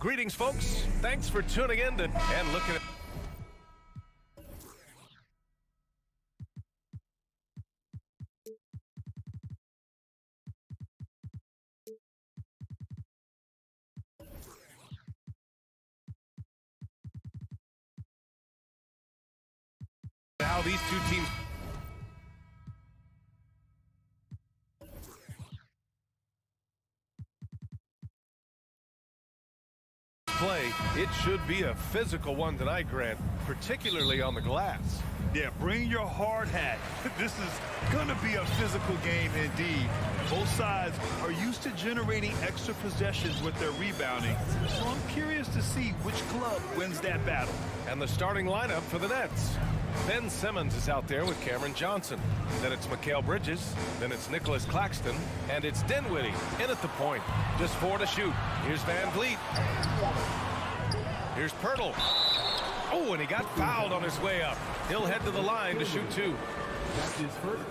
Greetings, folks. Thanks for tuning in and looking at how these two teams play. It should be a physical one tonight, Grant, particularly on the glass. Yeah, bring your hard hat. This is going to be a physical game indeed. Both sides are used to generating extra possessions with their rebounding, so I'm curious to see which club wins that battle. And the starting lineup for the Nets. Ben Simmons is out there with Cameron Johnson. Then it's Mikal Bridges. Then it's Nicholas Claxton. And it's Dinwiddie in at the point. Just 4 to shoot. Here's Van Vliet. Here's Pirtle. Oh, and he got fouled on his way up. He'll head to the line to shoot 2.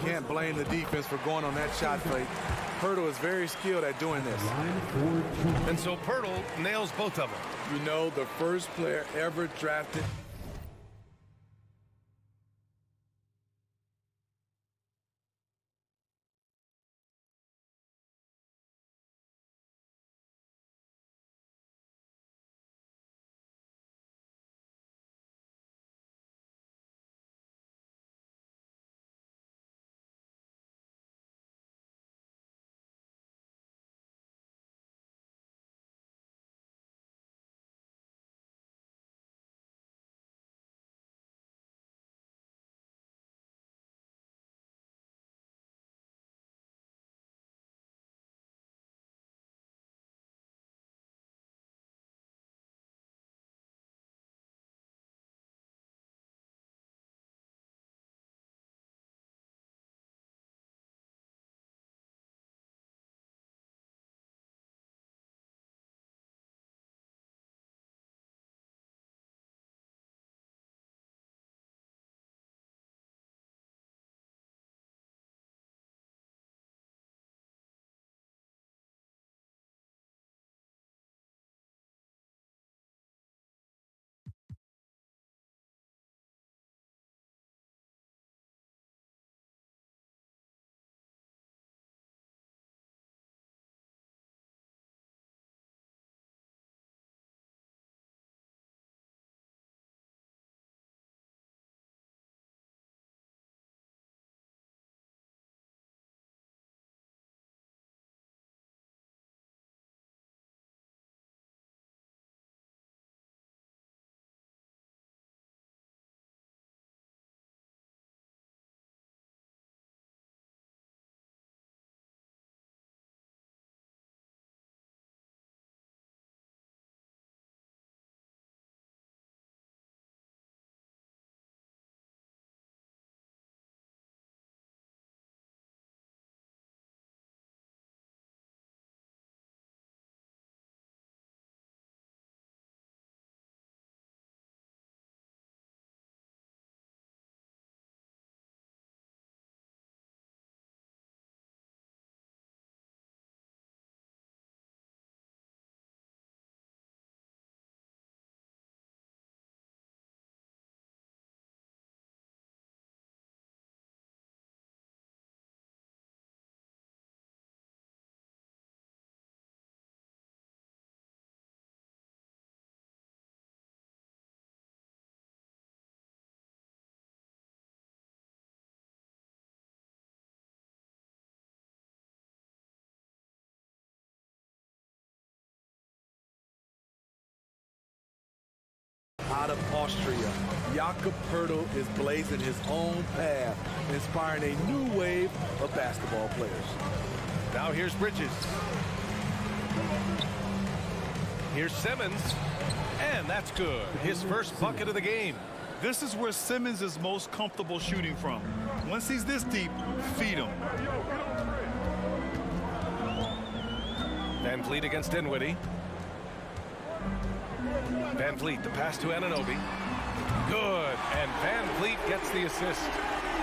Can't blame the defense for going on that shot fake. Pirtle is very skilled at doing this. And so Pirtle nails both of them. You know, the first player ever drafted. Out of Austria, Jakob Pirtle is blazing his own path, inspiring a new wave of basketball players. Now here's Bridges. Here's Simmons. And that's good. His first bucket of the game. This is where Simmons is most comfortable shooting from. Once he's this deep, feed him. Van Vliet against Dinwiddie. Van Vliet, the pass to Anunoby. Good, and Van Vliet gets the assist.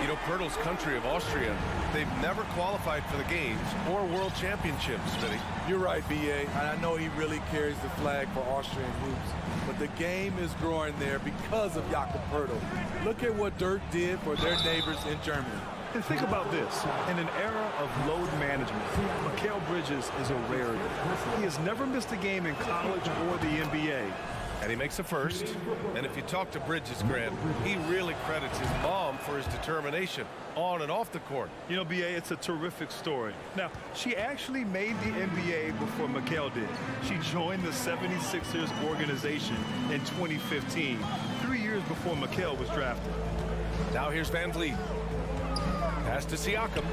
You know, Pirtle's country of Austria, they've never qualified for the games or world championships, Smitty. You're right, BA. And I know he really carries the flag for Austrian hoops. But the game is growing there because of Jakob Pirtle. Look at what Dirk did for their neighbors in Germany. And think about this. In an era of load management, Mikal Bridges is a rarity. He has never missed a game in college or the NBA. And he makes a first. And if you talk to Bridges, Grant, he really credits his mom for his determination on and off the court. You know, BA, it's a terrific story. Now, she actually made the NBA before Mikal did. She joined the 76ers organization in 2015, 3 years before Mikal was drafted. Now here's Van Vliet. Pass to Siakam.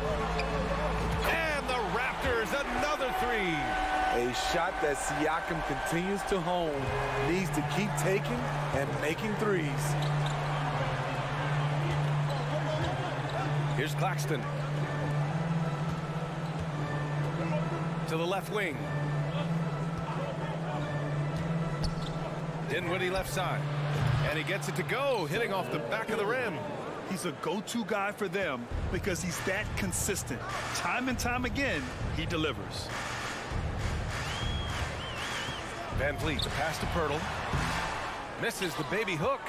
And the Raptors, another three. A shot that Siakam continues to hone, needs to keep taking and making threes. Here's Claxton. To the left wing. Dinwiddie left side. And he gets it to go, hitting off the back of the rim. He's a go-to guy for them because he's that consistent. Time and time again, he delivers. Van Vliet, the pass to Pirtle. Misses the baby hook.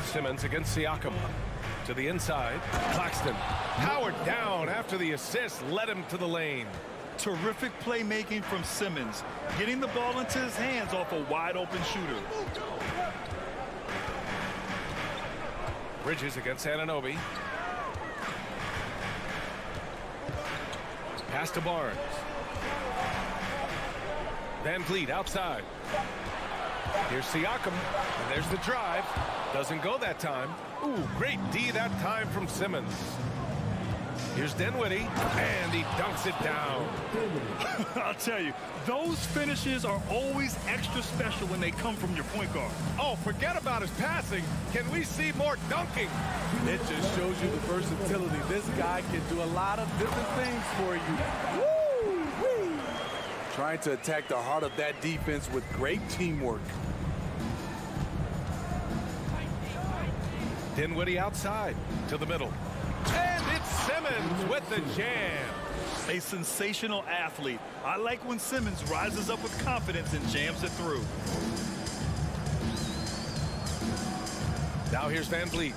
Simmons against Siakam. To the inside. Claxton powered down after the assist led him to the lane. Terrific playmaking from Simmons, getting the ball into his hands off a wide-open shooter. Bridges against Anunoby. Pass to Barnes. Van Vliet outside. Here's Siakam, and there's the drive. Doesn't go that time. Ooh, great D that time from Simmons. Here's Dinwiddie, and he dunks it down. I'll tell you, those finishes are always extra special when they come from your point guard. Oh, forget about his passing. Can we see more dunking? It just shows you the versatility. This guy can do a lot of different things for you. Woo-wee. Trying to attack the heart of that defense with great teamwork. Dinwiddie outside to the middle. And it's Simmons with the jam. A sensational athlete. I like when Simmons rises up with confidence and jams it through. Now here's Van Vliet.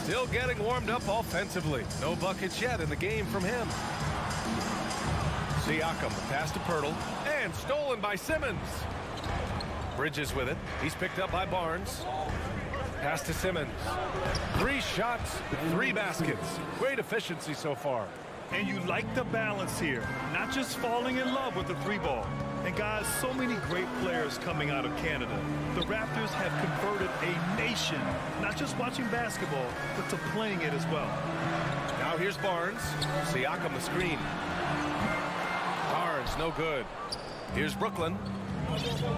Still getting warmed up offensively. No buckets yet in the game from him. Siakam, the pass to Pirtle, and stolen by Simmons. Bridges with it. He's picked up by Barnes. Pass to Simmons. 3 shots, 3 baskets. Great efficiency so far. And you like the balance here, not just falling in love with the 3-ball. And guys, so many great players coming out of Canada. The Raptors have converted a nation, not just watching basketball, but to playing it as well. Now here's Barnes. Siakam the screen. Barnes no good. Here's Brooklyn.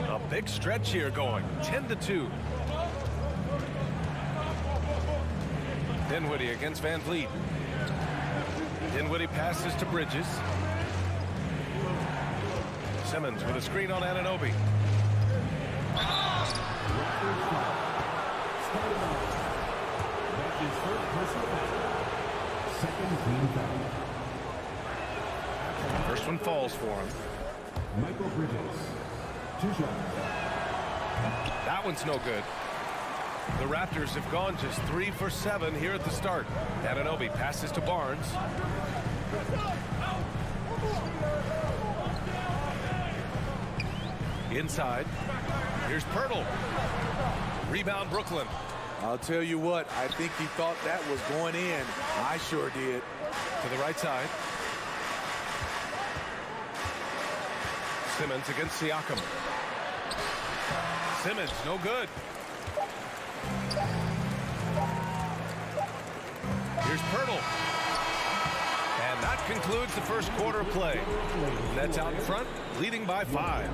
A big stretch here going. 10-2. Dinwiddie against Van Vliet. Dinwiddie passes to Bridges. Simmons with a screen on Anunoby. First one falls for him. Michael Bridges, 2 shots. That one's no good. The Raptors have gone just 3 for 7 here at the start. Anunoby passes to Barnes. Inside. Here's Pirtle. Rebound Brooklyn. I'll tell you what, I think he thought that was going in. I sure did. To the right side. Simmons against Siakam. Simmons, no good. Here's Pirtle. And that concludes the first quarter of play. Nets out in front, leading by 5.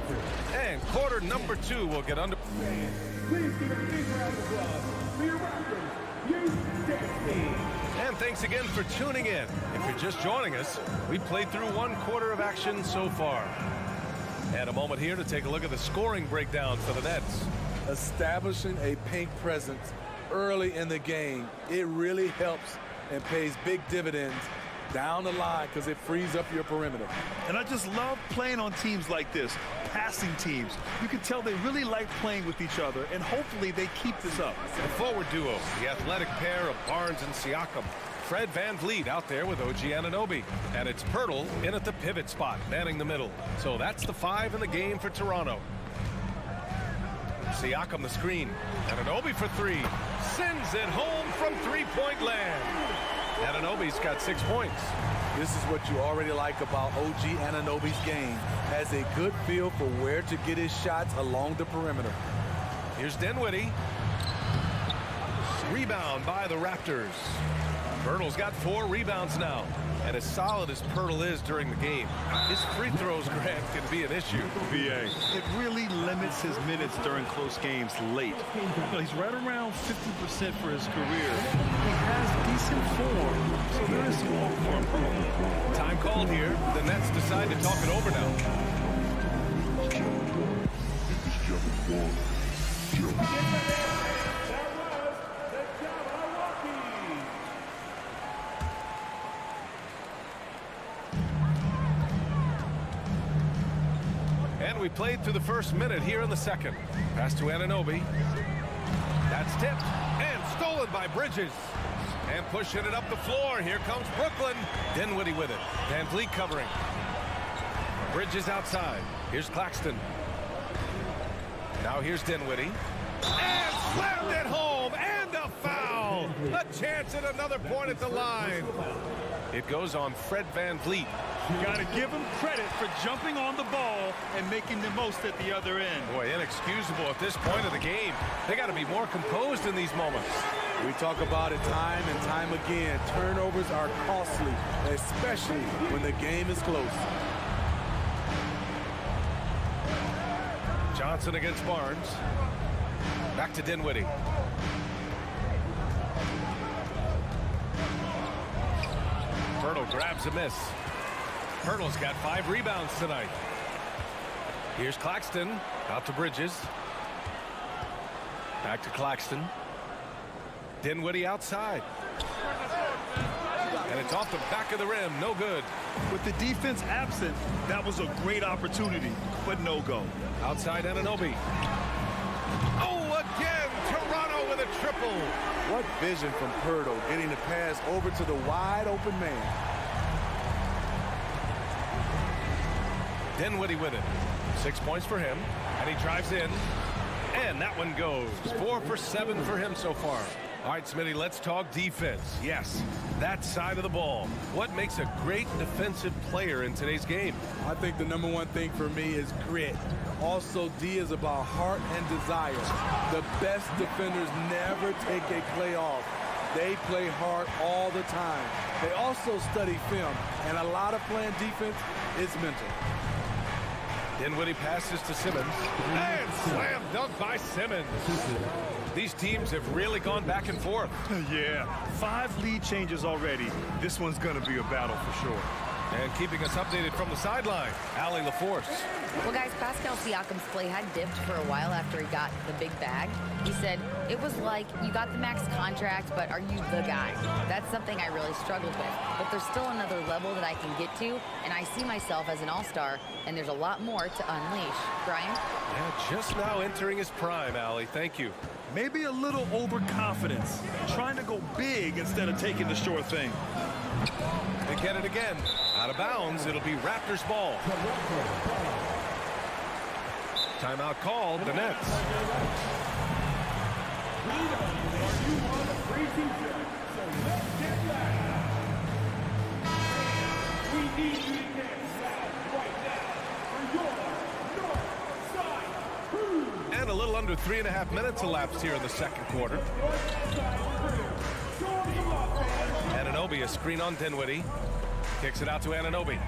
And quarter number 2 will get under. Please give a big round of applause for your Raptors, And thanks again for tuning in. If you're just joining us, we've played through 1 quarter of action so far. And a moment here to take a look at the scoring breakdown for the Nets. Establishing a paint presence early in the game, it really helps and pays big dividends down the line because it frees up your perimeter. And I just love playing on teams like this, passing teams. You can tell they really like playing with each other, and hopefully they keep this up. The forward duo, the athletic pair of Barnes and Siakam. Fred VanVleet out there with OG Anunoby. And it's Pirtle in at the pivot spot, manning the middle. So that's the 5 in the game for Toronto. Siakam the screen. Anunoby for 3. Sends it home from three-point land. Anunoby's got 6 points. This is what you already like about OG Anunoby's game. Has a good feel for where to get his shots along the perimeter. Here's Dinwiddie. Rebound by the Raptors. Pirtle's got 4 rebounds now. And as solid as Pirtle is during the game, his free throws, Grant, can be an issue. VA. It really limits his minutes during close games late. He's right around 50% for his career. He has decent form, so there is some hope for improvement. Time called here. The Nets decide to talk it over now. And we played through the first minute here in the second. Pass to Anunoby. That's tipped and stolen by Bridges. And pushing it up the floor. Here comes Brooklyn. Dinwiddie with it. VanVleet covering. Bridges outside. Here's Claxton. Now here's Dinwiddie. And slammed it home. And a foul. A chance at another point at the line. It goes on Fred VanVleet. You got to give him credit for jumping on the ball and making the most at the other end. Boy, inexcusable at this point of the game. They got to be more composed in these moments. We talk about it time and time again. Turnovers are costly, especially when the game is close. Johnson against Barnes. Back to Dinwiddie. Pirtle grabs a miss. Pirtle's got 5 rebounds tonight. Here's Claxton. Out to Bridges. Back to Claxton. Dinwiddie outside. And it's off the back of the rim. No good. With the defense absent, that was a great opportunity, but no go. Outside Anunoby. Oh, again! Toronto with a triple. What vision from Pirtle, getting the pass over to the wide open man. Dinwiddie with it. 6 points for him. And he drives in. And that one goes. 4 for 7 for him so far. All right, Smitty, let's talk defense. Yes, that side of the ball. What makes a great defensive player in today's game? I think the number one thing for me is grit. Also, D is about heart and desire. The best defenders never take a play off. They play hard all the time. They also study film, and a lot of playing defense is mental. Dinwiddie passes to Simmons. And slam dunk by Simmons. These teams have really gone back and forth. Yeah, 5 lead changes already. This one's going to be a battle for sure. And keeping us updated from the sideline, Allie LaForce. Well, guys, Pascal Siakam's play had dipped for a while after he got the big bag. He said, it was like, you got the max contract, but are you the guy? That's something I really struggled with. But there's still another level that I can get to, and I see myself as an all-star, and there's a lot more to unleash. Brian? Yeah, just now entering his prime, Allie. Thank you. Maybe a little overconfidence, trying to go big instead of taking the sure thing. They get it again. Out of bounds, it'll be Raptors ball. Timeout called, the Nets. We need you to get right now for your north side. And a little under 3.5 minutes elapsed here in the second quarter. Anunoby, a screen on Dinwiddie. Kicks it out to Anunoby.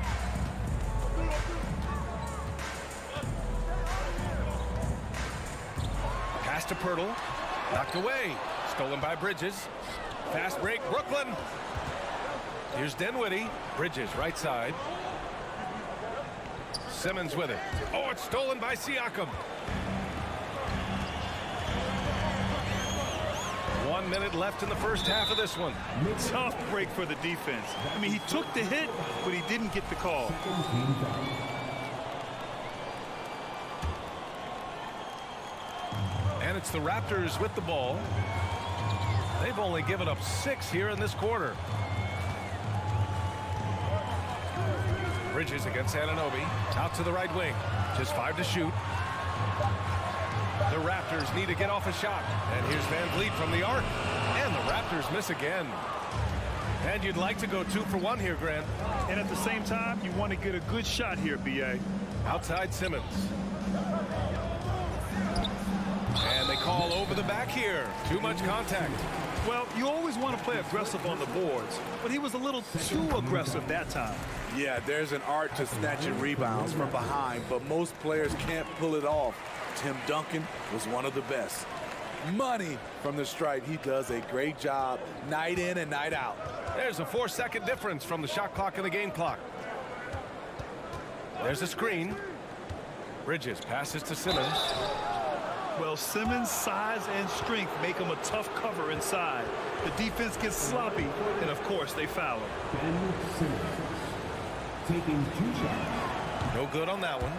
Pass to Pirtle. Knocked away. Stolen by Bridges. Fast break, Brooklyn. Here's Dinwiddie. Bridges, right side. Simmons with it. Oh, it's stolen by Siakam. 1 minute left in the first half of this one. Tough break for the defense. I mean, he took the hit, but he didn't get the call. And it's the Raptors with the ball. They've only given up 6 here in this quarter. Bridges against Anunoby. Out to the right wing. Just 5 to shoot. The Raptors need to get off a shot. And here's Van Vliet from the arc. And the Raptors miss again. And you'd like to go 2 for 1 here, Grant. And at the same time, you want to get a good shot here, B.A. Outside Simmons. And they call over the back here. Too much contact. Well, you always want to play aggressive on the boards, but he was a little too aggressive that time. Yeah, there's an art to snatching rebounds from behind, but most players can't pull it off. Tim Duncan was one of the best. Money from the stripe. He does a great job night in and night out. There's a 4-second difference from the shot clock and the game clock. There's a screen. Bridges passes to Simmons. Well, Simmons' size and strength make him a tough cover inside. The defense gets sloppy, and of course they foul him. Ben Simmons taking 2 shots. No good on that one.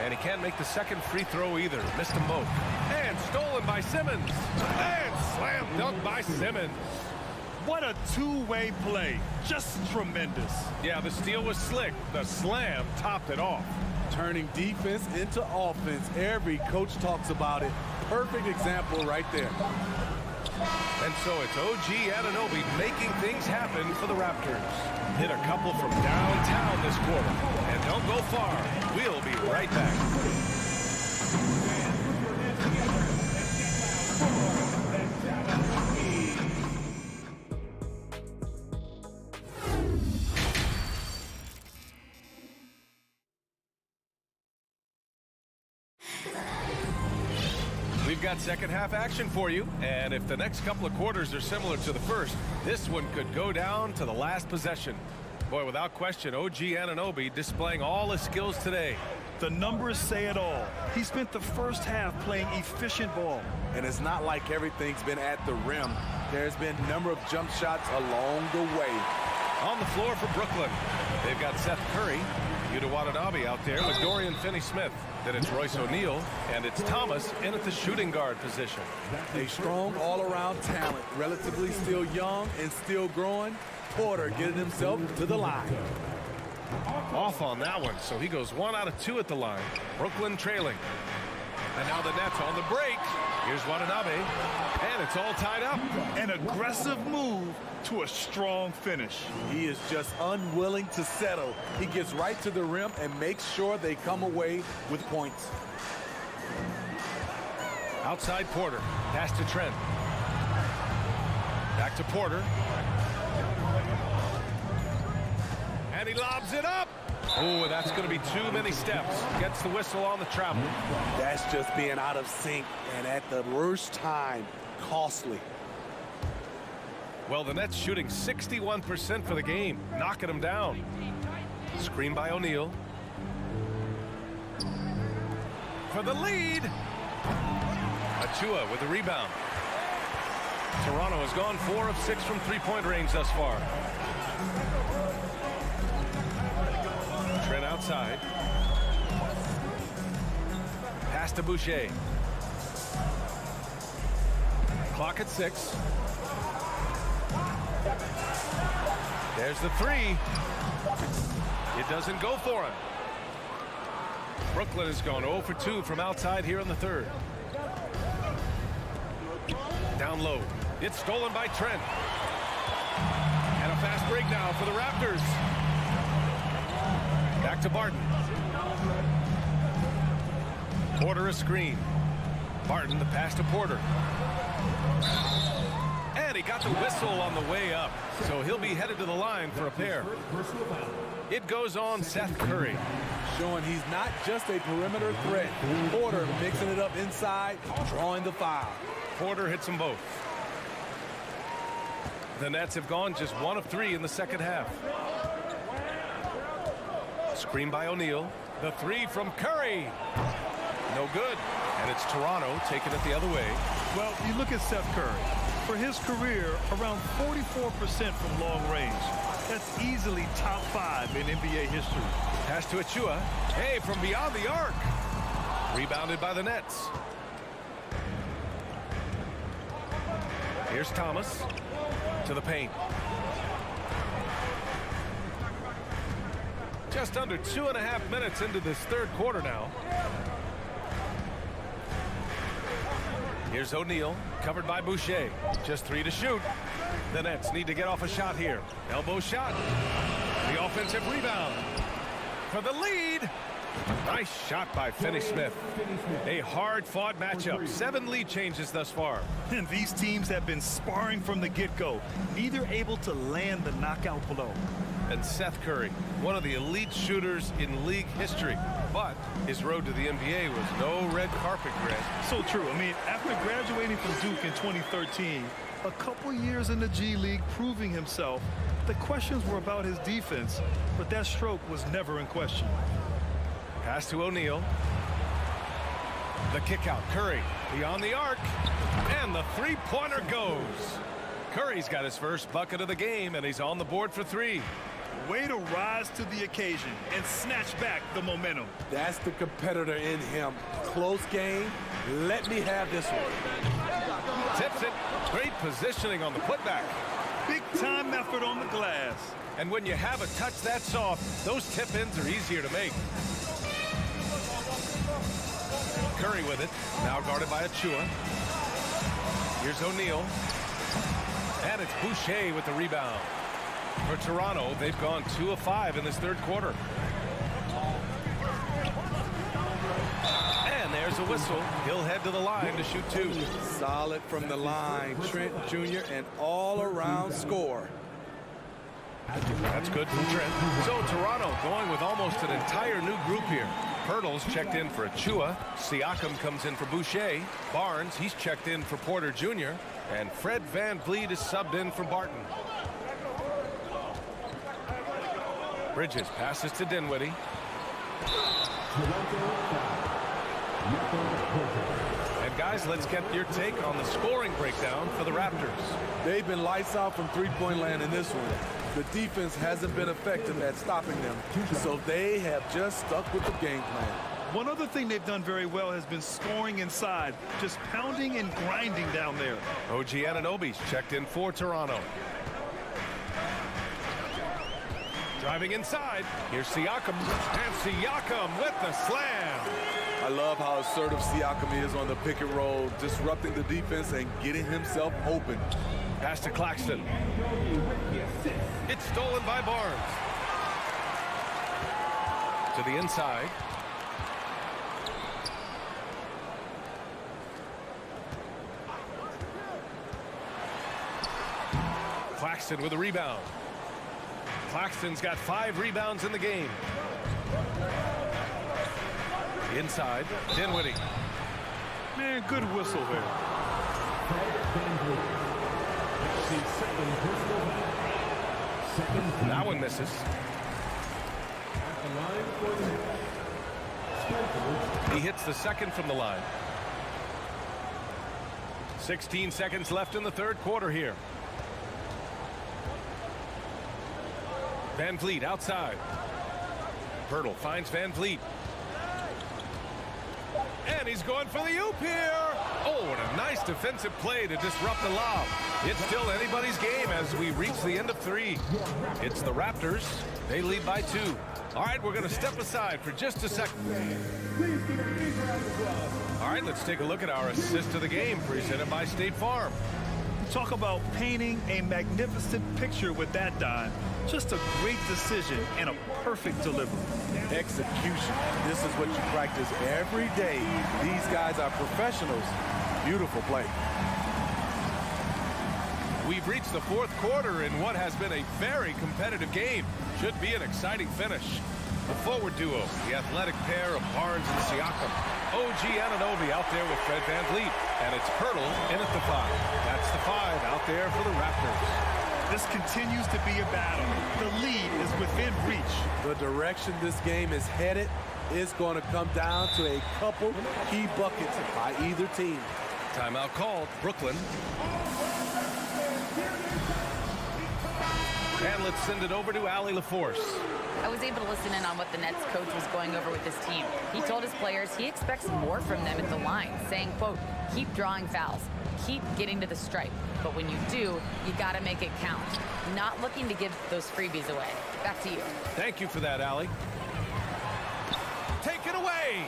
And he can't make the second free throw either. Missed them both. And stolen by Simmons. And slam dunk by Simmons. What a two-way play. Just tremendous. Yeah, the steal was slick. The slam topped it off. Turning defense into offense. Every coach talks about it. Perfect example right there. And so it's OG Anunoby making things happen for the Raptors. Hit a couple from downtown this quarter. And don't go far. We'll be right back. We've got second half action for you, and if the next couple of quarters are similar to the first, this one could go down to the last possession. Boy, without question, OG Anunoby displaying all his skills today. The numbers say it all. He spent the first half playing efficient ball. And it's not like everything's been at the rim. There's been a number of jump shots along the way. On the floor for Brooklyn, they've got Seth Curry, Yuta Watanabe out there with Dorian Finney-Smith. Then it's Royce O'Neal, and it's Thomas in at the shooting guard position. A strong all-around talent, relatively still young and still growing. Porter getting himself to the line. Off on that one, so he goes 1 out of 2 at the line. Brooklyn trailing. And now the Nets on the break. Here's Watanabe, and it's all tied up. An aggressive move to a strong finish. He is just unwilling to settle. He gets right to the rim and makes sure they come away with points. Outside Porter, pass to Trent. Back to Porter. And he lobs it up. Oh, that's going to be too many steps. Gets the whistle on the travel. That's just being out of sync, and at the worst time, costly. Well, the Nets shooting 61% for the game, knocking them down. Screen by O'Neal. For the lead. Achua with the rebound. Toronto has gone 4 of 6 from three-point range thus far. Trent outside. Pass to Boucher. Clock at 6. There's the 3. It doesn't go for him. Brooklyn has gone 0 for 2 from outside here in the third. Down low. It's stolen by Trent. And a fast break now for the Raptors. Back to Barton. Porter a screen. Barton the pass to Porter. And he got the whistle on the way up. So he'll be headed to the line for a pair. It goes on Seth Curry. Showing he's not just a perimeter threat. Porter mixing it up inside, drawing the foul. Porter hits them both. The Nets have gone just 1 of 3 in the second half. Screen by O'Neal. The 3 from Curry. No good. And it's Toronto taking it the other way. Well, you look at Seth Curry. For his career, around 44% from long range. That's easily top 5 in NBA history. Pass to Achua. Hey, from beyond the arc. Rebounded by the Nets. Here's Thomas to the paint. Just under 2.5 minutes into this third quarter now. Here's O'Neal, covered by Boucher. Just 3 to shoot. The Nets need to get off a shot here. Elbow shot. The offensive rebound. For the lead. Nice shot by Finney-Smith. A hard-fought matchup. 7 lead changes thus far. And these teams have been sparring from the get-go. Neither able to land the knockout blow. And Seth Curry, one of the elite shooters in league history. But his road to the NBA was no red carpet, Grant. So true. I mean, after graduating from Duke in 2013, a couple years in the G League proving himself, the questions were about his defense, but that stroke was never in question. Pass to O'Neal. The kick out. Curry beyond the arc. And the three-pointer goes. Curry's got his first bucket of the game, and he's on the board for 3. Way to rise to the occasion and snatch back the momentum. That's the competitor in him. Close game. Let me have this one. Tips it. Great positioning on the putback. Big time effort on the glass. And when you have a touch that soft, those tip-ins are easier to make. Curry with it. Now guarded by Achua. Here's O'Neal. And it's Boucher with the rebound. For Toronto, they've gone 2 of 5 in this third quarter. And there's a whistle. He'll head to the line to shoot 2. Solid from the line. Trent Jr. an all-around score. That's good from Trent. So Toronto going with almost an entire new group here. Pirtle's checked in for Achua. Siakam comes in for Boucher. Barnes, he's checked in for Porter Jr. And Fred VanVleet is subbed in for Barton. Bridges passes to Dinwiddie. And guys, let's get your take on the scoring breakdown for the Raptors. They've been lights out from three-point land in this one. The defense hasn't been effective at stopping them, so they have just stuck with the game plan. One other thing they've done very well has been scoring inside, just pounding and grinding down there. OG Anunoby's checked in for Toronto. Driving inside. Here's Siakam. And Siakam with the slam. I love how assertive Siakam is on the pick and roll, disrupting the defense and getting himself open. Pass to Claxton. It's stolen by Barnes. To the inside. Claxton with a rebound. Claxton's got 5 rebounds in the game. Inside, Dinwiddie. Man, good whistle there. That one misses. He hits the second from the line. 16 seconds left in the third quarter here. VanVleet outside. Pirtle finds VanVleet. And he's going for the oop here. Oh, and a nice defensive play to disrupt the lob. It's still anybody's game as we reach the end of 3. It's the Raptors. They lead by 2. All right, we're going to step aside for just a second. All right, let's take a look at our assist of the game presented by State Farm. Talk about painting a magnificent picture with that dime. Just a great decision and a perfect delivery. Execution. This is what you practice every day. These guys are professionals. Beautiful play. We've reached the fourth quarter in what has been a very competitive game. Should be an exciting finish. The forward duo, the athletic pair of Barnes and Siakam. OG Anunoby out there with Fred VanVleet. And it's Pirtle in at the 5. That's the 5 out there for the Raptors. This continues to be a battle. The lead is within reach. The direction this game is headed, It's going to come down to a couple key buckets by either team. Timeout called, Brooklyn. And let's send it over to Allie LaForce. I was able to listen in on what the Nets coach was going over with his team. He told his players he expects more from them at the line, saying, quote, keep drawing fouls, keep getting to the stripe. But when you do, you got to make it count. Not looking to give those freebies away. Back to you. Thank you for that, Allie. Take it away.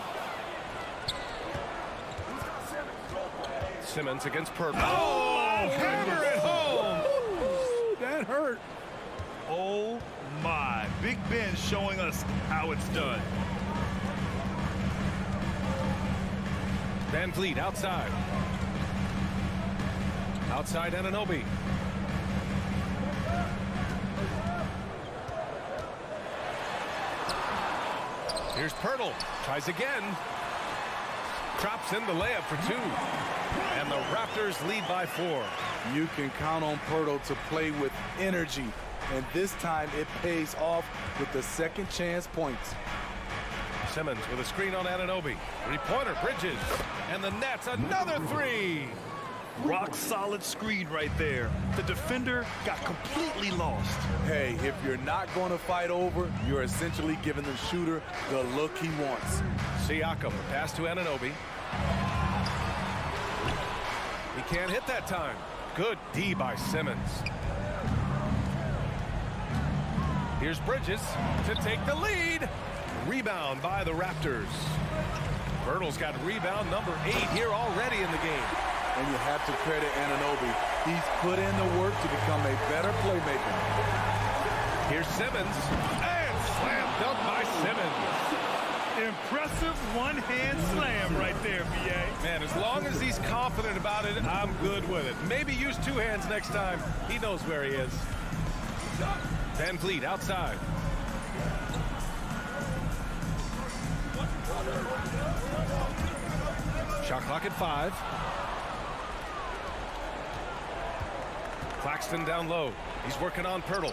Simmons against Purtle. Oh, hammer it home. Ooh, that hurt. Oh my, Big Ben showing us how it's done. Van Vliet outside. Outside Anunoby. Here's Pirtle. Tries again. Drops in the layup for two. And the Raptors lead by 4. You can count on Pirtle to play with energy. And this time it pays off with the second chance points. Simmons with a screen on Anunoby. Three-pointer, Bridges. And the Nets, another three. Rock solid screen right there. The defender got completely lost. Hey, if you're not going to fight over, you're essentially giving the shooter the look he wants. Siakam, pass to Anunoby. He can't hit that time. Good D by Simmons. Here's Bridges to take the lead. Rebound by the Raptors. Pirtle's got rebound number 8 here already in the game. And you have to credit Anunoby. He's put in the work to become a better playmaker. Here's Simmons. And slam dunk by Simmons. Impressive one-hand slam right there, B.A. Man, as long as he's confident about it, I'm good with it. Maybe use 2 hands next time. He knows where he is. Van Vliet outside. Shot clock at 5. Claxton down low. He's working on Pirtle.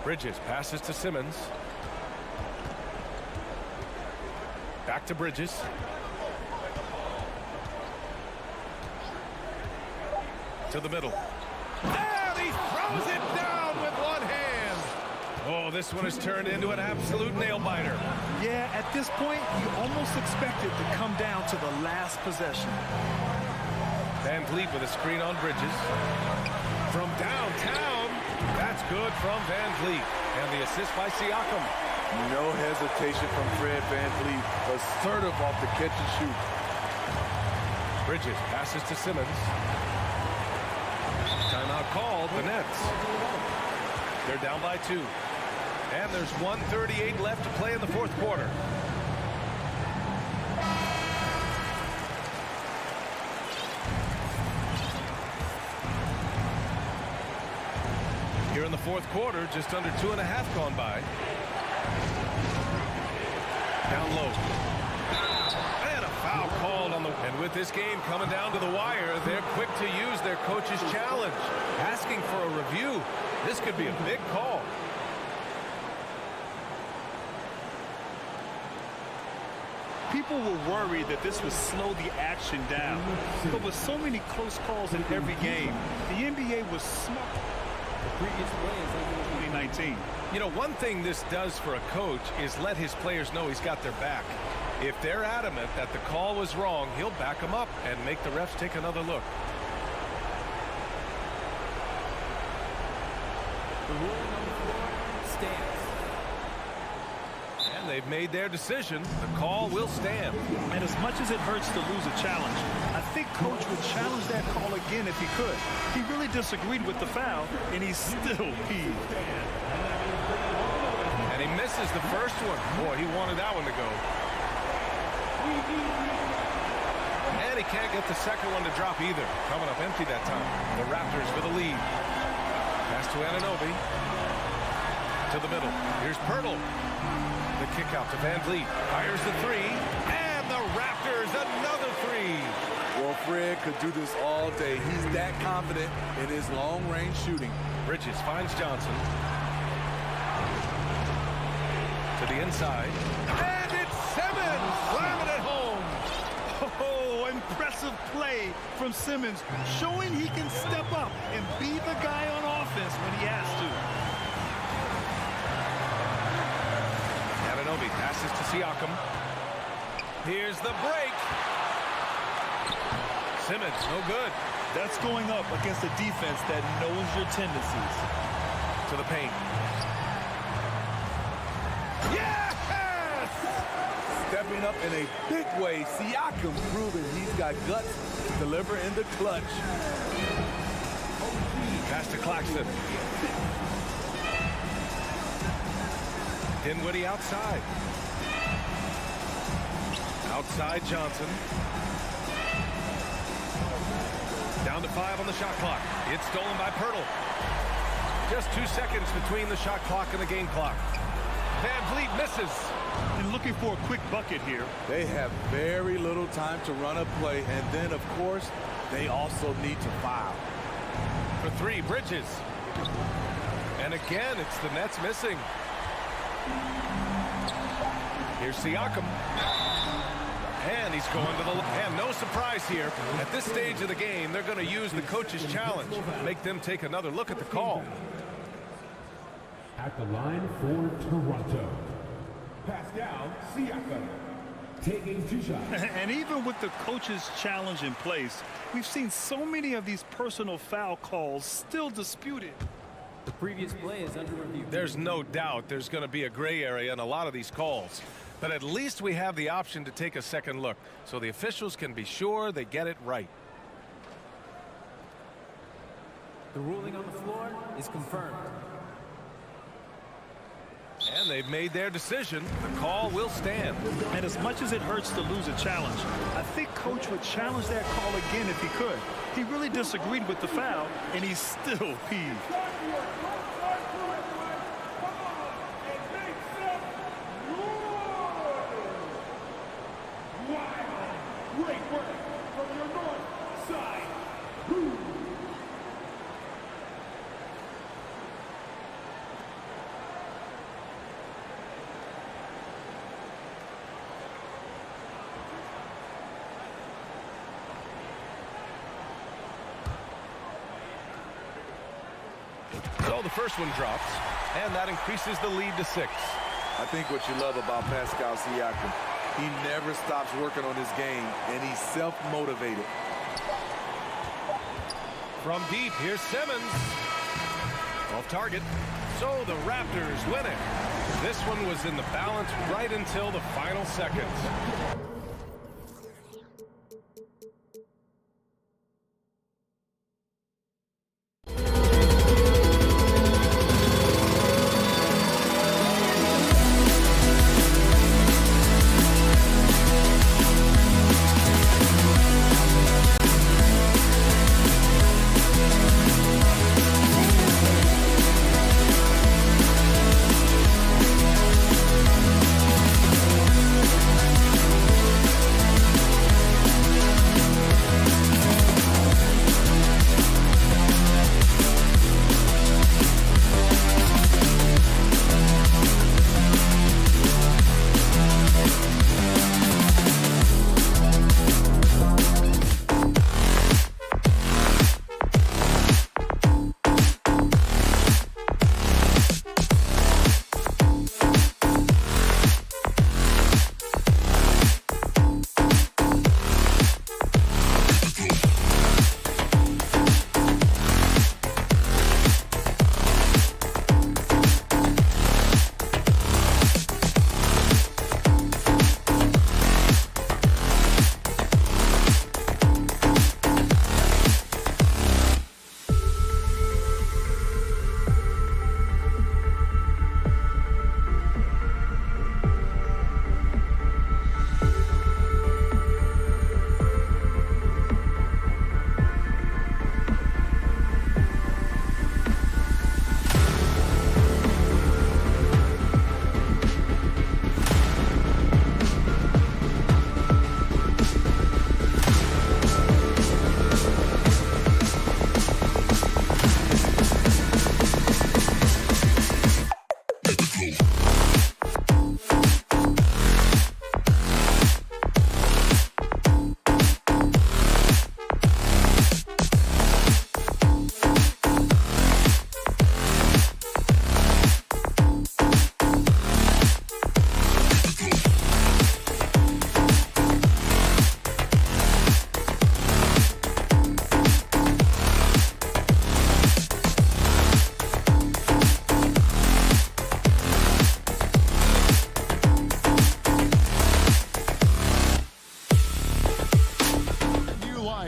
Bridges passes to Simmons. Back to Bridges. To the middle. And he throws it down with one hand. Oh, this one has turned into an absolute nail-biter. Yeah, at this point, you almost expect it to come down to the last possession. Van Vliet with a screen on Bridges. From downtown, that's good from Van Vliet. And the assist by Siakam. No hesitation from Fred Van Vliet. Assertive off the catch and shoot. Bridges passes to Simmons. Timeout called, the Nets. They're down by 2. And there's 1:38 left to play in the 4th quarter. Here in the 4th quarter, just under 2.5 gone by. Down low. And a foul called on the... And with this game coming down to the wire, they're quick to use their coach's challenge. Asking for a review. This could be a big call. People were worried that this would slow the action down. But with so many close calls in every game, the NBA was smart. Previous wins in 2019. You know, one thing this does for a coach is let his players know he's got their back. If they're adamant that the call was wrong, he'll back them up and make the refs take another look. The rule number 4 stands. And they've made their decision. The call will stand. And as much as it hurts to lose a challenge, I think Coach would challenge that call again if he could. He really disagreed with the foul, and he's still peeved. And he misses the first one. Boy, he wanted that one to go. And he can't get the second one to drop either. Coming up empty that time. The Raptors with a lead. Pass to Anunoby. To the middle. Here's Pirtle. The kick out to Van Vliet. Fires the 3. And the Raptors another 3. Well, Fred could do this all day. He's that confident in his long-range shooting. Bridges finds Johnson. To the inside. And it's Simmons slamming it home. Oh, impressive play from Simmons, showing he can step up and be the guy on offense when he has to. Anunoby passes to Siakam. Here's the break. Simmons, no good. That's going up against a defense that knows your tendencies. To the paint. Yes! Stepping up in a big way, Siakam proving he's got guts to deliver in the clutch. Pass to Claxton. Dinwiddie outside. Outside Johnson. Down to 5 on the shot clock. It's stolen by Pirtle. Just 2 seconds between the shot clock and the game clock. Van Vliet misses. And looking for a quick bucket here. They have very little time to run a play, and then, of course, they also need to foul. For 3, Bridges. And again, it's the Nets missing. Here's Siakam. And he's going to the... And no surprise here. At this stage of the game, they're going to use the coach's challenge. Make them take another look at the call. At the line for Toronto, Pascal Siakam, taking 2 shots. And even with the coach's challenge in place, we've seen so many of these personal foul calls still disputed. The previous play is under review. There's no doubt there's going to be a gray area in a lot of these calls. But at least we have the option to take a second look, so the officials can be sure they get it right. The ruling on the floor is confirmed. And they've made their decision. The call will stand. And as much as it hurts to lose a challenge, I think Coach would challenge that call again if he could. He really disagreed with the foul, and he's still peeved. Great work from your north side. So the first one drops, and that increases the lead to 6. I think what you love about Pascal Siakam, he never stops working on his game, and he's self-motivated. From deep, here's Simmons. Off target. So the Raptors win it. This one was in the balance right until the final seconds.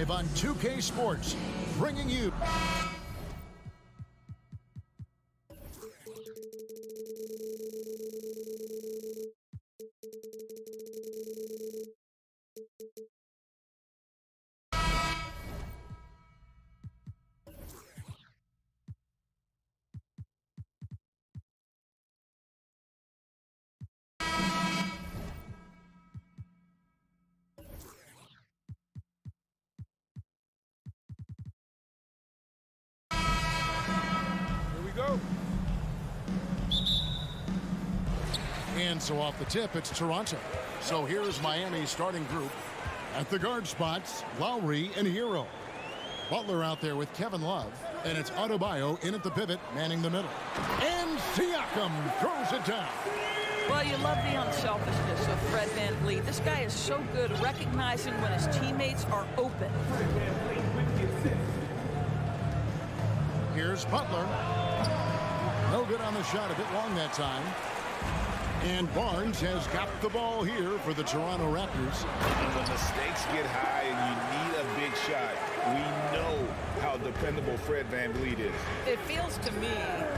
live on 2K Sports, bringing you... And so off the tip, it's Toronto. So here's Miami's starting group. At the guard spots, Lowry and Hero. Butler out there with Kevin Love. And it's Adebayo in at the pivot, manning the middle. And Siakam throws it down. Well, you love the unselfishness of Fred VanVleet. This guy is so good recognizing when his teammates are open. Here's Butler. No good on the shot, a bit long that time. And Barnes has got the ball here for the Toronto Raptors. And when the stakes get high and you need a big shot, we know how dependable Fred VanVleet is. It feels to me,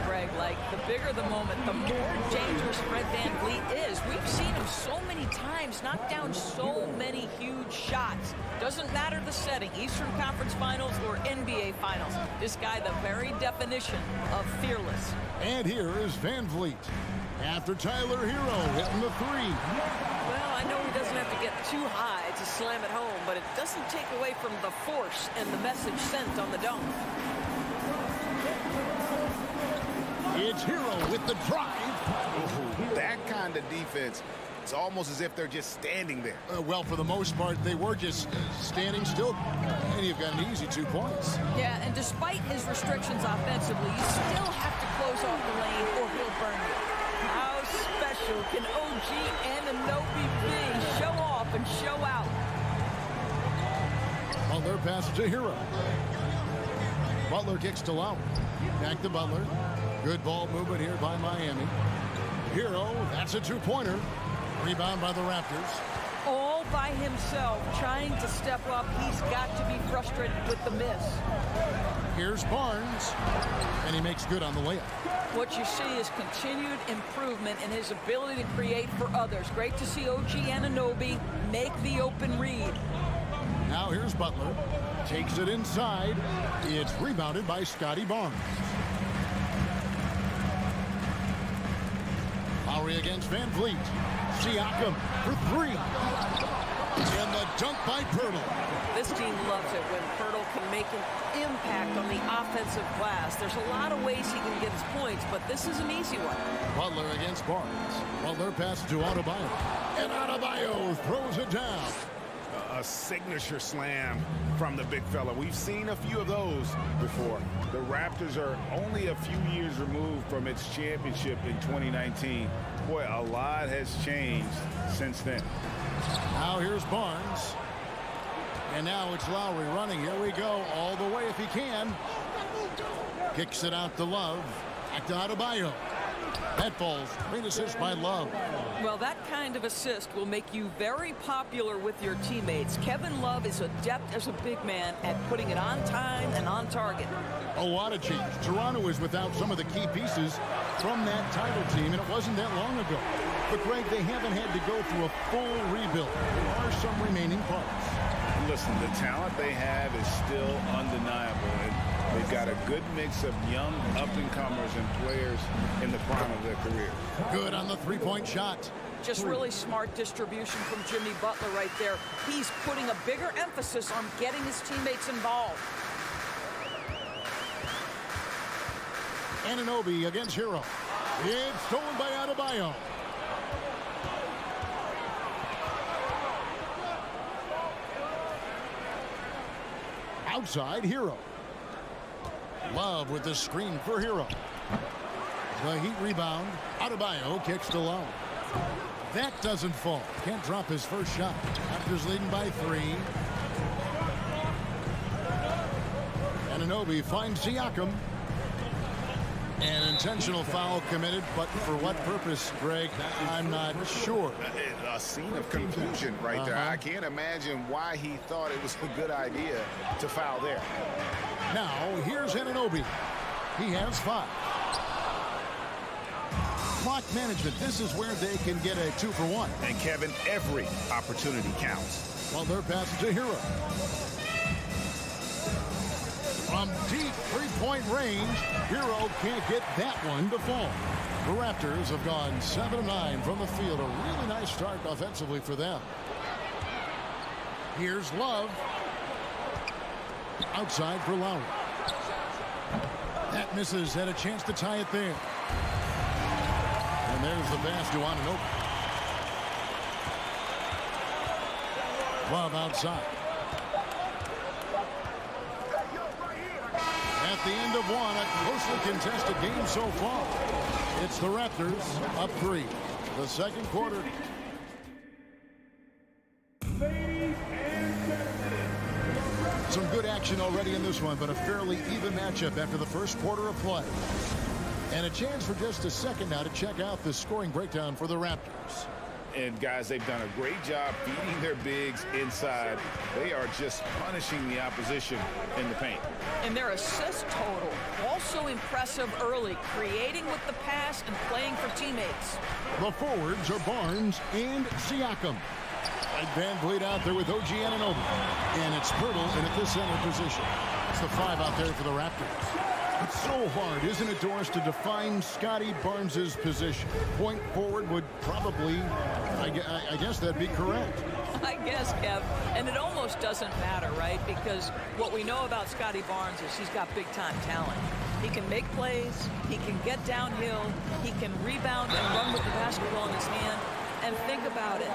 Greg, like the bigger the moment, the more dangerous Fred VanVleet is. We've seen him so many times knock down so many huge shots. Doesn't matter the setting, Eastern Conference Finals or NBA Finals. This guy, the very definition of fearless. And here is VanVleet. After Tyler Hero hitting the three. Well, I know he doesn't have to get too high to slam it home, but it doesn't take away from the force and the message sent on the dunk. It's Hero with the drive. Ooh, that kind of defense, it's almost as if they're just standing there. Well, for the most part, they were just standing still. And you've got an easy 2 points. Yeah, and despite his restrictions offensively, you still have to close off the lane or he'll burn you. How special can OG Anunoby be? Show off and show out. Butler passes to Hero. Butler kicks to Lowry. Back to Butler. Good ball movement here by Miami. Hero, that's a 2-pointer. Rebound by the Raptors. All by himself, trying to step up. He's got to be frustrated with the miss. Here's Barnes, and he makes good on the layup. What you see is continued improvement in his ability to create for others. Great to see OG Anunoby make the open read. Now here's Butler. Takes it inside. It's rebounded by Scotty Barnes. Lowry against VanVleet. Siakam for three. And the dunk by Pirtle. This team loves it when Pirtle can make an impact on the offensive glass. There's a lot of ways he can get his points, but this is an easy one. Butler against Barnes. Butler passes to Adebayo. And Adebayo throws it down. A signature slam from the big fella. We've seen a few of those before. The Raptors are only a few years removed from its championship in 2019. Boy, a lot has changed since then. Now here's Barnes. And now it's Lowry running. Here we go. All the way if he can. Kicks it out to Love. Back to Adebayo. That falls. Great assist by Love. Well, that kind of assist will make you very popular with your teammates. Kevin Love is adept as a big man at putting it on time and on target. A lot of change. Toronto is without some of the key pieces from that title team, and it wasn't that long ago. But, Greg, they haven't had to go through a full rebuild. There are some remaining parts. Listen, the talent they have is still undeniable. They've got a good mix of young up-and-comers and players in the prime of their career. Good on the three-point shot. Just really smart distribution from Jimmy Butler right there. He's putting a bigger emphasis on getting his teammates involved. Anunoby against Hero. It's stolen by Adebayo. Outside, Hero. Love with the screen for Hero. The Heat rebound. Adebayo kicks to Love. That doesn't fall. Can't drop his first shot. Raptors leading by 3. Anunoby finds Siakam. An intentional foul committed, but for what purpose, Greg? I'm not sure. A scene of confusion right there. I can't imagine why he thought it was a good idea to foul there. Now, here's Anunoby. He has 5. Clock management. This is where they can get a 2-for-1. And Kevin, every opportunity counts. Well, they're passing to Hero. From deep three-point range, Hero can't get that one to fall. The Raptors have gone 7 of 9 from the field. A really nice start offensively for them. Here's Love. Outside for Lowry. That misses. Had a chance to tie it there. And there's the pass to Anunoby. Love outside. At the end of one, a closely contested game so far. It's the Raptors up 3. The second quarter. Some good action already in this one, but a fairly even matchup after the first quarter of play. And a chance for just a second now to check out the scoring breakdown for the Raptors. And guys, they've done a great job feeding their bigs inside. They are just punishing the opposition in the paint. And their assist total, also impressive early, creating with the pass and playing for teammates. The forwards are Barnes and Siakam. And Van Vliet out there with OG Anunoby. And it's Pirtle in at the center position. It's the 5 out there for the Raptors. It's so hard, isn't it, Doris, to define Scotty Barnes's position? Point forward would probably, I guess that'd be correct. I guess, Kev. And it almost doesn't matter, right? Because what we know about Scotty Barnes is he's got big-time talent. He can make plays, he can get downhill, he can rebound and run with the basketball in his hand. And think about it.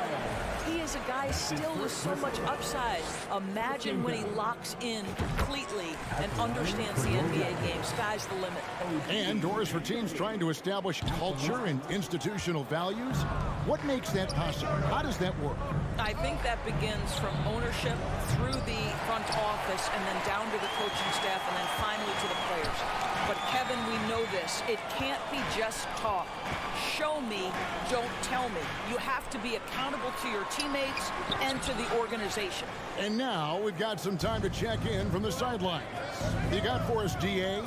He is a guy still with so much upside. Imagine when he locks in completely and understands the NBA game. Sky's the limit. And Doris, for teams trying to establish culture and institutional values, what makes that possible? How does that work? I think that begins from ownership through the front office and then down to the coaching staff and then finally to the players. But Kevin, we know this. It can't be just talk. Show me, don't tell me. You have to be accountable to your teammates and to the organization. And now we've got some time to check in from the sidelines. You got for us, DA?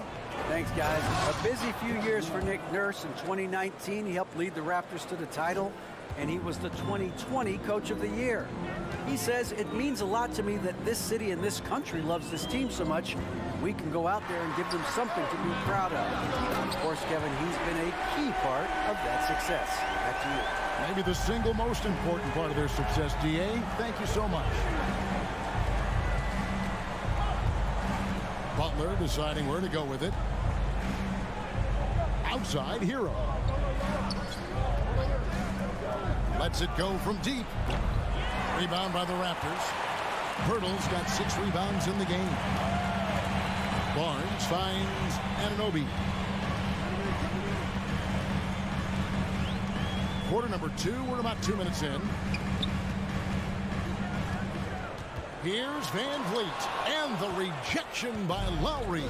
Thanks, guys. A busy few years for Nick Nurse. In 2019, he helped lead the Raptors to the title, and he was the 2020 Coach of the Year. He says, it means a lot to me that this city and this country loves this team so much. We can go out there and give them something to be proud of. Of course, Kevin, he's been a key part of that success. Back to you. Maybe the single most important part of their success, DA. Thank you so much. Butler deciding where to go with it. Outside, Hero. Lets it go from deep. Rebound by the Raptors. Pirtle's got 6 rebounds in the game. Barnes finds Anunoby. Quarter number 2. We're about 2 minutes in. Here's Van Vliet. And the rejection by Lowry.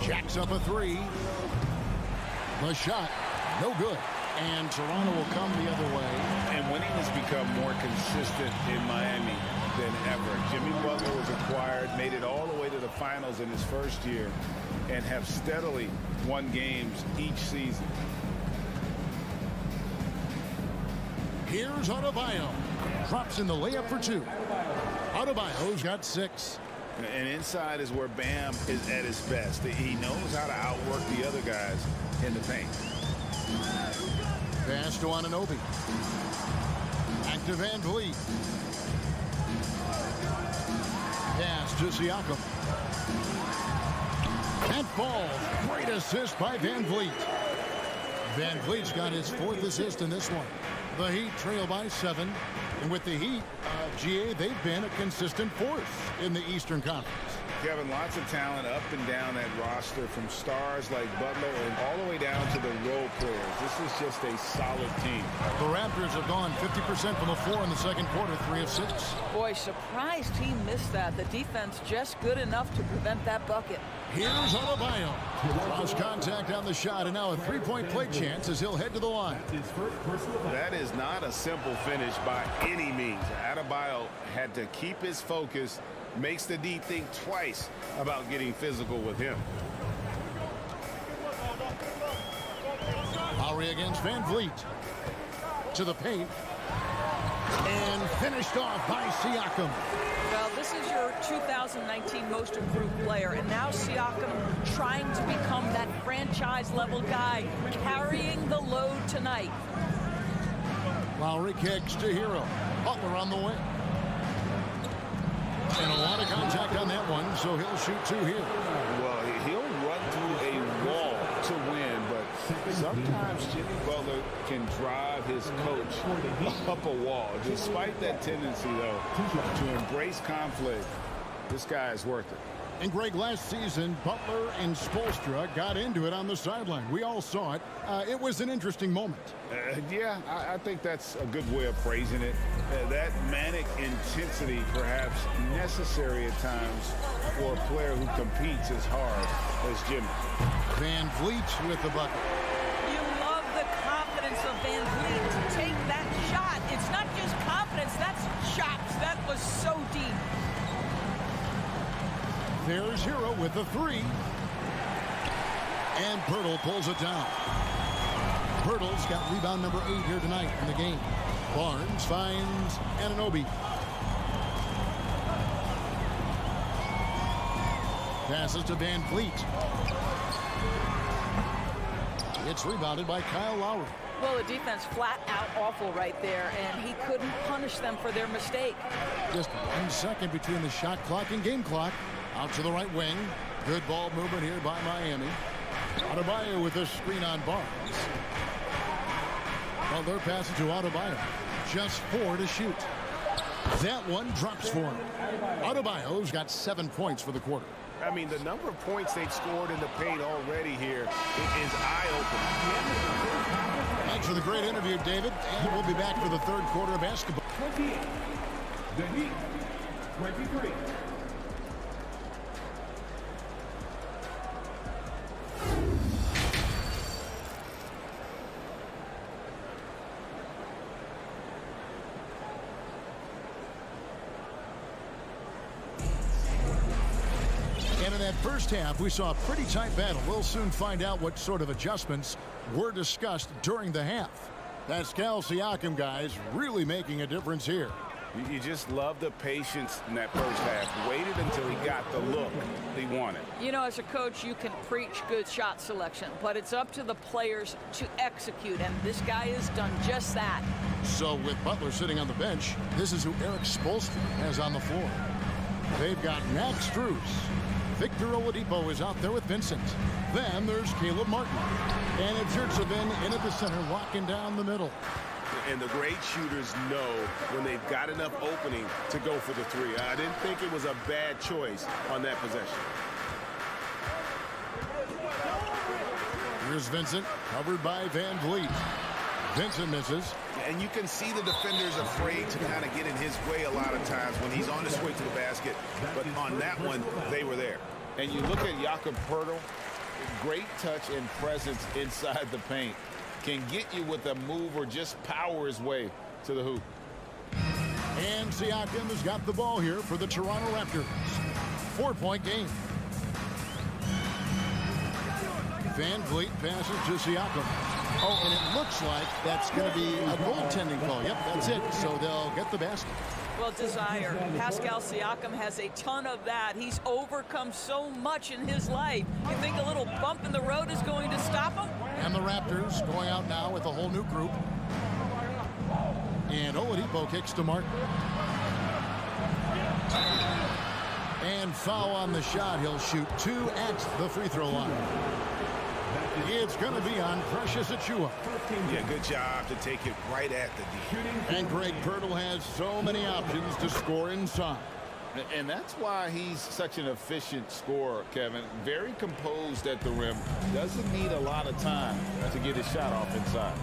Jacks up a 3. The shot, no good. And Toronto will come the other way. And winning has become more consistent in Miami than ever. Jimmy Butler was acquired, made it all the way to the finals in his first year, and have steadily won games each season. Here's Adebayo. Drops in the layup for 2. Adebayo's got 6. And inside is where Bam is at his best. He knows how to outwork the other guys in the paint. Pass to Anunoby. Back to Van Vliet. Pass to Siakam. That falls. Great assist by Van Vliet. Van Vliet's got his 4th assist in this one. The Heat trail by 7. And with the Heat, GA, they've been a consistent force in the Eastern Conference. Kevin, lots of talent up and down that roster, from stars like Butler and all the way down to the role players. This is just a solid team. The Raptors have gone 50% from the floor in the second quarter, 3 of 6. Boy, surprised he missed that. The defense just good enough to prevent that bucket. Here's Adebayo. Cross contact on the shot, and now a three-point play chance as he'll head to the line. That is not a simple finish by any means. Adebayo had to keep his focus, makes the D think twice about getting physical with him. Lowry against Van Vliet. To the paint. And finished off by Siakam. Well, this is your 2019 most improved player, and now Siakam trying to become that franchise-level guy, carrying the load tonight. Lowry kicks to Hero. Butler on the wing. And a lot of contact on that one, so he'll shoot 2 here. Well, he'll run through a wall to win, but sometimes Jimmy Butler can drive his coach up a wall. Despite that tendency, though, to embrace conflict, this guy is worth it. And Greg, last season, Butler and Spoelstra got into it on the sideline. We all saw it. It was an interesting moment. Yeah, I think that's a good way of phrasing it. That manic intensity, perhaps necessary at times for a player who competes as hard as Jimmy. Van Vliet with the bucket. You love the confidence of Van Vliet to take that shot. It's not just confidence, that's shots. That was so deep. There's Hero with the 3. And Pirtle pulls it down. Pirtle's got rebound number 8 here tonight in the game. Barnes finds Anunoby. Passes to Van Vliet. It's rebounded by Kyle Lowry. Well, the defense flat out awful right there, and he couldn't punish them for their mistake. Just 1 second between the shot clock and game clock. Out to the right wing. Good ball movement here by Miami. Adebayo with a screen on Barnes. Butler passes to Adebayo. Just 4 to shoot. That one drops for him. Adebayo's got 7 points for the quarter. I mean, the number of points they've scored in the paint already here is eye-opening. Thanks for the great interview, David. And we'll be back for the third quarter of basketball. 28. The Heat. 23. And in that first half, we saw a pretty tight battle. We'll soon find out what sort of adjustments were discussed during the half. Pascal Siakam, guys, really making a difference here. You just love the patience in that first half. Waited until he got the look he wanted. You know, as a coach, you can preach good shot selection, but it's up to the players to execute, and this guy has done just that. So with Butler sitting on the bench, this is who Eric Spoelstra has on the floor. They've got Max Strus. Victor Oladipo is out there with Vincent. Then there's Caleb Martin. And it's Yurtsevin in at the center, walking down the middle. And the great shooters know when they've got enough opening to go for the 3. I didn't think it was a bad choice on that possession. Here's Vincent, covered by Van Vliet. Vincent misses. And you can see the defenders afraid to kind of get in his way a lot of times when he's on his way to the basket. But on that one, they were there. And you look at Jakob Poeltl, great touch and presence inside the paint. Can get you with a move or just power his way to the hoop. And Siakam has got the ball here for the Toronto Raptors. 4-point game. Van Vliet passes to Siakam. Oh, and it looks like that's going to be a goaltending call. Yep, that's it. So they'll get the basket. Well, desire. Pascal Siakam has a ton of that. He's overcome so much in his life. You think a little bump in the road is going to stop him? And the Raptors going out now with a whole new group. And Oladipo kicks to Martin. And foul on the shot. He'll shoot 2 at the free throw line. It's going to be on Precious Achiuwa. Yeah, good job to take it right at the D. And Greg Pirtle has so many options to score inside. And that's why he's such an efficient scorer, Kevin. Very composed at the rim. Doesn't need a lot of time to get his shot off inside.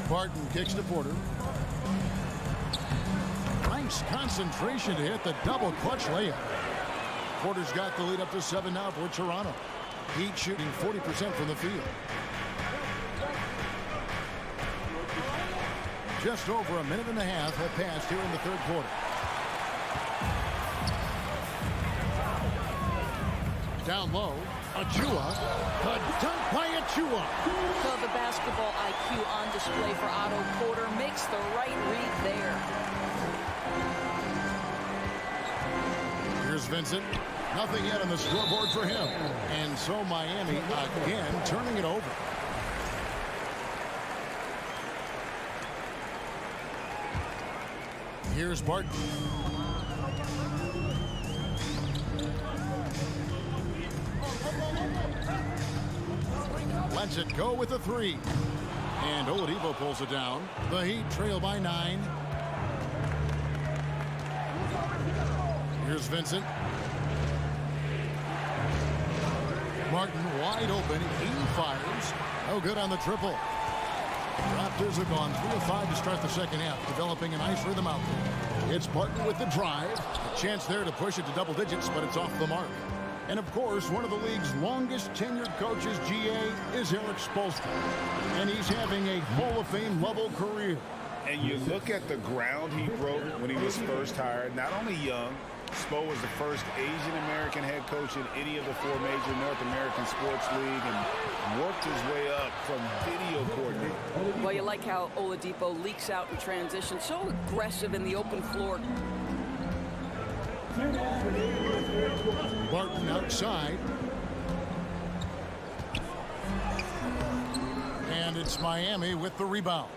Barton kicks to Porter. Nice concentration to hit the double clutch layup. Porter's got the lead up to 7 now for Toronto. Heat shooting 40% from the field. Just over a minute and a half have passed here in the third quarter. Down low, Achua. The dunk by Achua. So the basketball IQ on display for Otto Porter makes the right read there. Here's Vincent. Nothing yet on the scoreboard for him. And so Miami again turning it over. Here's Barton. Lets it go with a 3. And Oladipo pulls it down. The Heat trail by 9. Here's Vincent. Martin wide open. He fires. No good on the triple. Raptors have gone 3 of 5 to start the second half, developing a nice rhythm out there. It's Barton with the drive. A chance there to push it to double digits, but it's off the mark. And of course, one of the league's longest tenured coaches, GA, is Eric Spoelstra. And he's having a Hall of Fame level career. And you look at the ground he broke when he was first hired. Not only young, Spo was the first Asian-American head coach in any of the 4 major North American sports league and worked his way up from video coordinator. Well, you like how Oladipo leaks out in transition, so aggressive in the open floor. Barton outside. And it's Miami with the rebound.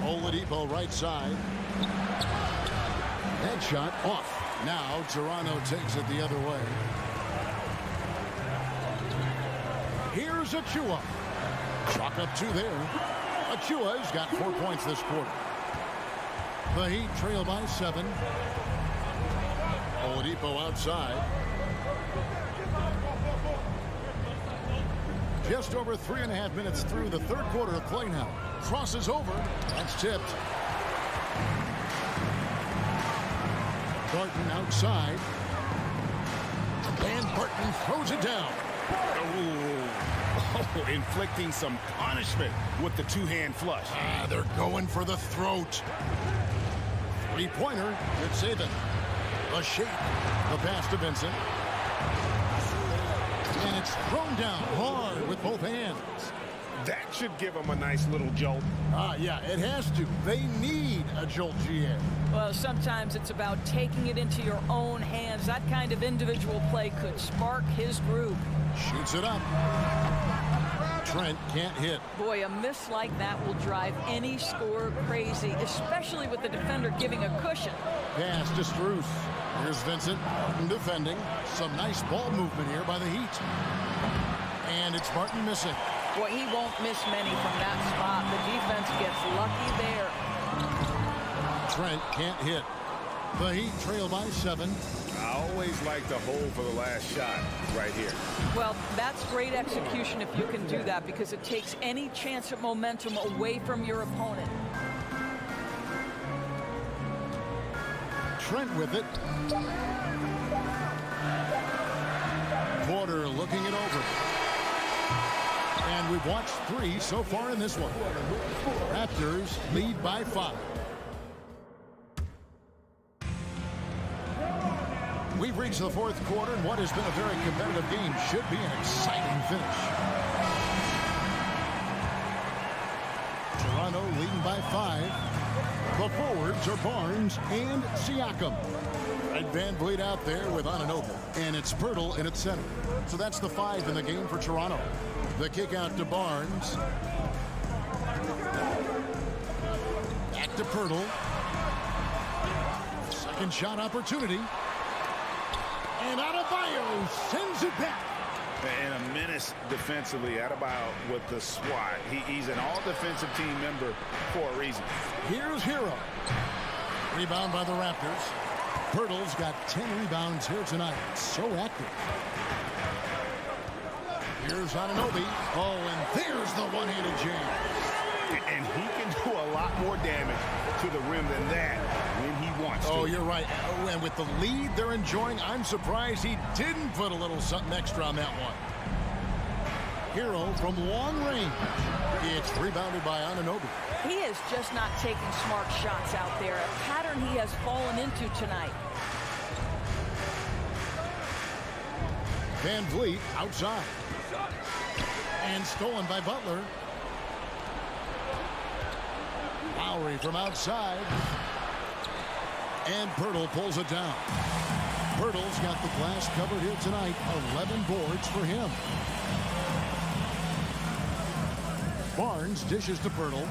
Oladipo right side. Headshot off. Now Toronto takes it the other way. Here's Achua. Chalk up 2 there. Achua's got 4 points this quarter. The Heat trail by 7. Oladipo outside. Just over 3.5 minutes through the third quarter of play now. Crosses over. That's tipped. Barton outside. And Barton throws it down. Oh, inflicting some punishment with the 2-hand flush. They're going for the throat. 3-pointer. Good saving. A shake. The pass to Vincent. And it's thrown down hard with both hands. That should give them a nice little jolt. Yeah, it has to. They need a jolt, GA. Well, sometimes it's about taking it into your own hands. That kind of individual play could spark his groove. Shoots it up. Trent can't hit. Boy, a miss like that will drive any scorer crazy, especially with the defender giving a cushion. Pass to Strus. Here's Vincent defending. Some nice ball movement here by the Heat. And it's Barton missing. Boy, he won't miss many from that spot. The defense gets lucky there. Trent can't hit. The Heat trail by 7. I always like to hold for the last shot right here. Well, that's great execution if you can do that, because it takes any chance at momentum away from your opponent. Trent with it. Porter looking it over. And we've watched 3 so far in this one. Raptors lead by 5. We've reached the fourth quarter, and what has been a very competitive game should be an exciting finish. Toronto leading by 5. The forwards are Barnes and Siakam. And Van Vliet out there with Anunoby. And it's Pirtle in its center. So that's the 5 in the game for Toronto. The kick out to Barnes. Back to Pirtle. Second shot opportunity. And Adebayo sends it back. And a menace defensively. Adebayo with the swat. He's an all-defensive team member for a reason. Here's Hero. Rebound by the Raptors. Pirtle's got 10 rebounds here tonight. So active. Here's Anunoby. Oh, and there's the one-handed jam. And he can do a lot more damage to the rim than that when he wants to. Oh, you're right. Oh, and with the lead they're enjoying, I'm surprised he didn't put a little something extra on that one. Hero from long range. It's rebounded by Anunoby. He is just not taking smart shots out there, a pattern he has fallen into tonight. Van Vliet outside. And stolen by Butler. Lowry from outside. And Pirtle pulls it down. Pirtle's got the glass covered here tonight. 11 boards for him. Barnes dishes to Pirtle.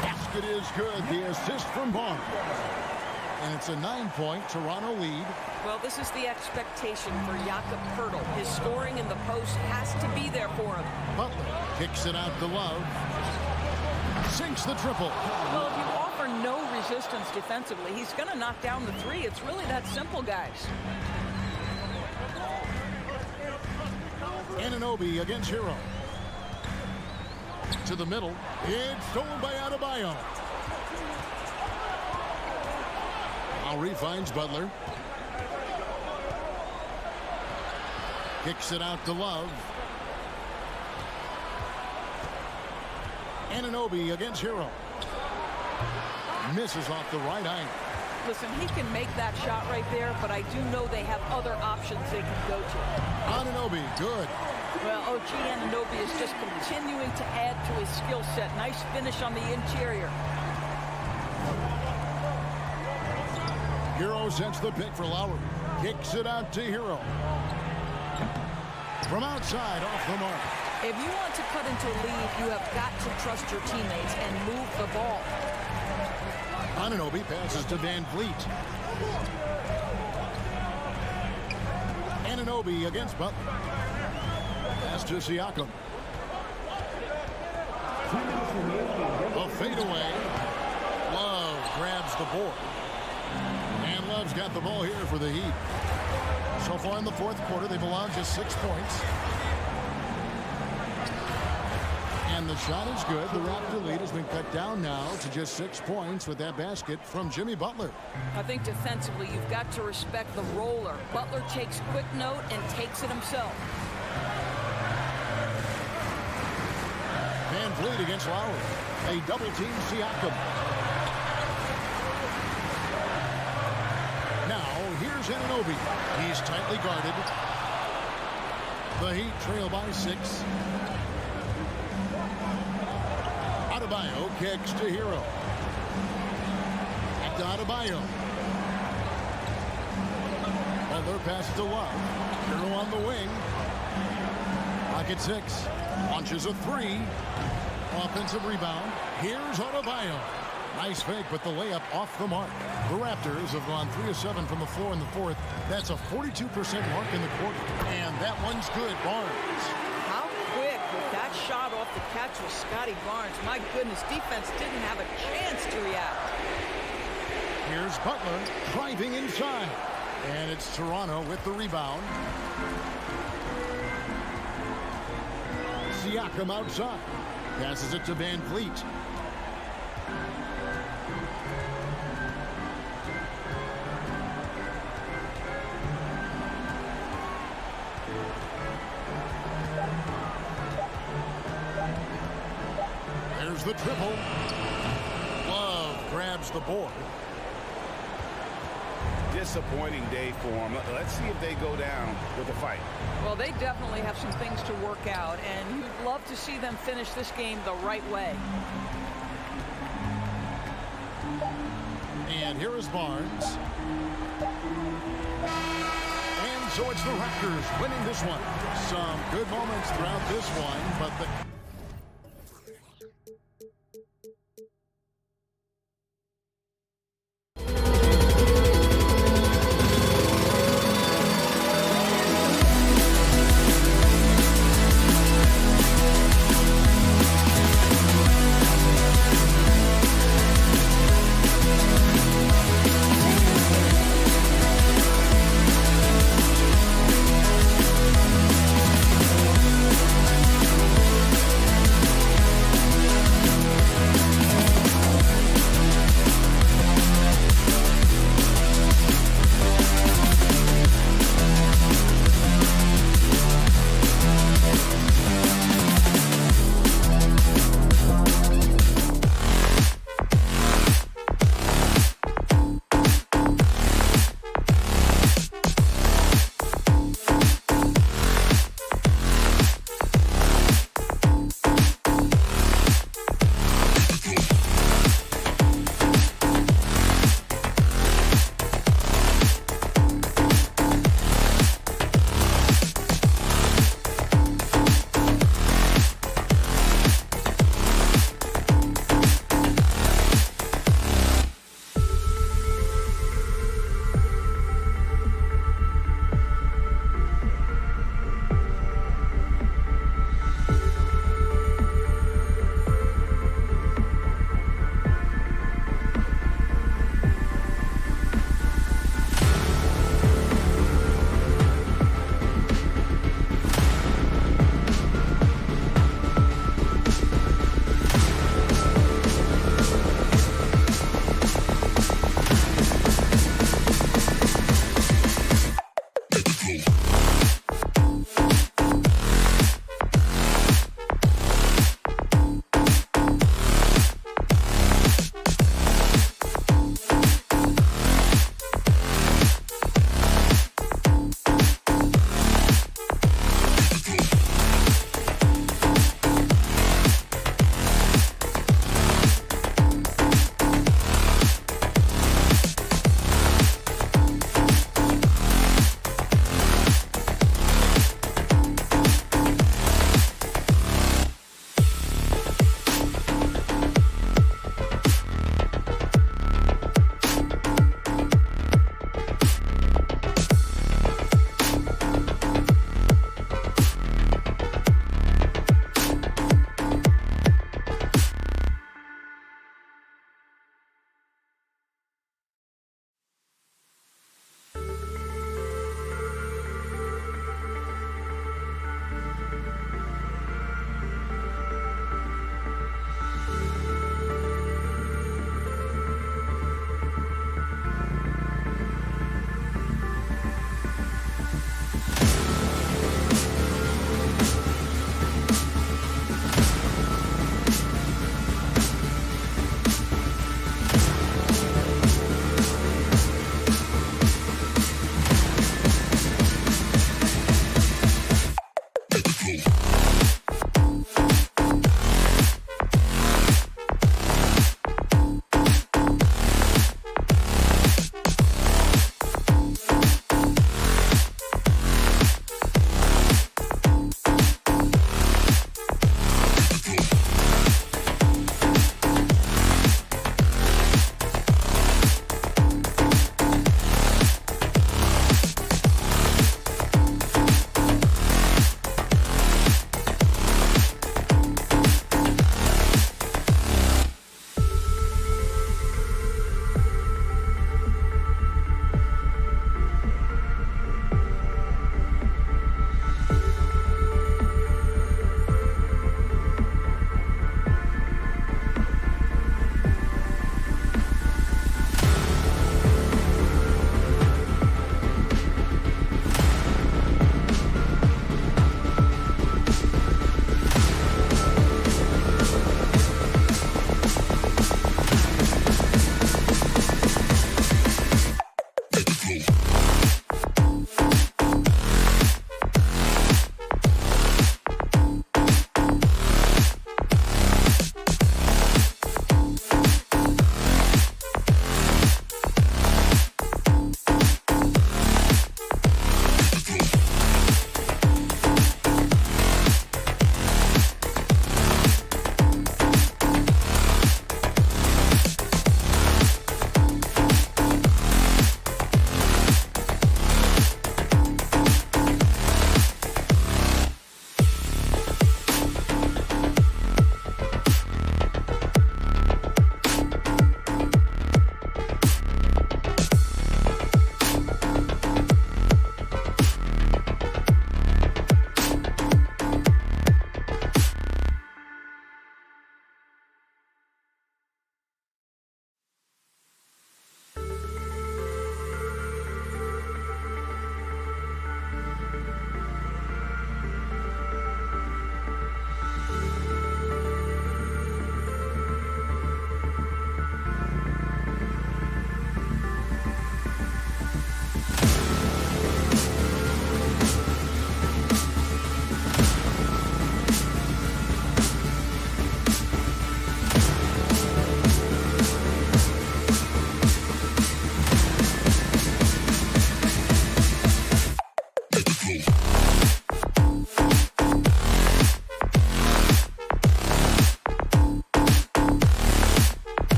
Basket is good. The assist from Barnes. And it's a 9-point Toronto lead. Well, this is the expectation for Jakob Pirtle. His scoring in the post has to be there for him. Butler kicks it out to Love. Sinks the triple. Well, if you offer no resistance defensively, he's going to knock down the three. It's really that simple, guys. Anunoby against Hero. To the middle. It's stolen by Adebayo. Lowry finds Butler. Kicks it out to Love. Anunoby against Hero. Misses off the right eye. Listen, he can make that shot right there, but I do know they have other options they can go to. Anunoby, good. Well, OG Anunoby is just continuing to add to his skill set. Nice finish on the interior. Hero sets the pick for Lowry. Kicks it out to Hero. From outside, off the mark. If you want to cut into a lead, you have got to trust your teammates and move the ball. Anunoby passes to Van Vliet. Anunoby against Butler. Pass to Siakam. A fadeaway. Love grabs the board. And Love's got the ball here for the Heat. So far in the fourth quarter, they've allowed just 6 points. And the shot is good. The Raptor lead has been cut down now to just 6 points with that basket from Jimmy Butler. I think defensively, you've got to respect the roller. Butler takes quick note and takes it himself. Van Vliet against Lowry. A double team Siakam. Now, here's Anunoby. He's tightly guarded. The Heat trail by 6. Adebayo kicks to Hero. Back to Adebayo. Butler passes to Love. Hero on the wing. Pocket 6. Launches a 3. Offensive rebound. Here's Adebayo. Nice fake, but the layup off the mark. The Raptors have gone 3 of 7 from the floor in the fourth. That's a 42% mark in the quarter. And that one's good. Barnes. How quick with that shot off the catch with Scotty Barnes. My goodness, defense didn't have a chance to react. Here's Butler driving inside. And it's Toronto with the rebound. Siakam outside. Passes it to Van Vliet. There's the triple. Love grabs the board. Disappointing day for them. Let's see if they go down with a fight. Well, they definitely have some things to work out, and you'd love to see them finish this game the right way. And here is Barnes. And so it's the Raptors winning this one. Some good moments throughout this one, but the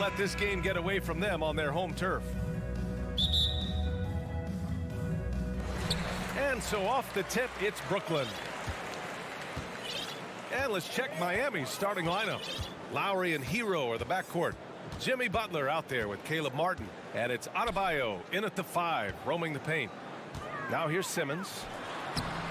let this game get away from them on their home turf. And so off the tip, it's Brooklyn. And let's check Miami's starting lineup. Lowry and Hero are the backcourt. Jimmy Butler out there with Caleb Martin. And it's Adebayo in at the 5, roaming the paint. Now here's Simmons.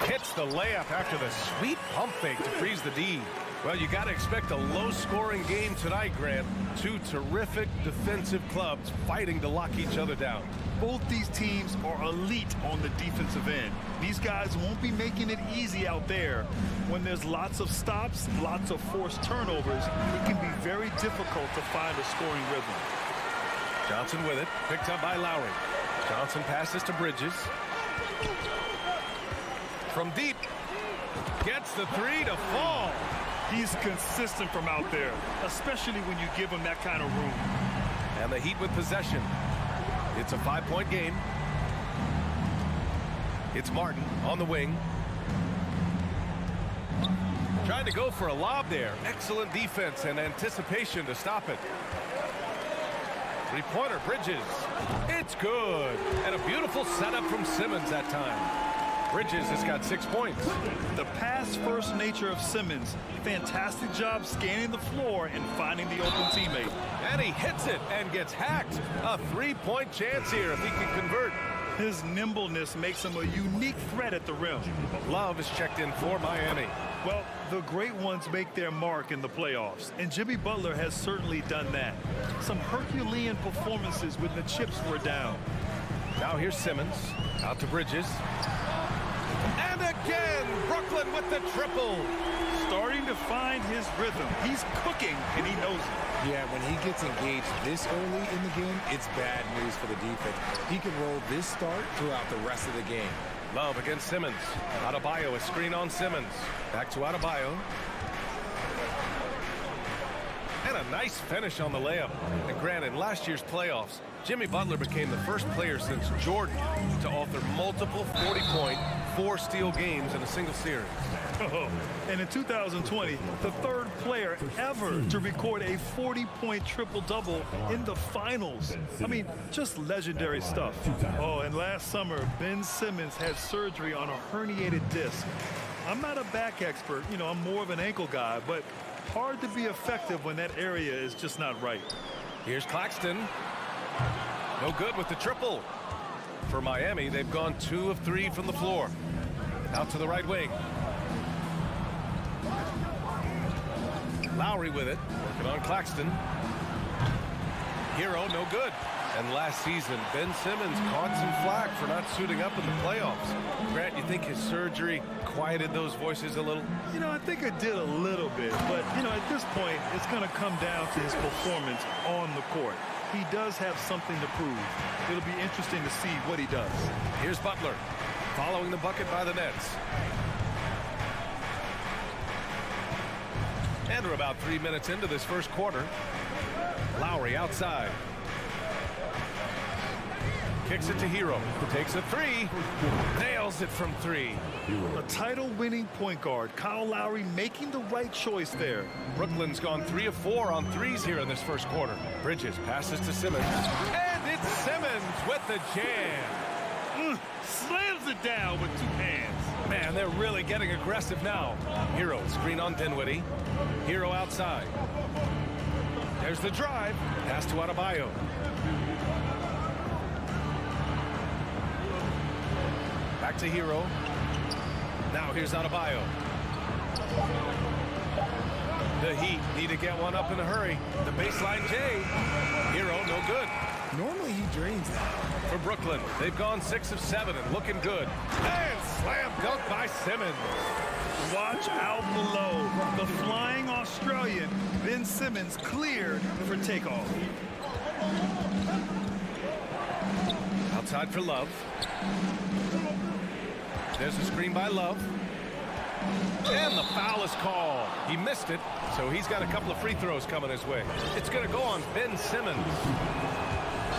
Hits the layup after the sweet pump fake to freeze the D. Well, you got to expect a low-scoring game tonight, Grant. Two terrific defensive clubs fighting to lock each other down. Both these teams are elite on the defensive end. These guys won't be making it easy out there. When there's lots of stops, lots of forced turnovers, it can be very difficult to find a scoring rhythm. Johnson with it, picked up by Lowry. Johnson passes to Bridges. From deep, gets the 3 to fall. He's consistent from out there, especially when you give him that kind of room. And the Heat with possession. It's a 5-point game. It's Martin on the wing. Trying to go for a lob there. Excellent defense and anticipation to stop it. Three-pointer, Bridges. It's good. And a beautiful setup from Simmons that time. Bridges has got 6 points. The pass-first nature of Simmons. Fantastic job scanning the floor and finding the open teammate. And he hits it and gets hacked. A 3-point chance here if he can convert. His nimbleness makes him a unique threat at the rim. Love is checked in for Miami. Well, the great ones make their mark in the playoffs, and Jimmy Butler has certainly done that. Some Herculean performances when the chips were down. Now here's Simmons, out to Bridges. And again, Brooklyn with the triple. Starting to find his rhythm. He's cooking, and he knows it. Yeah, when he gets engaged this early in the game, it's bad news for the defense. He can roll this start throughout the rest of the game. Love against Simmons. Adebayo, a screen on Simmons. Back to Adebayo. And a nice finish on the layup. And granted, in last year's playoffs, Jimmy Butler became the first player since Jordan to author multiple 40-point, 4-steal games in a single series. Oh, and in 2020, the third player ever to record a 40-point triple-double in the finals. I mean, just legendary stuff. Oh, and last summer, Ben Simmons had surgery on a herniated disc. I'm not a back expert, you know, I'm more of an ankle guy, but hard to be effective when that area is just not right. Here's Claxton. No good with the triple. For Miami, they've gone 2 of 3 from the floor. Out to the right wing. Lowry with it, working on Claxton. Hero, no good. And last season, Ben Simmons caught some flack for not suiting up in the playoffs. Grant, you think his surgery quieted those voices a little? You know, I think it did a little bit. But, you know, at this point, it's going to come down to his performance on the court. He does have something to prove. It'll be interesting to see what he does. Here's Butler, following the bucket by the Nets. And we're about 3 minutes into this first quarter. Lowry outside. Kicks it to Hero. Takes a 3. Nails it from 3. A title-winning point guard, Kyle Lowry, making the right choice there. Brooklyn's gone 3 of 4 on threes here in this first quarter. Bridges passes to Simmons. And it's Simmons with the jam. Slams it down with 2 hands. Man, they're really getting aggressive now. Hero, screen on Dinwiddie. Hero outside. There's the drive. Pass to Adebayo. Back to Hero. Now here's Adebayo. The Heat need to get one up in a hurry. The baseline J. Hero, no good. Normally he drains that. For Brooklyn, they've gone 6 of 7 and looking good. And slam dunk by Simmons. Watch out below. The flying Australian, Ben Simmons, cleared for takeoff. Outside for Love. There's a screen by Love. And the foul is called. He missed it, so he's got a couple of free throws coming his way. It's going to go on Ben Simmons.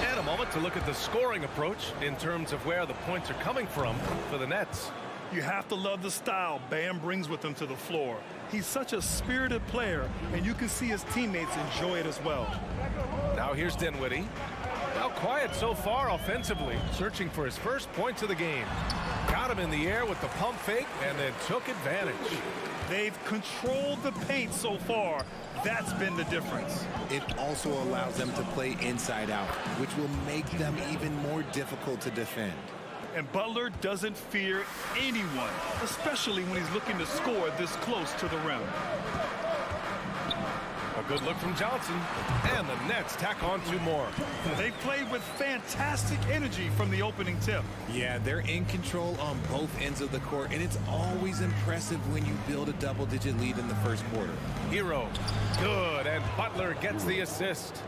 And a moment to look at the scoring approach in terms of where the points are coming from for the Nets. You have to love the style Bam brings with him to the floor. He's such a spirited player, and you can see his teammates enjoy it as well. Now here's Dinwiddie. Now quiet so far offensively, searching for his first points of the game. Got him in the air with the pump fake and then took advantage. They've controlled the paint so far. That's been the difference. It also allows them to play inside out, which will make them even more difficult to defend. And Butler doesn't fear anyone, especially when he's looking to score this close to the rim. A good look from Johnson, and the Nets tack on 2 more. They played with fantastic energy from the opening tip. Yeah, they're in control on both ends of the court, and it's always impressive when you build a double-digit lead in the first quarter. Hero, good, and Butler gets the assist.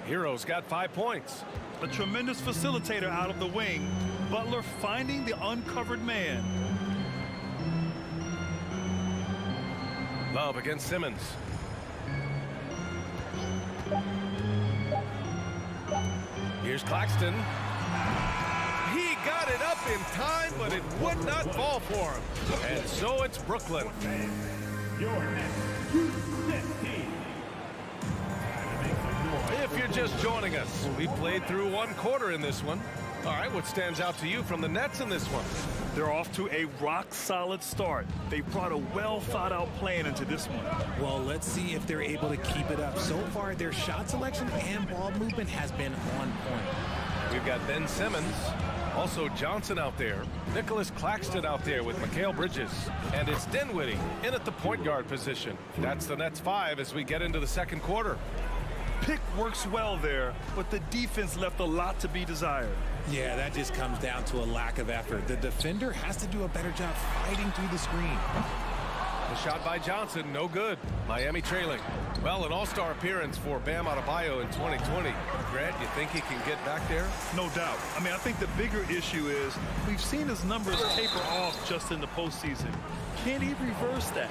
Hero's got 5 points. A tremendous facilitator out of the wing. Butler finding the uncovered man. Love against Simmons. Here's Claxton. He got it up in time, but it would not fall for him. And so it's Brooklyn. If you're just joining us, we played through 1 quarter in this one. All right, what stands out to you from the Nets in this one? They're off to a rock-solid start. They brought a well-thought-out plan into this one. Well, let's see if they're able to keep it up. So far, their shot selection and ball movement has been on point. We've got Ben Simmons, also Johnson out there, Nicholas Claxton out there with Mikal Bridges, and it's Dinwiddie in at the point guard position. That's the Nets 5 as we get into the second quarter. Pick works well there, but the defense left a lot to be desired. Yeah, that just comes down to a lack of effort. The defender has to do a better job fighting through the screen. The shot by Johnson, no good. Miami trailing. Well, an all-star appearance for Bam Adebayo in 2020. Grant, you think he can get back there? No doubt. I mean, I think the bigger issue is we've seen his numbers taper off just in the postseason. Can he reverse that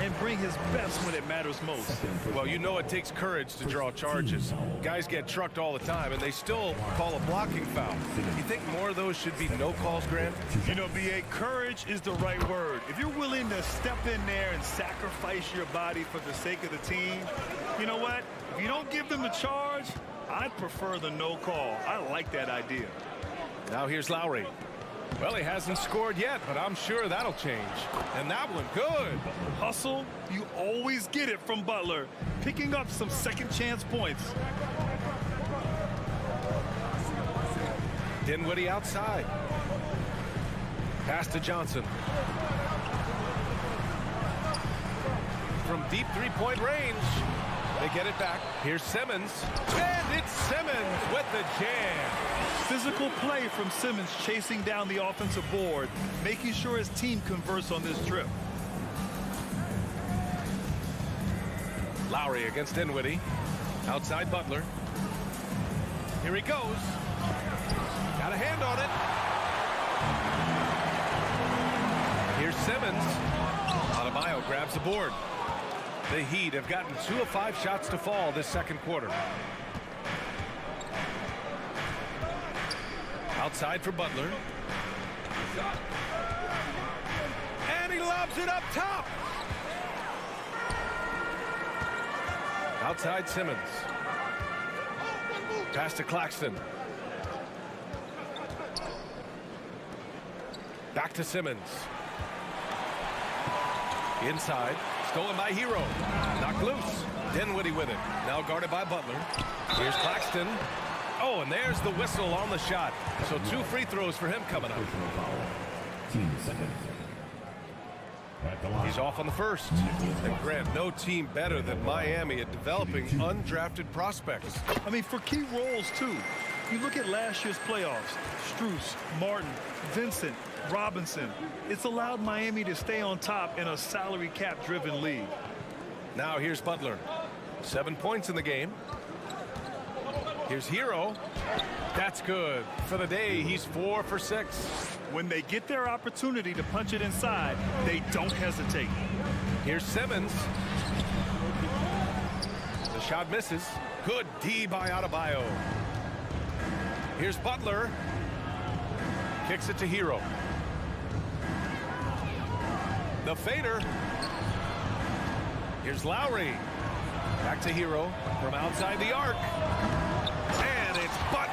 and bring his best when it matters most? Well, you know it takes courage to draw charges. Guys get trucked all the time, and they still call a blocking foul. You think more of those should be no calls, Grant? You know, BA, courage is the right word. If you're willing to step in there and sacrifice your body for the sake of the team, you know what? If you don't give them the charge, I'd prefer the no call. I like that idea. Now here's Lowry. Well, he hasn't scored yet, but I'm sure that'll change. And that one, good. Hustle, you always get it from Butler, picking up some second chance points. Dinwiddie outside. Pass to Johnson. From deep three-point range, they get it back. Here's Simmons, and it's Simmons with the jam. Physical play from Simmons chasing down the offensive board, making sure his team converts on this trip. Lowry against Dinwiddie. Outside Butler. Here he goes. Got a hand on it. Here's Simmons. Adebayo grabs the board. The Heat have gotten 2 of 5 shots to fall this second quarter. Outside for Butler. And he lobs it up top. Outside Simmons. Pass to Claxton. Back to Simmons. Inside. Stolen by Hero. Knocked loose. Dinwiddie with it. Now guarded by Butler. Here's Claxton. Oh, and there's the whistle on the shot. So 2 free throws for him coming up. He's off on the first. And Grant, no team better than Miami at developing undrafted prospects. I mean, for key roles, too. You look at last year's playoffs. Strus, Martin, Vincent, Robinson. It's allowed Miami to stay on top in a salary cap-driven league. Now here's Butler. 7 points in the game. Here's Hero. That's good. For the day, he's 4 for 6. When they get their opportunity to punch it inside, they don't hesitate. Here's Simmons. The shot misses. Good D by Adebayo. Here's Butler. Kicks it to Hero. The fader. Here's Lowry. Back to Hero from outside the arc.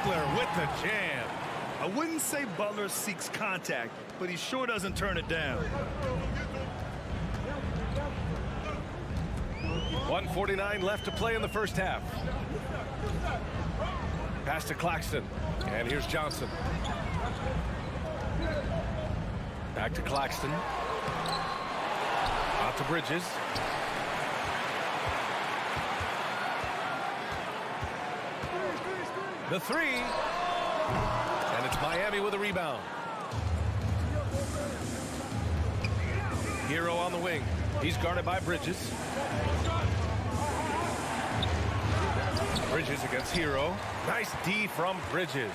Butler with the jam. I wouldn't say Butler seeks contact, but he sure doesn't turn it down. 1:49 left to play in the first half. Pass to Claxton, and here's Johnson. Back to Claxton. Out to Bridges. The three. And it's Miami with a rebound. Hero on the wing. He's guarded by Bridges. Bridges against Hero. Nice D from Bridges.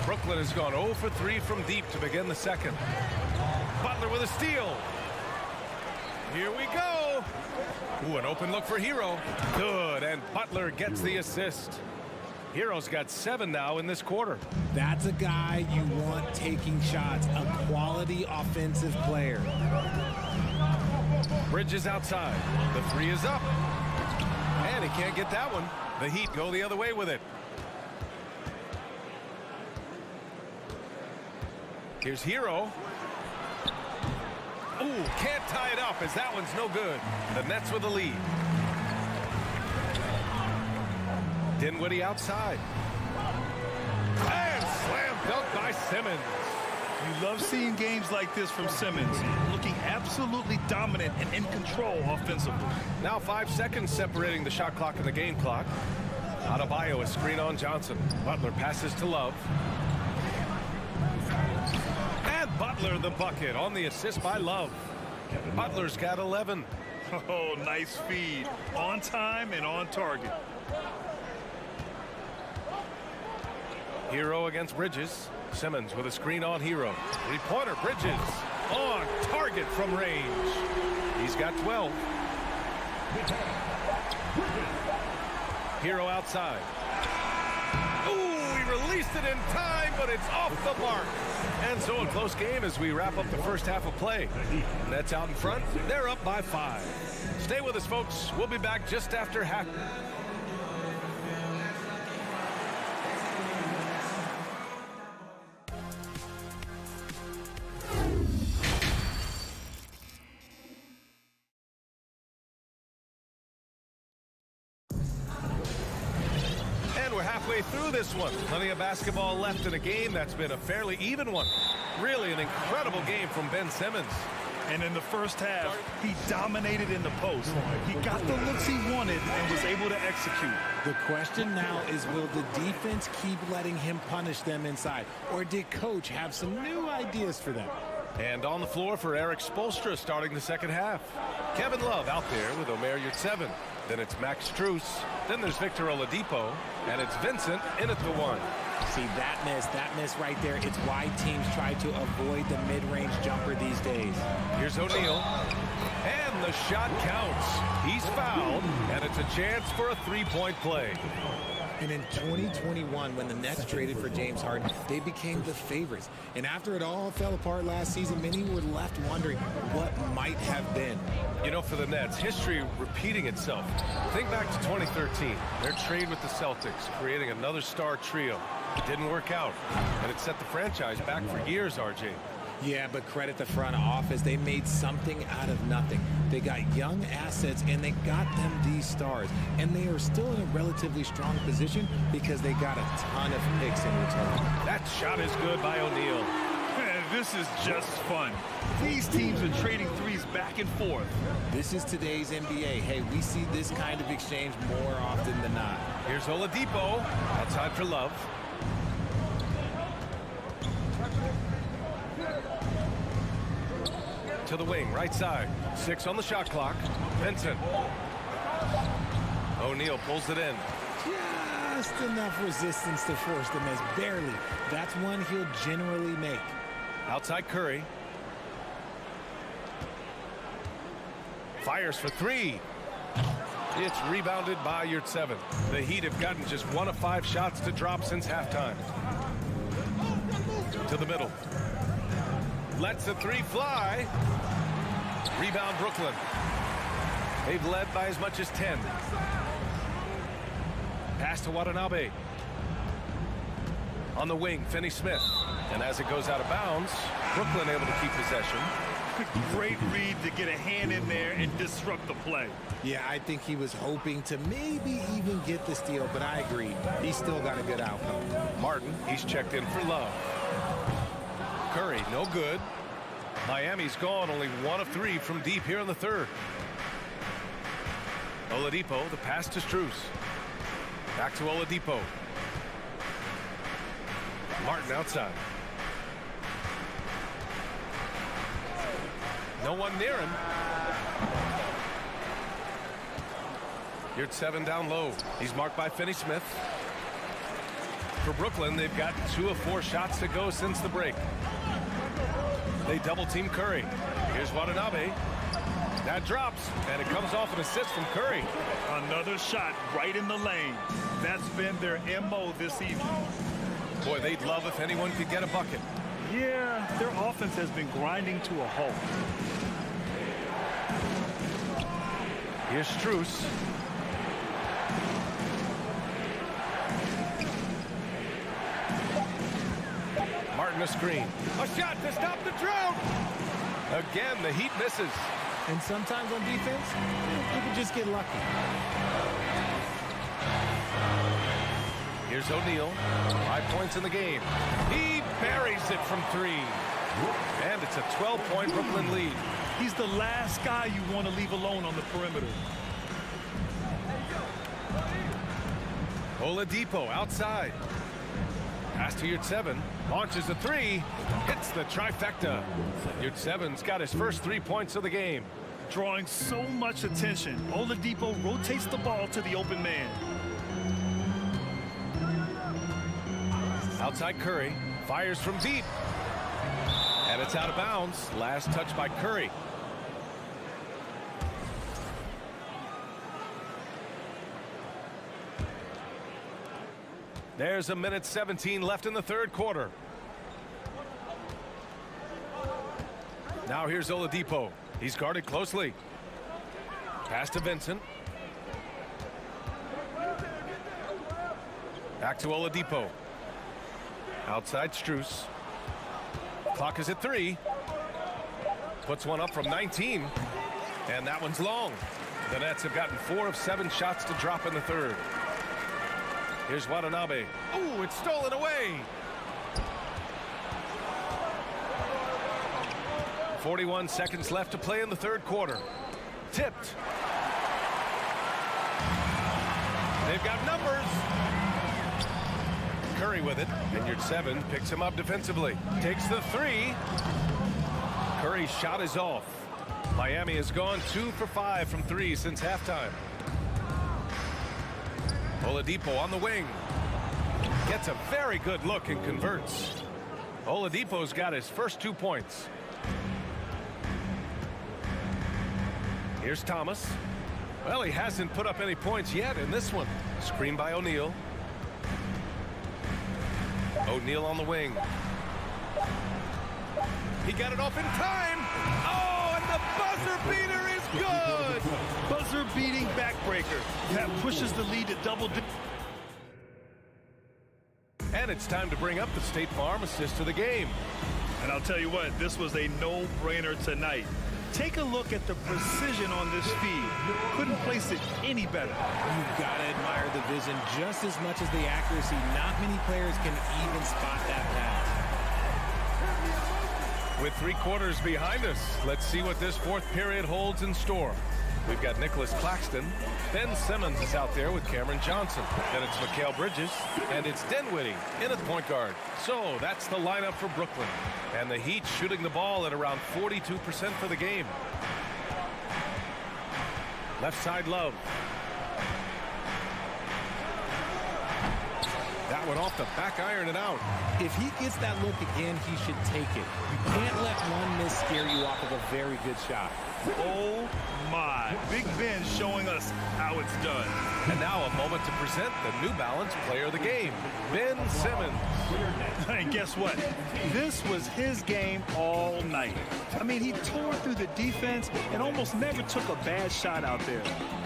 Brooklyn has gone 0 for 3 from deep to begin the second. Butler with a steal. Here we go. Ooh, an open look for Hero. Good, and Butler gets the assist. Hero's got 7 now in this quarter. That's a guy you want taking shots, a quality offensive player. Bridges outside. The three is up. And he can't get that one. The Heat go the other way with it. Here's Hero. Ooh, can't tie it up as that one's no good. The Nets with the lead. Dinwiddie outside. And slam dunk by Simmons. You love seeing games like this from Simmons, looking absolutely dominant and in control offensively. Now 5 seconds separating the shot clock and the game clock. Adebayo a screen on Johnson. Butler passes to Love. And Butler the bucket on the assist by Love. Butler's got 11. Oh, nice feed. On time and on target. Hero against Bridges. Simmons with a screen on Hero. Three-pointer, Bridges on target from range. He's got 12. Hero outside. Ooh, he released it in time, but it's off the mark. And so a close game as we wrap up the first half of play. Nets out in front. They're up by 5. Stay with us, folks. We'll be back just after half. Through this one. Plenty of basketball left in a game that's been a fairly even one. Really an incredible game from Ben Simmons. And in the first half, he dominated in the post. He got the looks he wanted and was able to execute. The question now is, will the defense keep letting him punish them inside? Or did coach have some new ideas for them? And on the floor for Eric Spoelstra starting the second half. Kevin Love out there with Omer Yurtseven. Then it's Max Strus. Then there's Victor Oladipo. And it's Vincent in at the 1. See, that miss right there. It's why teams try to avoid the mid-range jumper these days. Here's O'Neal. And the shot counts. He's fouled. And it's a chance for a three-point play. And in 2021, when the Nets traded for James Harden, they became the favorites. And after it all fell apart last season, many were left wondering what might have been. You know, for the Nets, history repeating itself. Think back to 2013. Their trade with the Celtics, creating another star trio. It didn't work out, and it set the franchise back for years, RJ. Yeah, but credit the front office. They made something out of nothing. They got young assets, and they got them these stars. And they are still in a relatively strong position because they got a ton of picks in return. That shot is good by O'Neal. This is just fun. These teams are trading threes back and forth. This is today's NBA. Hey, we see this kind of exchange more often than not. Here's Oladipo outside for Love. To the wing, right side. 6 on the shot clock. Vincent. O'Neal pulls it in. Just enough resistance to force the miss. Barely. That's one he'll generally make. Outside Curry. Fires for 3. It's rebounded by Yurtseven. The Heat have gotten just 1 of 5 shots to drop since halftime. To the middle. Lets the 3 fly. Rebound Brooklyn. They've led by as much as 10. Pass to Watanabe. On the wing, Finney-Smith. And as it goes out of bounds, Brooklyn able to keep possession. Great read to get a hand in there and disrupt the play. Yeah, I think he was hoping to maybe even get the steal, but I agree. He still got a good outcome. Martin, he's checked in for Love. Curry, no good. Miami's gone only 1 of 3 from deep here in the third. Oladipo, the pass to Strus. Back to Oladipo. Martin outside. No one near him. You're at 7 down low. He's marked by Finney-Smith. For Brooklyn, they've got 2 of 4 shots to go since the break. They double-team Curry. Here's Watanabe. That drops, and it comes off an assist from Curry. Another shot right in the lane. That's been their MO this evening. Boy, they'd love if anyone could get a bucket. Yeah, their offense has been grinding to a halt. Here's Strus. Martin a screen. A shot to stop the drought. Again, the Heat misses. And sometimes on defense, you can just get lucky. Here's O'Neal. 5 points in the game. He buries it from 3. And it's a 12-point Brooklyn lead. He's the last guy you want to leave alone on the perimeter. Oladipo outside. Pass to Yurtseven. Launches a 3. Hits the trifecta. Yurtseven's got his first 3 points of the game. Drawing so much attention, Oladipo rotates the ball to the open man. Outside Curry. Fires from deep. And it's out of bounds. Last touch by Curry. There's a minute 17 left in the third quarter. Now here's Oladipo. He's guarded closely. Pass to Vincent. Back to Oladipo. Outside Strus. Clock is at 3. Puts one up from 19. And that one's long. The Nets have gotten 4 of 7 shots to drop in the third. Here's Watanabe. Oh, it's stolen away. 41 seconds left to play in the third quarter. Tipped. They've got numbers. Curry with it. And Yurtseven picks him up defensively. Takes the 3. Curry's shot is off. Miami has gone 2 for 5 from 3 since halftime. Oladipo on the wing. Gets a very good look and converts. Oladipo's got his first 2 points. Here's Thomas. Well, he hasn't put up any points yet in this one. Screen by O'Neal. O'Neal on the wing. He got it off in time. Oh, and the buzzer beater is good. Buzzer beating backbreaker. That pushes the lead to double digits. And it's time to bring up the State Farm assist of the game. And I'll tell you what, this was a no-brainer tonight. Take a look at the precision on this feed. Couldn't place it any better. You've got to admire the vision just as much as the accuracy. Not many players can even spot that pass. With 3 quarters behind us, let's see what this fourth period holds in store. We've got Nicholas Claxton. Ben Simmons is out there with Cameron Johnson. Then it's Mikal Bridges. And it's Dinwiddie in at the point guard. So that's the lineup for Brooklyn. And the Heat shooting the ball at around 42% for the game. Left side Love. That one off the back iron and out. If he gets that look again, he should take it. You can't let one miss scare you off of a very good shot. Oh my. Big Ben showing us how it's done. And now a moment to present the New Balance Player of the Game, Ben Simmons. And guess what? This was his game all night. I mean, he tore through the defense and almost never took a bad shot out there.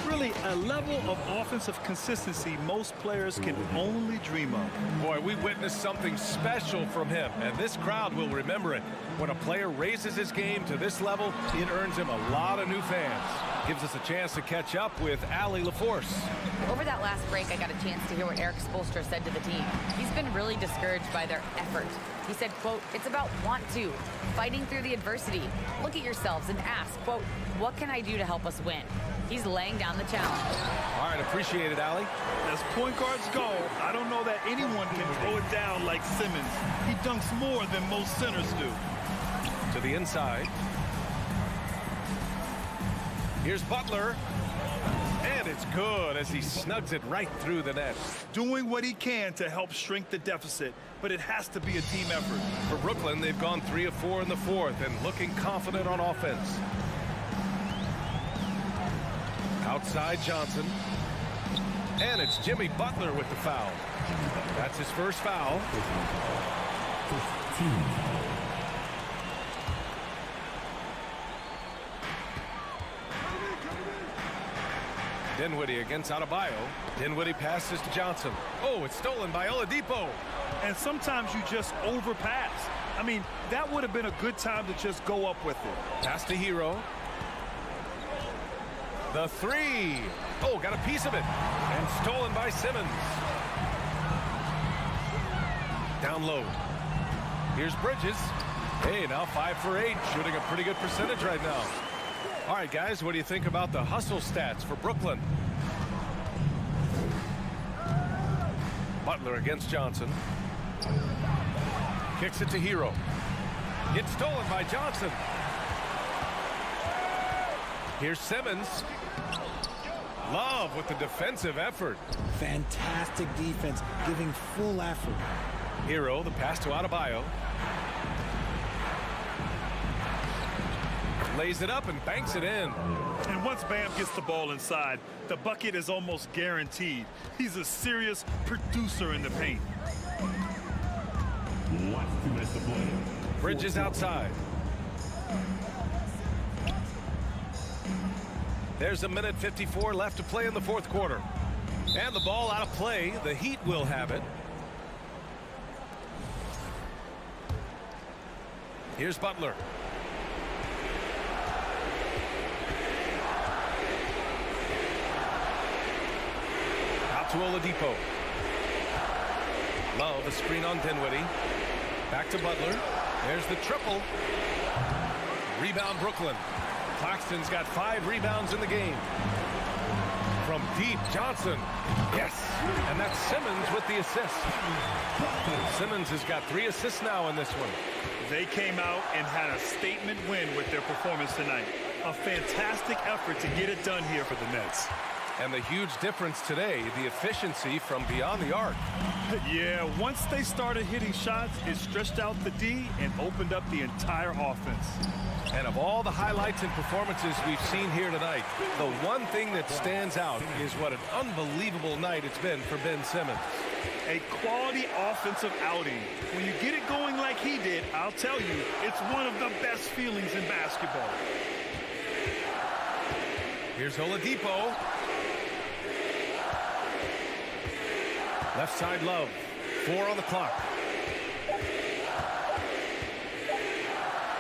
Really, a level of offensive consistency most players can only dream of. Boy, we witnessed something special from him, and this crowd will remember it. When a player raises his game to this level, it earns him a lot of new fans. Gives us a chance to catch up with Allie LaForce. Over that last break, I got a chance to hear what Eric Spoelstra said to the team. He's been really discouraged by their effort. He said, quote, "It's about want to, fighting through the adversity. Look at yourselves and ask, quote, what can I do to help us win?" He's laying down the challenge. All right, appreciate it, Allie. As point guards go, I don't know that anyone can throw it down like Simmons. He dunks more than most centers do. To the inside. Here's Butler. And it's good as he snugs it right through the net. Doing what he can to help shrink the deficit, but it has to be a team effort. For Brooklyn, they've gone 3 of 4 in the fourth and looking confident on offense. Outside Johnson. And it's Jimmy Butler with the foul. That's his first foul. Dinwiddie against Adebayo. Dinwiddie passes to Johnson. Oh, it's stolen by Oladipo. And sometimes you just overpass. I mean, that would have been a good time to just go up with it. Pass to Hero. The three. Oh, got a piece of it. And stolen by Simmons. Down low. Here's Bridges. Hey, now 5 for 8. Shooting a pretty good percentage right now. All right, guys, what do you think about the hustle stats for Brooklyn? Butler against Johnson. Kicks it to Hero. It's stolen by Johnson. Here's Simmons. Love with the defensive effort. Fantastic defense, giving full effort. Hero, the pass to Adebayo. Lays it up and banks it in. And once Bam gets the ball inside, the bucket is almost guaranteed. He's a serious producer in the paint. Bridges outside. There's a minute 54 left to play in the fourth quarter. And the ball out of play. The Heat will have it. Here's Butler. Out to Oladipo. Love, a screen on Dinwiddie. Back to Butler. There's the triple. Rebound Brooklyn. Claxton's got 5 rebounds in the game. From deep, Johnson. Yes. And that's Simmons with the assist. Simmons has got 3 assists now in this one. They came out and had a statement win with their performance tonight. A fantastic effort to get it done here for the Nets. And the huge difference today, the efficiency from beyond the arc. Yeah, once they started hitting shots, it stretched out the D and opened up the entire offense. And of all the highlights and performances we've seen here tonight, the one thing that stands out is what an unbelievable night it's been for Ben Simmons. A quality offensive outing. When you get it going like he did, I'll tell you, it's one of the best feelings in basketball. Here's Oladipo. Left side Love. 4 on the clock.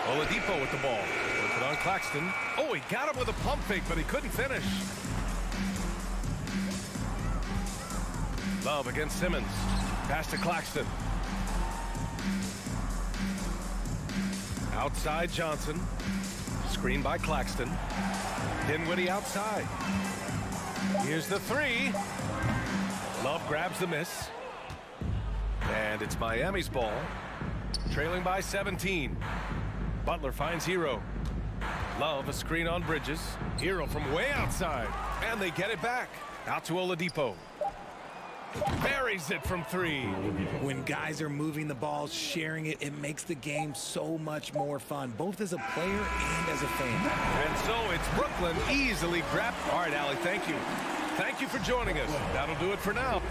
Oladipo with the ball. Puts it on Claxton. Oh, he got him with a pump fake, but he couldn't finish. Love against Simmons. Pass to Claxton. Outside Johnson. Screen by Claxton. Dinwiddie outside. Here's the 3. Love grabs the miss. And it's Miami's ball. Trailing by 17. Butler finds Hero. Love, a screen on Bridges. Hero from way outside. And they get it back. Out to Oladipo. Buries it from 3. When guys are moving the ball, sharing it, it makes the game so much more fun, both as a player and as a fan. And so it's Brooklyn easily grabbed. All right, Allie, thank you. Thank you for joining us. That'll do it for now.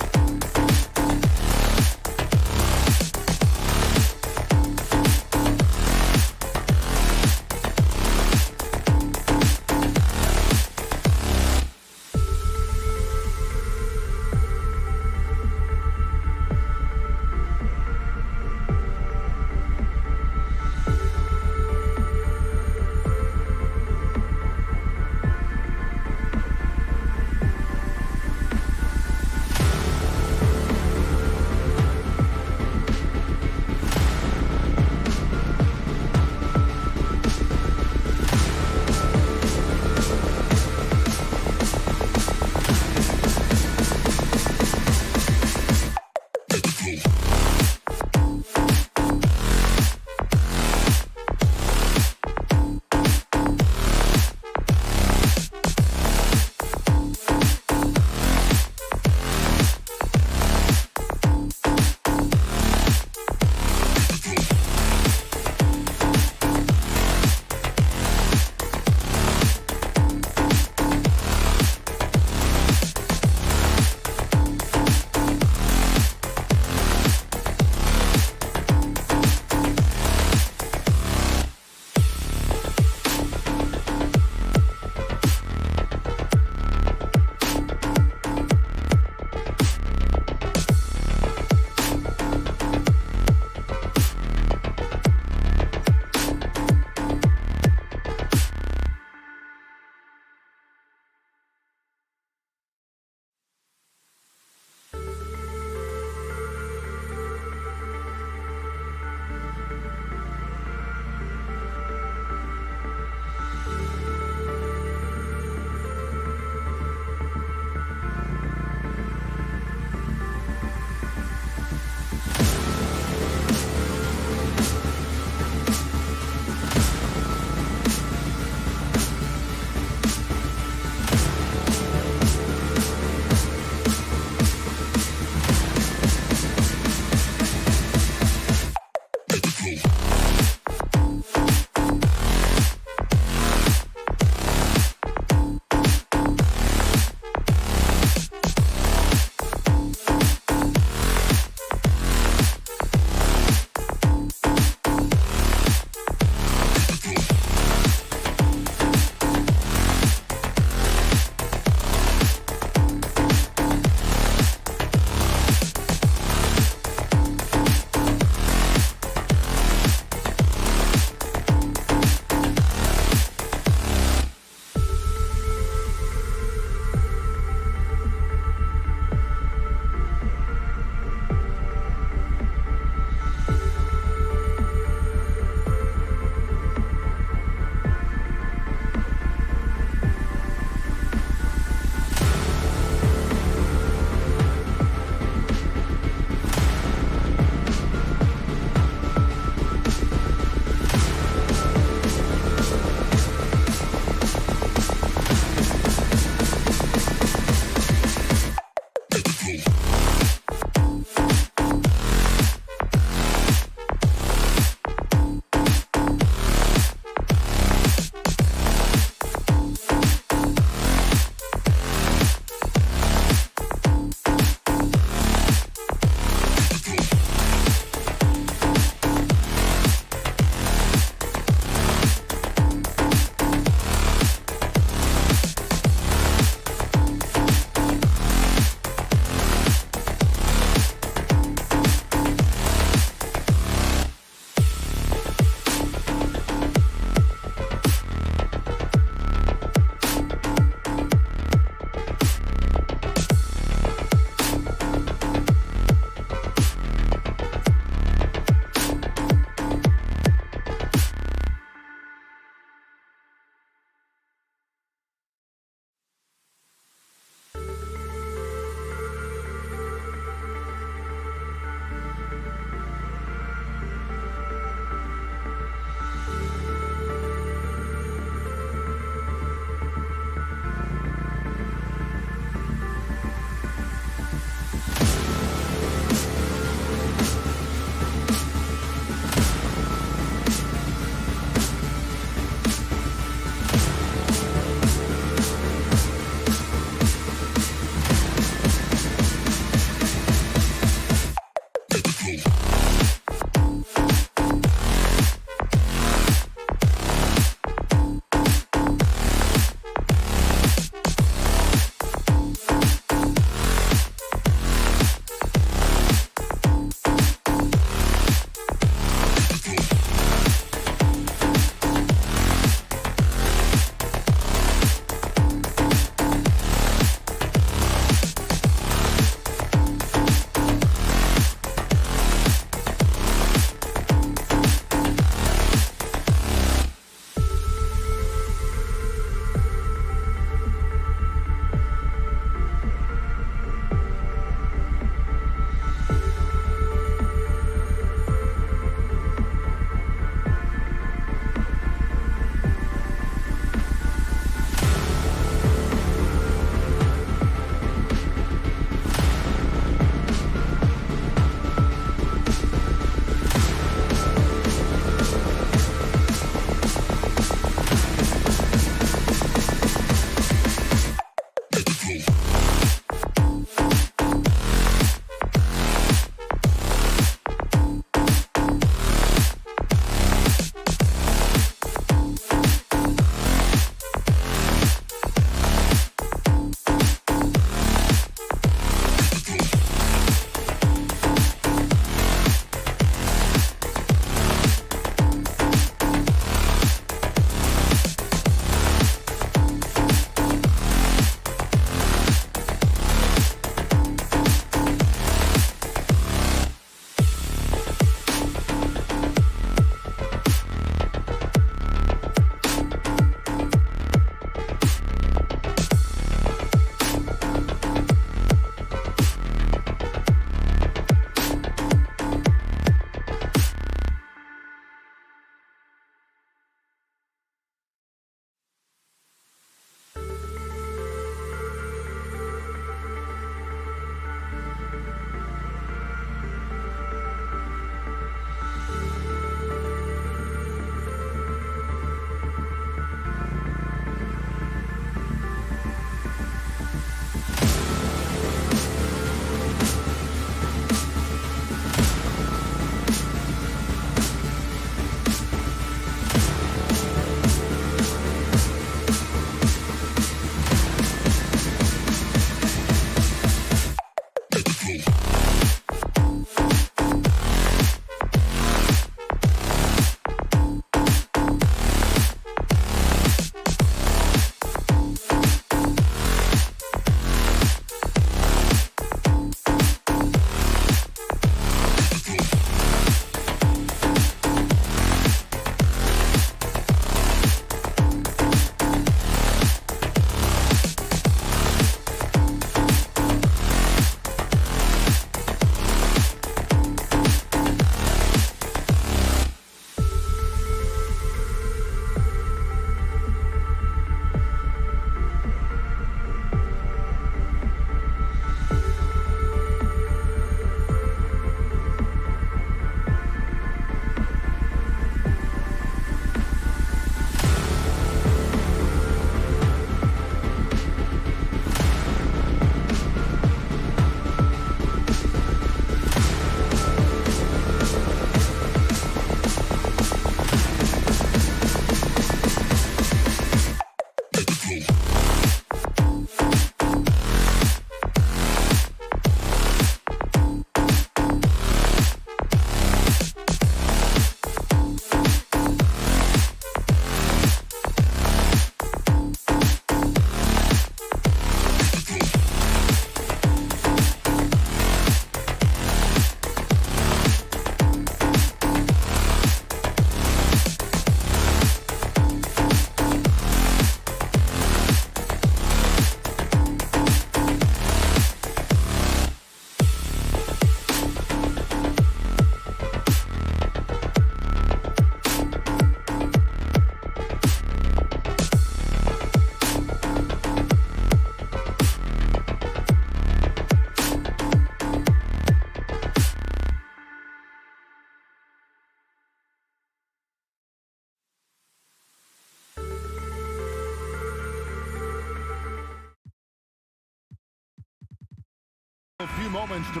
A few moments to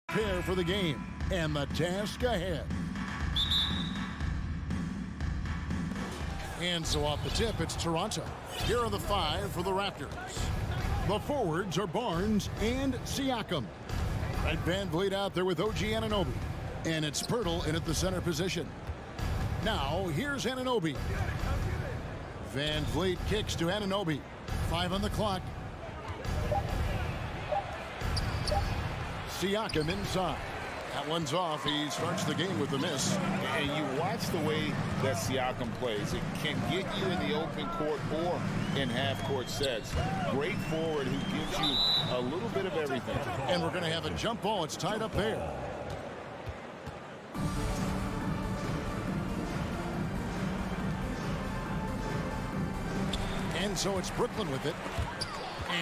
prepare for the game and the task ahead. And so off the tip, it's Toronto. Here are the 5 for the Raptors. The forwards are Barnes and Siakam. Right, Van Vliet out there with OG Anunoby. And it's Pirtle in at the center position. Now, here's Anunoby. Van Vliet kicks to Anunoby. 5 on the clock. Siakam inside. That one's off. He starts the game with a miss. And you watch the way that Siakam plays. It can get you in the open court or in half-court sets. Great forward who gives you a little bit of everything. And we're going to have a jump ball. It's tied up there. And so it's Brooklyn with it.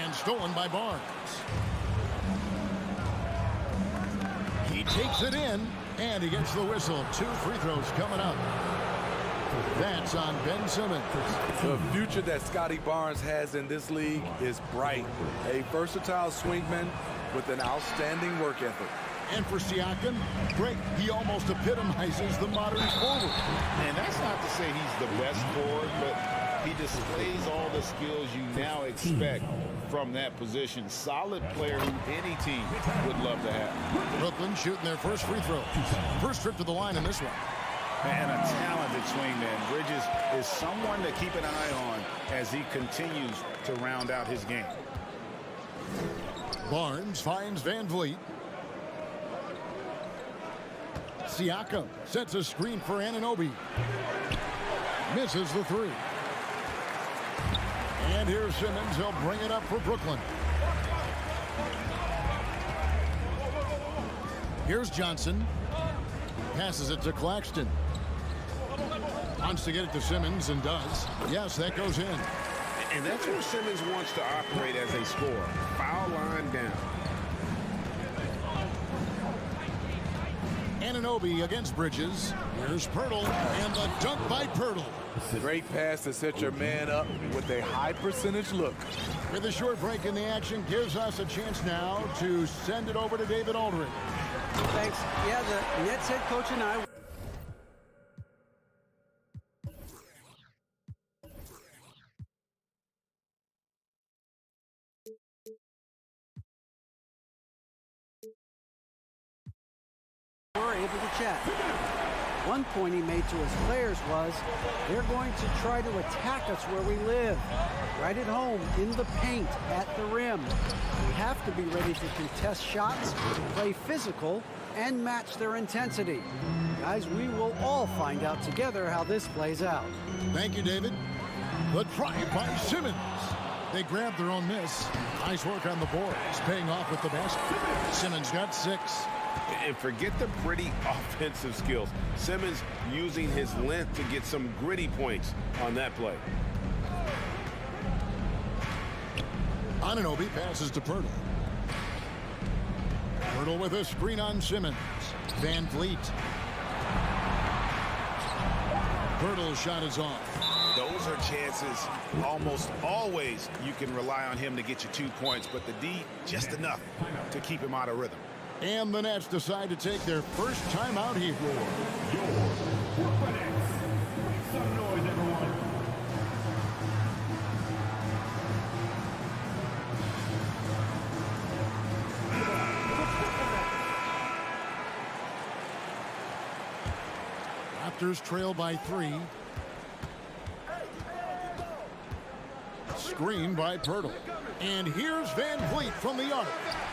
And stolen by Barnes. He takes it in, and he gets the whistle. 2 free throws coming up. That's on Ben Simmons. The future that Scotty Barnes has in this league is bright. A versatile swingman with an outstanding work ethic. And for Siakam, Greg, he almost epitomizes the modern forward. And that's not to say he's the best forward, but he displays all the skills you now expect from that position. Solid player who any team would love to have. Brooklyn shooting their first free throw. First trip to the line in this one. And a talented swingman. Bridges is someone to keep an eye on as he continues to round out his game. Barnes finds Van Vliet. Siakam sets a screen for Anunoby. Misses the 3. And here's Simmons. He'll bring it up for Brooklyn. Here's Johnson. Passes it to Claxton. Wants to get it to Simmons and does. Yes, that goes in. And that's where Simmons wants to operate as a scorer. Foul line down. Anunoby against Bridges. Here's Pirtle, and the dunk by Pirtle. Great pass to set your man up with a high percentage look. With a short break in the action, gives us a chance now to send it over to David Aldridge. Thanks. Yeah, the Nets head coach and I were able to chat. One point he made to his players was, they're going to try to attack us where we live, right at home, in the paint, at the rim. We have to be ready to contest shots, play physical, and match their intensity. Guys, we will all find out together how this plays out. Thank you, David. The try by Simmons. They grabbed their own miss. Nice work on the boards, paying off with the basket. Simmons got 6. And forget the pretty offensive skills. Simmons using his length to get some gritty points on that play. Anunoby passes to Pirtle. Pirtle with a screen on Simmons. Van Vliet. Pirtle's shot is off. Those are chances almost always you can rely on him to get you 2 points, but the D just enough to keep him out of rhythm. And the Nets decide to take their first time out here. Some noise, everyone. Raptors trail by 3. Screen by Pirtle. And here's Van Vliet from the arc.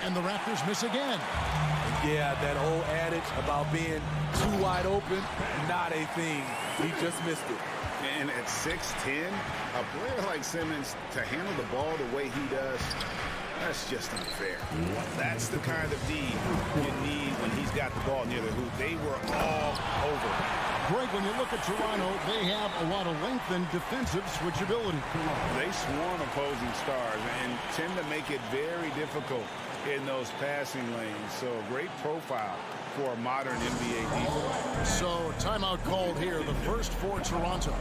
And the Raptors miss again. Yeah, that old adage about being too wide open, not a thing. He just missed it. And at 6'10", a player like Simmons to handle the ball the way he does, that's just unfair. That's the kind of D you need when he's got the ball near the hoop. They were all over. Greg, when you look at Toronto, they have a lot of length and defensive switchability. They swarm opposing stars and tend to make it very difficult in those passing lanes. So a great profile for a modern NBA defense. So timeout called here, the first for Toronto.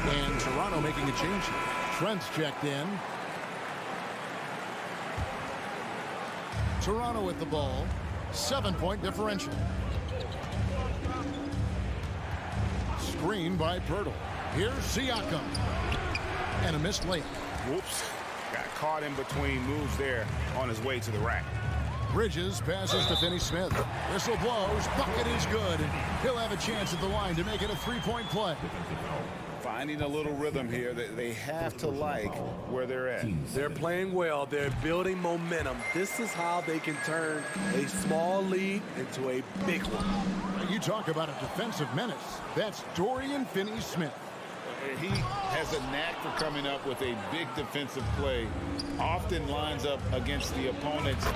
And Toronto making a change here. Trent's checked in. Toronto with the ball. 7-point differential. Screen by Pirtle. Here's Siakam. And a missed layup. Whoops. Got caught in between moves there on his way to the rack. Bridges passes to Finney-Smith. Whistle blows. Bucket is good. He'll have a chance at the line to make it a 3-point play. Finding a little rhythm here that they have to like where they're at. They're playing well. They're building momentum. This is how they can turn a small lead into a big one. You talk about a defensive menace. That's Dorian Finney-Smith. He has a knack for coming up with a big defensive play. Often lines up against the opponent's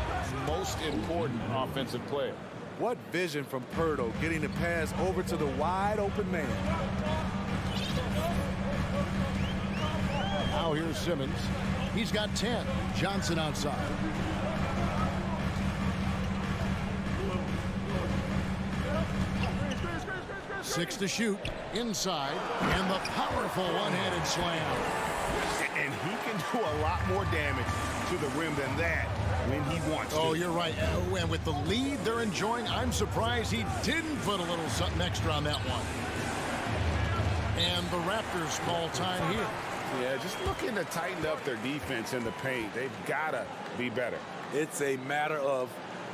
most important offensive player. What vision from Pirtle, getting the pass over to the wide open man. Now here's Simmons. He's got 10. Johnson outside. Six to shoot. Inside. And the powerful one-handed slam. And he can do a lot more damage to the rim than that when he wants to. Oh, you're right. And with the lead they're enjoying, I'm surprised he didn't put a little something extra on that one. And the Raptors call time here. Yeah, just looking to tighten up their defense in the paint. They've got to be better. It's a matter of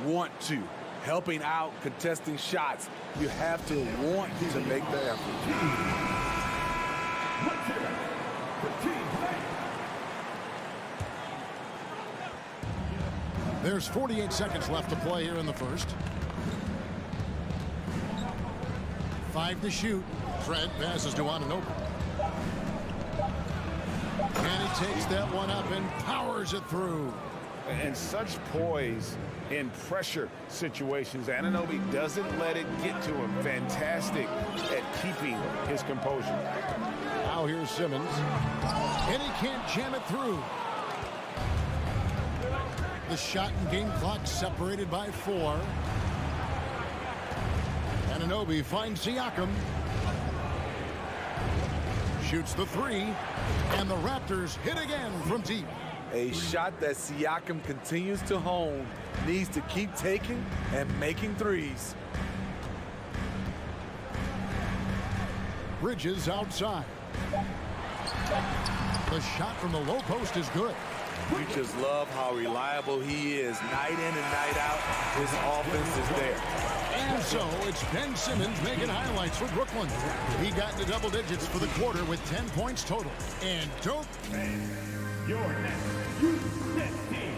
want to. Helping out, contesting shots. You have to want to make the effort. There's 48 seconds left to play here in the first. 5 to shoot. Fred passes to Anunoby. And he takes that one up and powers it through. And such poise in pressure situations. Anunoby doesn't let it get to him. Fantastic at keeping his composure. Now here's Simmons. And he can't jam it through. The shot and game clock separated by 4. Anunoby finds Siakam. Shoots the 3. And the Raptors hit again from deep. A shot that Siakam continues to hone. Needs to keep taking and making threes. Bridges outside. The shot from the low post is good. We just love how reliable he is. Night in and night out, his offense is there. And so it's Ben Simmons making highlights for Brooklyn. He got into double digits for the quarter with 10 points total. And don't... Your next U.S. team.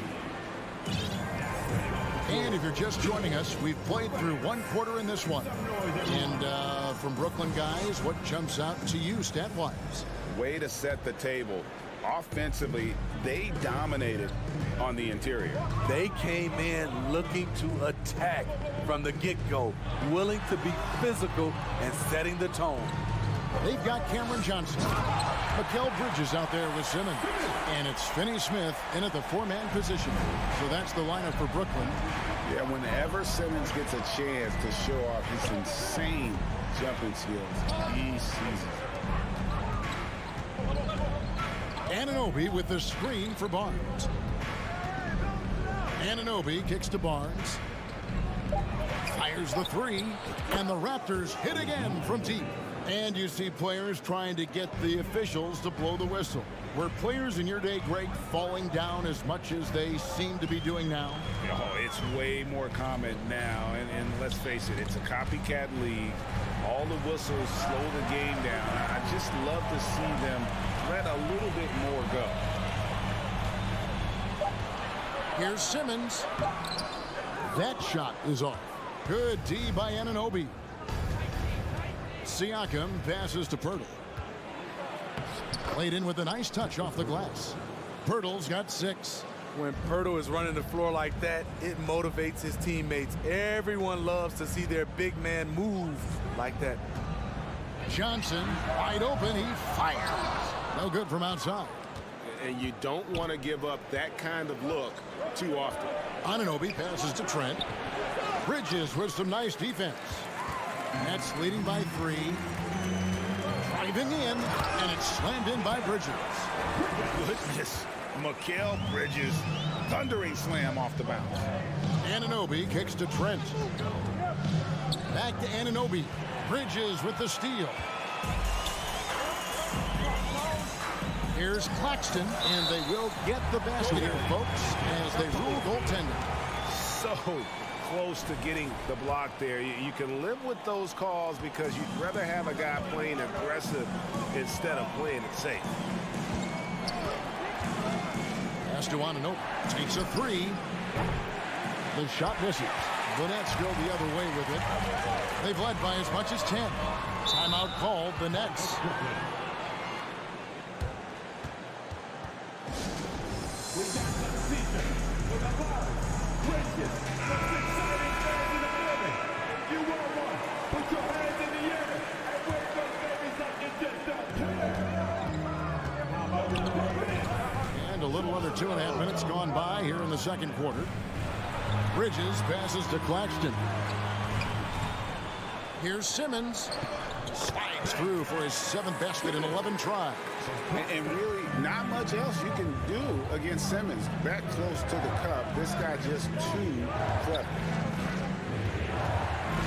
And if you're just joining us, we've played through one quarter in this one. And from Brooklyn guys, what jumps out to you stat-wise? Way to set the table. Offensively, they dominated on the interior. They came in looking to attack from the get-go, willing to be physical and setting the tone. They've got Cameron Johnson. Mikal Bridges out there with Simmons. And it's Finney-Smith in at the 4-man position. So that's the lineup for Brooklyn. Yeah, whenever Simmons gets a chance to show off his insane jumping skills, he sees it. Anunoby with the screen for Barnes. Anunoby kicks to Barnes. Fires the 3. And the Raptors hit again from deep. And you see players trying to get the officials to blow the whistle. Were players in your day, Greg, falling down as much as they seem to be doing now? Oh, it's way more common now. And let's face it, it's a copycat league. All the whistles slow the game down. I just love to see them let a little bit more go. Here's Simmons. That shot is off. Good D by Anunoby. Siakam passes to Pirtle. Played in with a nice touch off the glass. Pirtle's got 6. When Pirtle is running the floor like that, it motivates his teammates. Everyone loves to see their big man move like that. Johnson, wide open, he fires. No good from outside. And you don't want to give up that kind of look too often. Anunoby passes to Trent. Bridges with some nice defense. Nets leading by 3. Driving in, and it's slammed in by Bridges. Goodness. Mikal Bridges, thundering slam off the bounce. Anunoby kicks to Trent. Back to Anunoby. Bridges with the steal. Here's Claxton, and they will get the basket here, folks, as they rule goaltending. So close to getting the block there. You can live with those calls because you'd rather have a guy playing aggressive instead of playing it safe. Pass to Anunoby. Takes a 3. The shot misses. The Nets go the other way with it. They've led by as much as 10. Timeout called, the Nets. We got the season with the Barnes, Bridges, most exciting fans in the building. If you want one, put your hands in the air and wave those babies like you just don't care. How about this one? And a little under 2.5 minutes gone by here in the second quarter. Bridges passes to Claxton. Here's Simmons. Slides through for his 7th basket in 11 tries. And really, not much else you can do against Simmons. That close to the cup, this guy just too clever.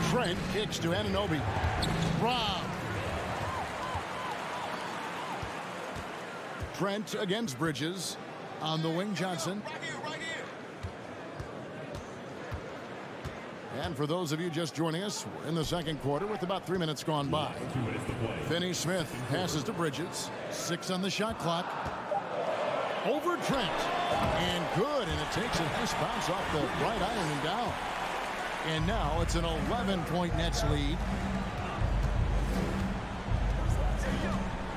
Trent kicks to Anunoby. Rob. Trent against Bridges. On the wing, Johnson. And for those of you just joining us, we're in the second quarter with about 3 minutes gone by. Finney Smith passes to Bridges. 6 on the shot clock. Over Trent. And good, and it takes a nice bounce off the right iron and down. And now it's an 11-point Nets lead.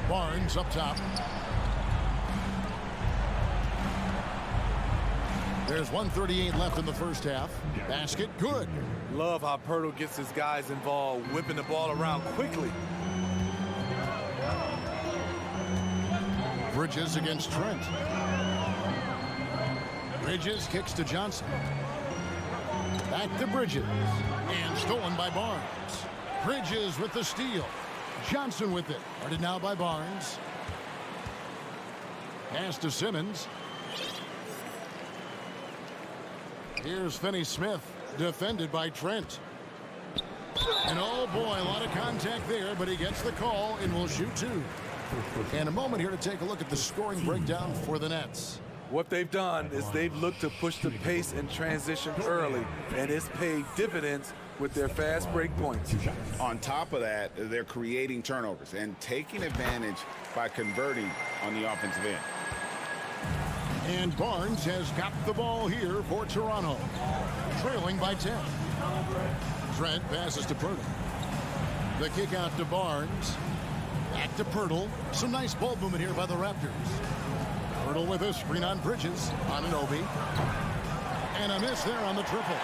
Barnes up top. There's 1:38 left in the first half. Basket good. Love how Pirtle gets his guys involved, whipping the ball around quickly. Bridges against Trent. Bridges kicks to Johnson. Back to Bridges. And stolen by Barnes. Bridges with the steal. Johnson with it. Guarded now by Barnes. Pass to Simmons. Here's Finney Smith, defended by Trent. And oh boy, a lot of contact there, but he gets the call and will shoot 2. And a moment here to take a look at the scoring breakdown for the Nets. What they've done is they've looked to push the pace and transition early, and it's paid dividends with their fast break points. On top of that, they're creating turnovers and taking advantage by converting on the offensive end. And Barnes has got the ball here for Toronto, trailing by 10. Trent passes to Pirtle. The kick out to Barnes. Back to Pirtle. Some nice ball movement here by the Raptors. Pirtle with a screen on Bridges. Anunoby. And a miss there on the triple.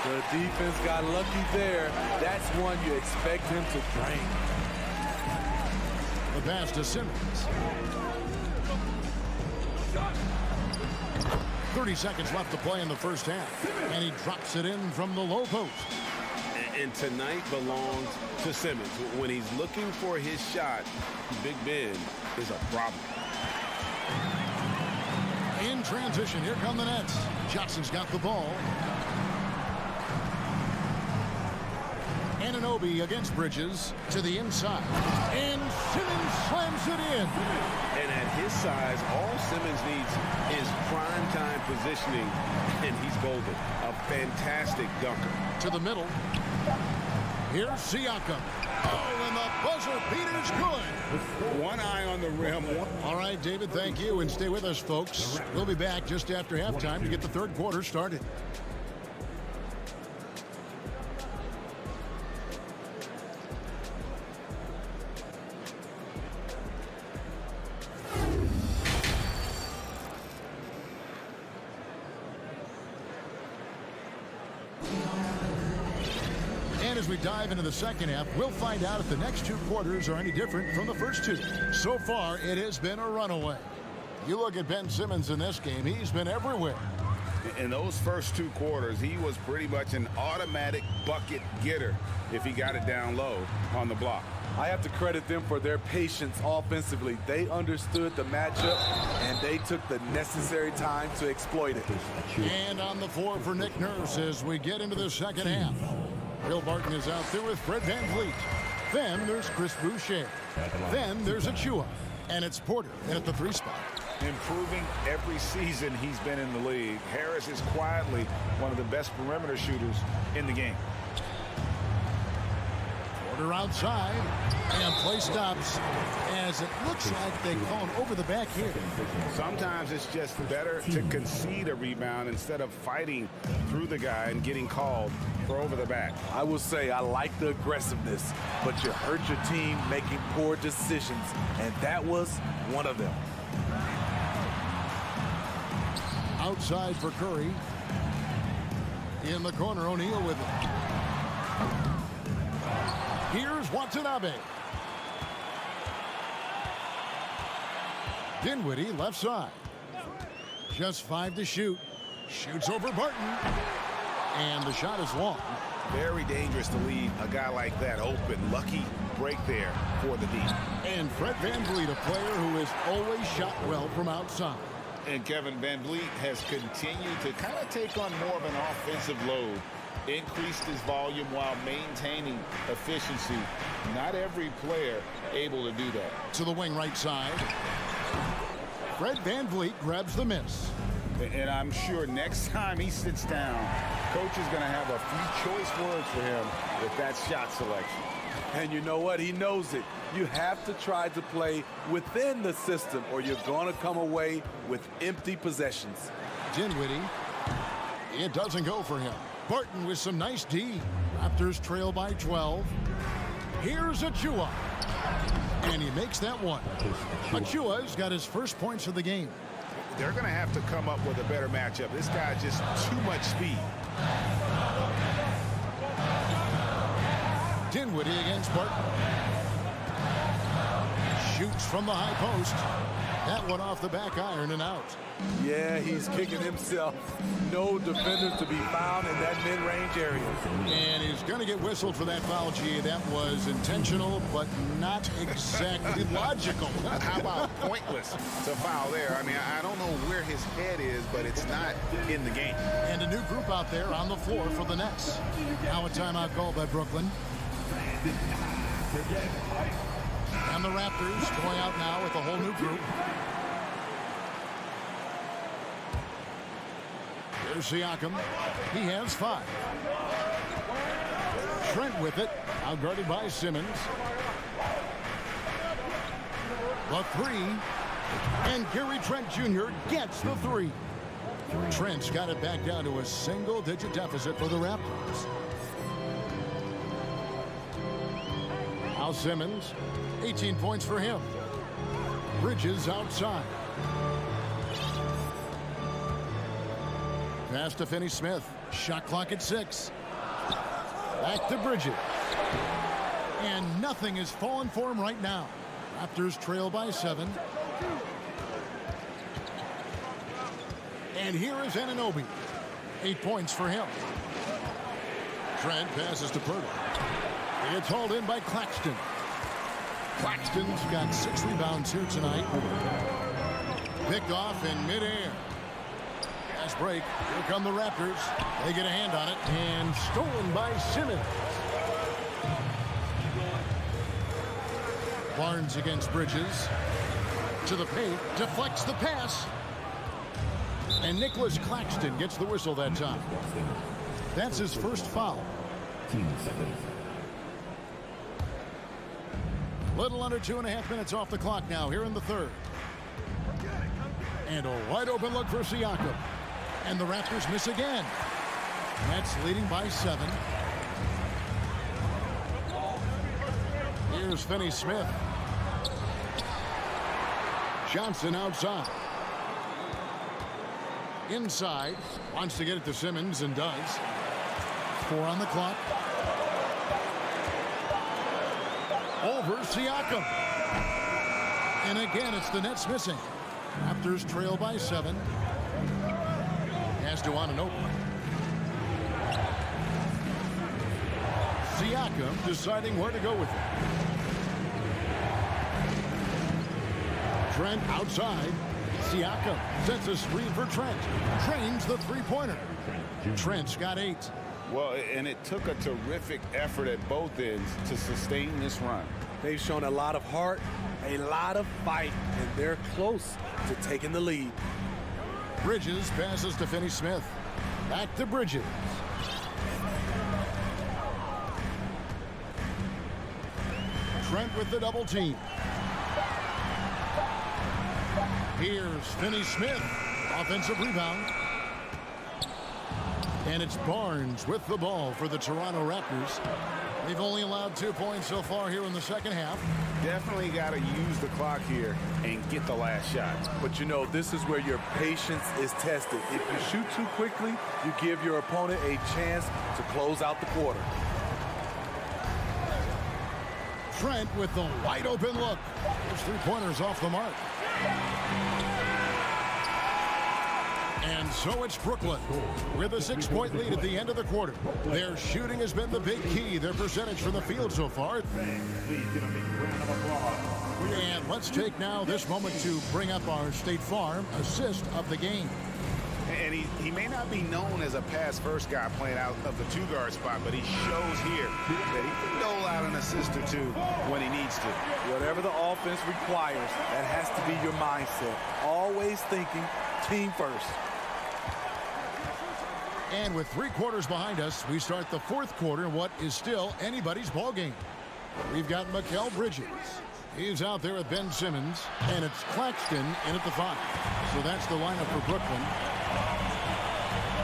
The defense got lucky there. That's one you expect him to drain. The pass to Simmons. 30 seconds left to play in the first half. And he drops it in from the low post. And tonight belongs to Simmons. When he's looking for his shot, Big Ben is a problem. In transition, here come the Nets. Johnson's got the ball. Anunoby against Bridges to the inside. And Simmons slams it in. And at his size, all Simmons needs is prime-time positioning, and he's golden. A fantastic dunker. To the middle. Here's Siakam. Oh, and the buzzer beater's good. One eye on the rim. All right, David, thank you, and stay with us, folks. We'll be back just after halftime to get the third quarter started. as we dive into the second half, we'll find out if the next two quarters are any different from the first two. So far, it has been a runaway. You look at Ben Simmons in this game, he's been everywhere. In those first two quarters, he was pretty much an automatic bucket getter if he got it down low on the block. I have to credit them for their patience offensively. They understood the matchup, and they took the necessary time to exploit it. And on the floor for Nick Nurse as we get into the second half. Bill Barton is out there with Fred VanVleet. Then there's Chris Boucher. Then there's Achua. And it's Porter in at the 3 spot. Improving every season he's been in the league. Harris is quietly one of the best perimeter shooters in the game. Porter outside, and play stops as it looks like they've gone over the back here. Sometimes it's just better to concede a rebound instead of fighting through the guy and getting called for over the back. I will say I like the aggressiveness, but you hurt your team making poor decisions, and that was one of them. Outside for Curry. In the corner, O'Neal with it. Here's Watanabe. Dinwiddie left side. Just 5 to shoot. Shoots over Barton. And the shot is long. Very dangerous to leave a guy like that open. Lucky break there for the D. And Fred VanVleet, a player who has always shot well from outside. And Kevin VanVleet has continued to kind of take on more of an offensive load. Increased his volume while maintaining efficiency. Not every player able to do that. To the wing right side. Fred VanVleet grabs the miss. And I'm sure next time he sits down, coach is going to have a few choice words for him with that shot selection. And you know what? He knows it. You have to try to play within the system or you're going to come away with empty possessions. Dinwiddie. It doesn't go for him. Barton with some nice D. Raptors trail by 12. Here's Achua. And he makes that one. Achua's got his first points of the game. They're going to have to come up with a better matchup. This guy's just too much speed. Dinwiddie against Barton. Shoots from the high post. That one off the back iron and out. Yeah, he's kicking himself. No defenders to be found in that mid-range area. And he's going to get whistled for that foul, G. That was intentional, but not exactly logical. How about pointless to foul there? I mean, I don't know where his head is, but it's not in the game. And a new group out there on the floor for the Nets. Now a timeout called by Brooklyn. And the Raptors going out now with a whole new group. Here's Siakam. He has 5. Trent with it. Outguarded by Simmons. The 3. And Gary Trent Jr. gets the 3. Trent's got it back down to a single-digit deficit for the Raptors. Al Simmons, 18 points for him. Bridges outside. Pass to Finney-Smith. Shot clock at 6. Back to Bridges. And nothing is falling for him right now. Raptors trail by 7. And here is Anunoby. 8 points for him. Trent passes to Purdy. It's hauled in by Claxton. Claxton's got 6 rebounds here tonight. Picked off in midair. Fast break. Here come the Raptors. They get a hand on it. And stolen by Simmons. Barnes against Bridges. To the paint. Deflects the pass. And Nicholas Claxton gets the whistle that time. That's his first foul. Little under 2.5 minutes off the clock now here in the third. And a wide open look for Siakam. And the Raptors miss again. Nets leading by 7. Here's Finney-Smith. Johnson outside. Inside. Wants to get it to Simmons and does. 4 on the clock. over Siakam. And again, it's the Nets missing. Raptors trail by 7. Has to want an open. Siakam deciding where to go with it. Trent outside. Siakam sets a screen for Trent. Drains the three-pointer. Trent's got 8. Well, and it took a terrific effort at both ends to sustain this run. They've shown a lot of heart, a lot of fight, and they're close to taking the lead. Bridges passes to Finney-Smith. Back to Bridges. Trent with the double team. Here's Finney-Smith. Offensive rebound. And it's Barnes with the ball for the Toronto Raptors. They've only allowed 2 points so far here in the second half. Definitely got to use the clock here and get the last shot. But you know, this is where your patience is tested. If you shoot too quickly, you give your opponent a chance to close out the quarter. Trent with the wide open look. Those 3-pointers off the mark. And so it's Brooklyn with a 6-point lead at the end of the quarter. Their shooting has been the big key. Their percentage from the field so far. And let's take now this moment to bring up our State Farm assist of the game. And he may not be known as a pass-first guy playing out of the 2-guard spot, but he shows here that he can dole out an assist or 2 when he needs to. Whatever the offense requires, that has to be your mindset. Always thinking team first. And with 3 quarters behind us, we start the 4th quarter in what is still anybody's ball game. We've got Mikal Bridges. He's out there with Ben Simmons, and it's Claxton in at the 5. So that's the lineup for Brooklyn.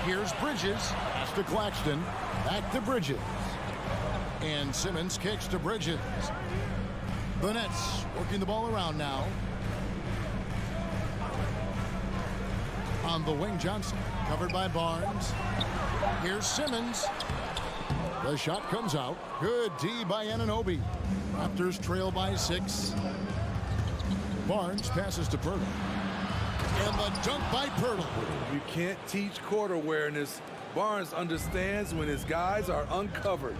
Here's Bridges. Pass to Claxton. Back to Bridges. And Simmons kicks to Bridges. The Nets working the ball around now. On the wing, Johnson. Covered by Barnes. Here's Simmons. The shot comes out. Good D by Anunoby. Raptors trail by 6. Barnes passes to Pirtle. And the dunk by Pirtle. You can't teach court awareness. Barnes understands when his guys are uncovered.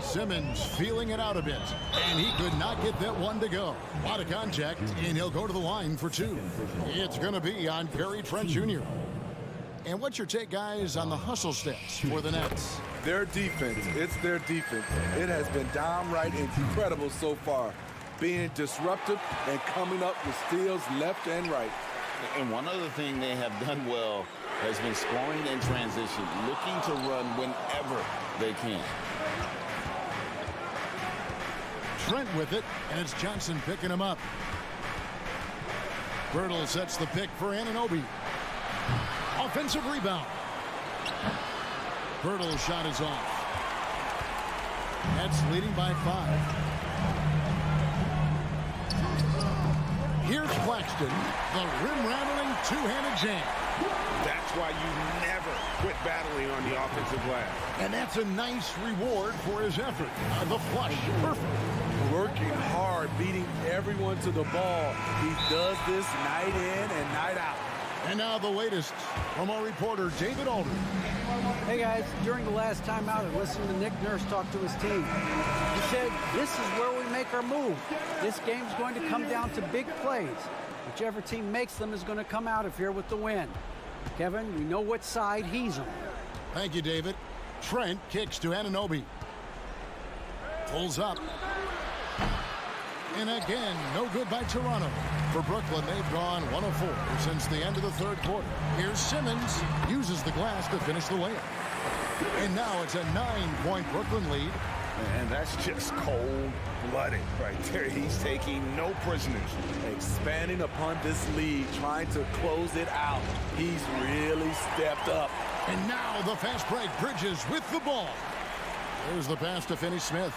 Simmons feeling it out a bit. And he could not get that one to go. A lot of contact, and he'll go to the line for 2. It's going to be on Gary Trent Jr. And what's your take, guys, on the hustle steps for the Nets? Their defense. It's their defense. It has been downright incredible so far. Being disruptive and coming up with steals left and right. And one other thing they have done well has been scoring in transition, looking to run whenever they can. Trent with it, and it's Johnson picking him up. Pirtle sets the pick for Anunoby. Offensive rebound. Pirtle's shot is off. Nets leading by 5. Here's Claxton, the rim-rattling 2-handed jam. That's why you never quit battling on the offensive glass. And that's a nice reward for his effort. The flush, perfect. Working hard, beating everyone to the ball. He does this night in and night out. And now the latest from our reporter, David Aldridge. Hey guys, during the last timeout, I listened to Nick Nurse talk to his team. He said, this is where we make our move. This game's going to come down to big plays. Whichever team makes them is going to come out of here with the win. Kevin, we know what side he's on. Thank you, David. Trent kicks to Anunoby. Pulls up. And again, no good by Toronto. For Brooklyn, they've gone 1 of 4 since the end of the 3rd quarter. Here's Simmons, uses the glass to finish the layup. And now it's a 9-point Brooklyn lead. And that's just cold-blooded right there. He's taking no prisoners. Expanding upon this lead, trying to close it out. He's really stepped up. And now the fast break. Bridges with the ball. There's the pass to Finney-Smith.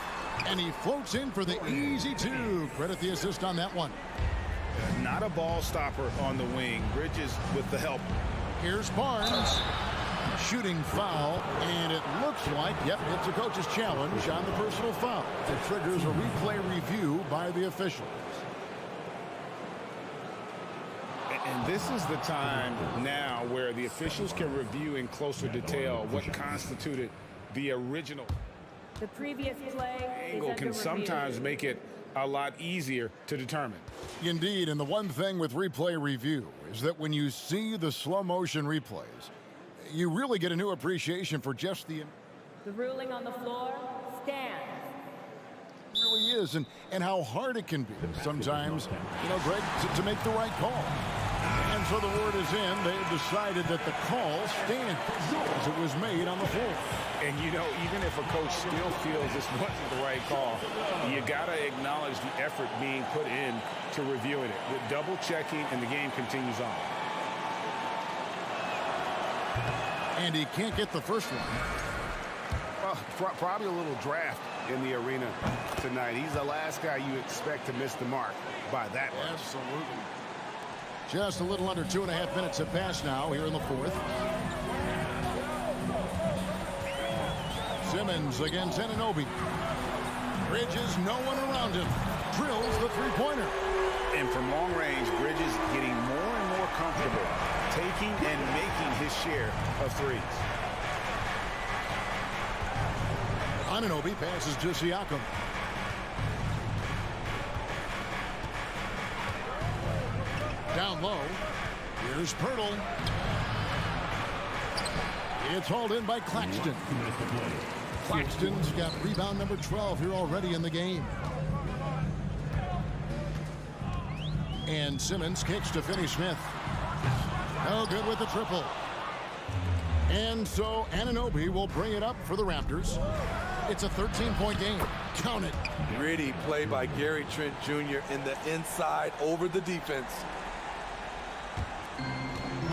And he floats in for the easy 2. Credit the assist on that one. Not a ball stopper on the wing. Bridges with the help. Here's Barnes. Shooting foul, and it looks like, yep, it's a coach's challenge on the personal foul. It triggers a replay review by the officials. And this is the time now where the officials can review in closer detail what constituted the original. The previous play Angle can sometimes make it a lot easier to determine. Indeed, and the one thing with replay review is that when you see the slow motion replays, you really get a new appreciation for just the ruling on the floor stands. It really is, and how hard it can be sometimes, Greg, to make the right call. And so the word is in. They've decided that the call stands as it was made on the floor. And, even if a coach still feels this wasn't the right call, you got to acknowledge the effort being put in to reviewing it. With double checking, and the game continues on. And he can't get the first one. Well, probably a little draft in the arena tonight. He's the last guy you expect to miss the mark by that much. Absolutely. Just a little under 2.5 minutes have passed now here in the fourth. Simmons against Anunoby. Bridges, no one around him. Drills the three-pointer. And from long range, Bridges getting more and more comfortable taking and making his share of threes. Anunoby passes to Siakam. Down low. Here's Pirtle. It's hauled in by Claxton. Claxton's got rebound number 12 here already in the game. And Simmons kicks to Finney-Smith. No good with the triple. And so Anunoby will bring it up for the Raptors. It's a 13-point game. Count it. Gritty play by Gary Trent Jr. in the inside over the defense.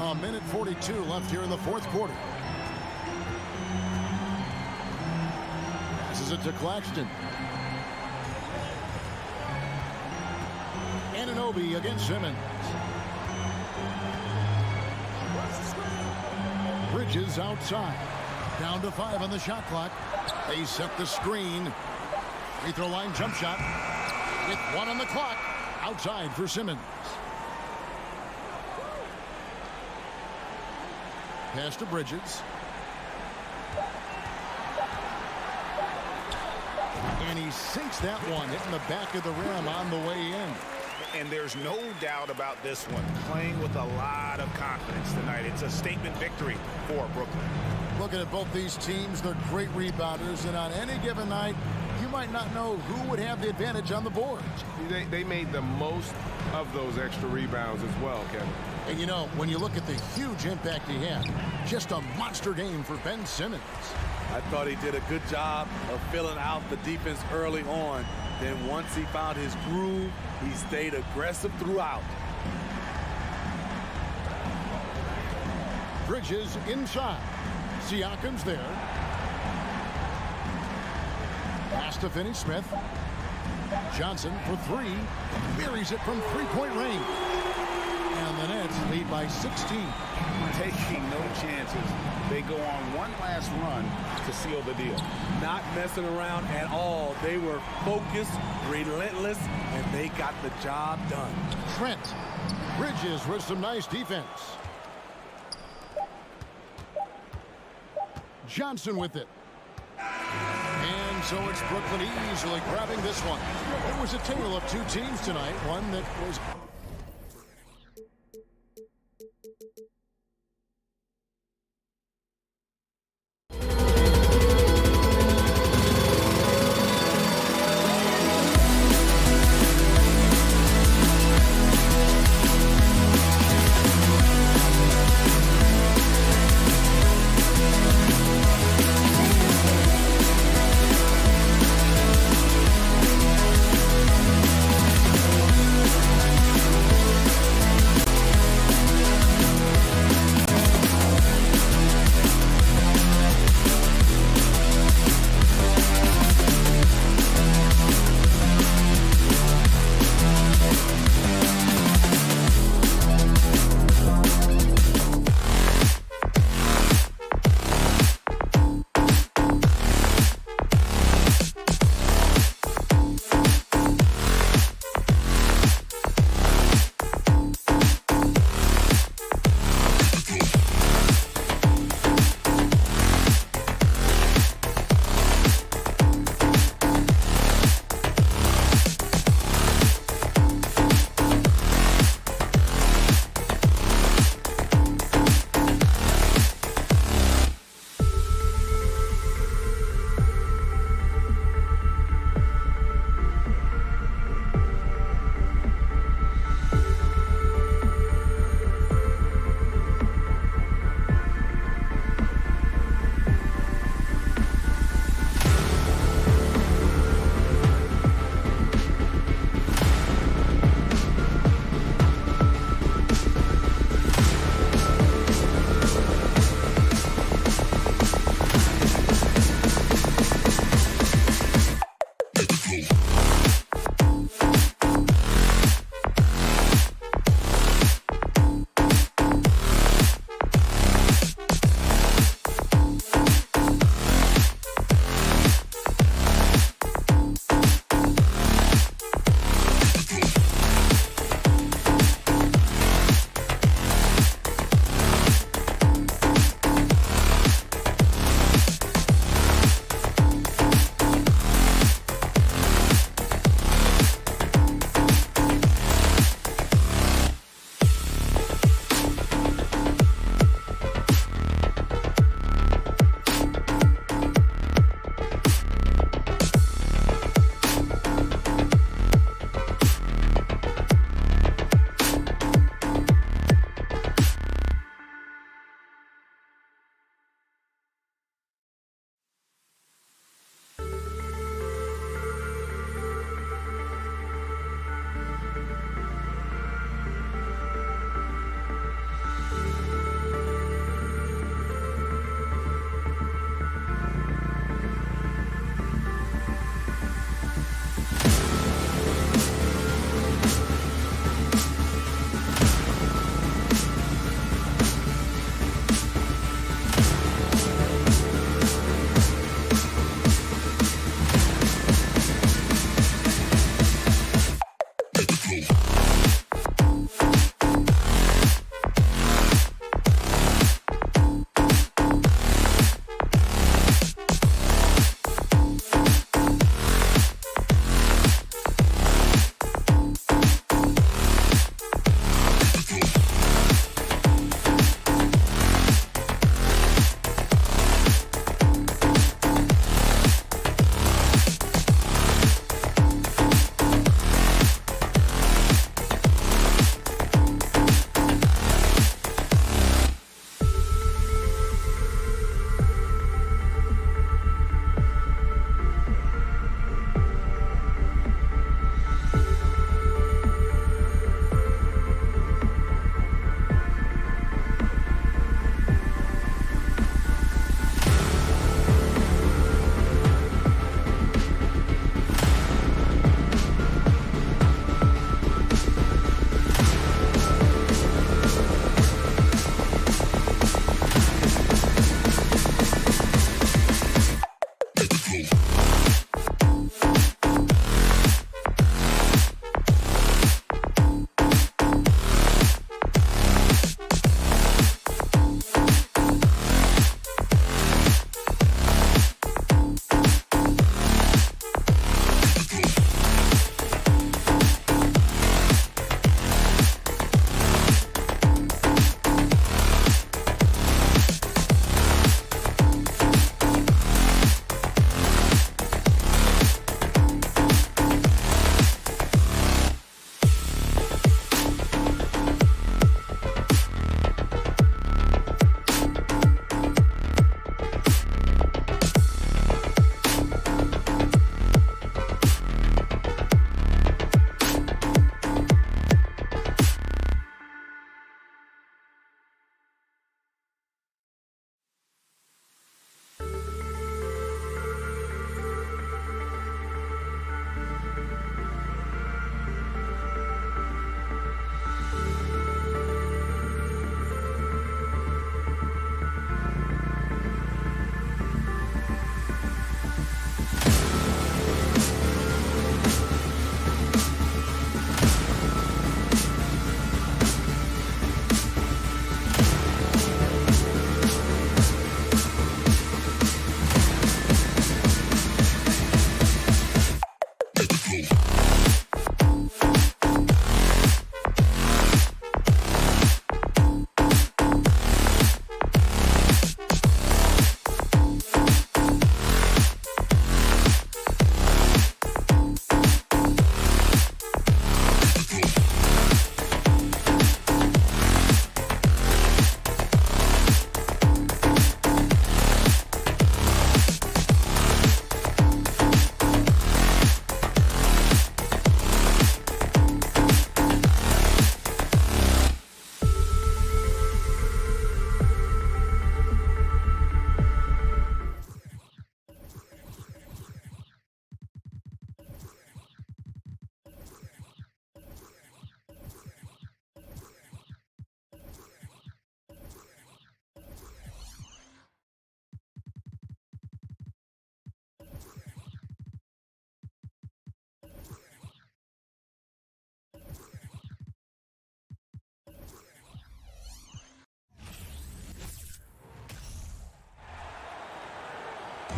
A minute 42 left here in the fourth quarter. Passes it to Claxton. Anunoby against Simmons. Bridges outside. Down to 5 on the shot clock. They set the screen. Free throw line jump shot. With 1 on the clock. Outside for Simmons. Pass to Bridges. And he sinks that one, hitting the back of the rim on the way in. And there's no doubt about this one. Playing with a lot of confidence tonight. It's a statement victory for Brooklyn. Looking at both these teams, they're great rebounders, and on any given night, you might not know who would have the advantage on the board. They made the most of those extra rebounds as well, Kevin. And when you look at the huge impact he had, just a monster game for Ben Simmons. I thought he did a good job of filling out the defense early on. Then once he found his groove, he stayed aggressive throughout. Bridges inside. Siakam's there. Pass to Finney-Smith. Johnson for 3. Buries it from three-point range. And the Nets lead by 16. Taking no chances. They go on one last run to seal the deal. Not messing around at all. They were focused, relentless, and they got the job done. Trent. Bridges with some nice defense. Johnson with it. And so it's Brooklyn easily grabbing this one. It was a tale of two teams tonight. One that was...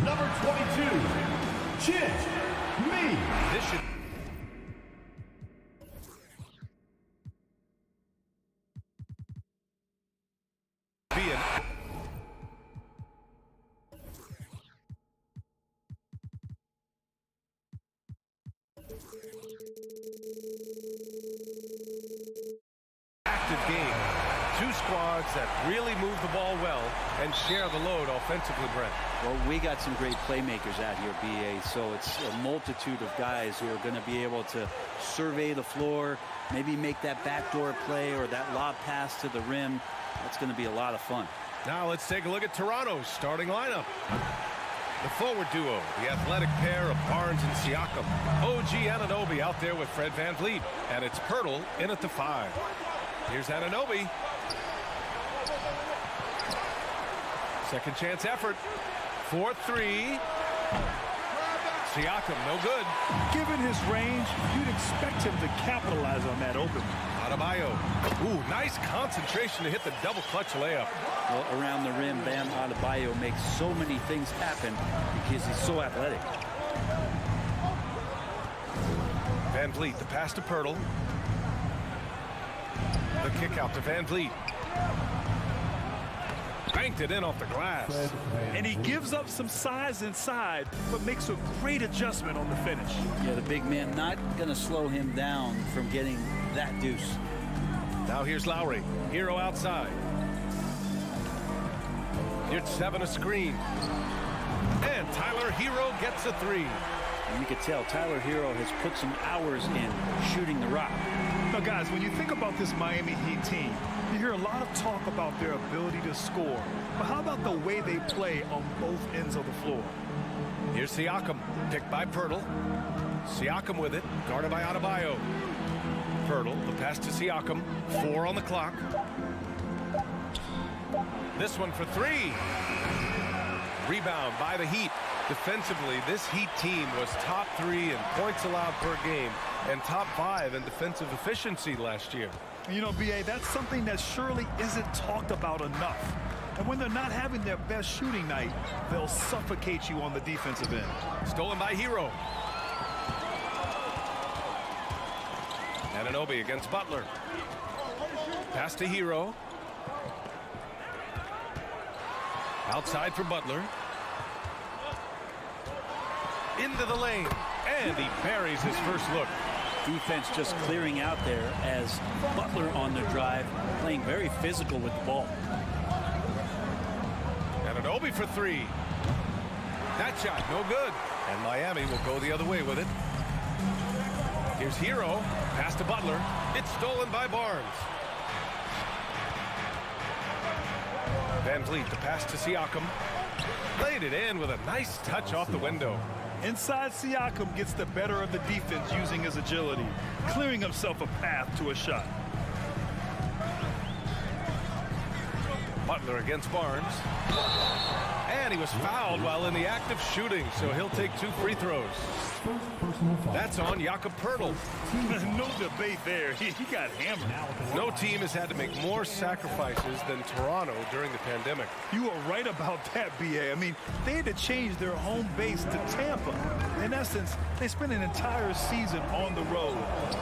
Number 22, Chit Me. This should be an active game. Two squads that really move the ball well and share the load offensively, Brent. Well, we got some great playmakers out here, BA, so it's a multitude of guys who are going to be able to survey the floor, maybe make that backdoor play or that lob pass to the rim. That's going to be a lot of fun. Now let's take a look at Toronto's starting lineup. The forward duo, the athletic pair of Barnes and Siakam. OG Anunoby out there with Fred VanVleet. And it's Pirtle in at the 5. Here's Anunoby. Second chance effort. 4-3. Siakam, no good. Given his range, you'd expect him to capitalize on that open. Adebayo. Ooh, nice concentration to hit the double clutch layup. Well, around the rim, Bam Adebayo makes so many things happen because he's so athletic. VanVleet, the pass to Pirtle. The kick out to VanVleet. Banked it in off the glass. And he gives up some size inside, but makes a great adjustment on the finish. Yeah, the big man not going to slow him down from getting that deuce. Now here's Lowry. Hero outside. Here's 7 a screen. And Tyler Hero gets a 3. And you can tell Tyler Hero has put some hours in shooting the rock. Now, guys, when you think about this Miami Heat team, you hear a lot of talk about their ability to score. But how about the way they play on both ends of the floor? Here's Siakam, picked by Pirtle. Siakam with it, guarded by Adebayo. Pirtle, the pass to Siakam. 4 on the clock. This one for 3. Rebound by the Heat. Defensively, this Heat team was top 3 in points allowed per game and top 5 in defensive efficiency last year. You know, BA, that's something that surely isn't talked about enough. And when they're not having their best shooting night, they'll suffocate you on the defensive end. Stolen by Hero. Anunoby against Butler. Pass to Hero. Outside for Butler. Into the lane. And he buries his first look. Defense just clearing out there as Butler on the drive, playing very physical with the ball. Anunoby for 3. That shot, no good. And Miami will go the other way with it. Here's Hero. Pass to Butler. It's stolen by Barnes. VanVleet, the pass to Siakam. Laid it in with a nice touch off the window. Inside, Siakam gets the better of the defense using his agility, clearing himself a path to a shot. Butler against Barnes. And he was fouled while in the act of shooting, so he'll take 2 free throws. That's on Jakob Pirtle. No debate there. He got hammered. No team has had to make more sacrifices than Toronto during the pandemic. You are right about that, BA. I mean, they had to change their home base to Tampa. In essence, they spent an entire season on the road.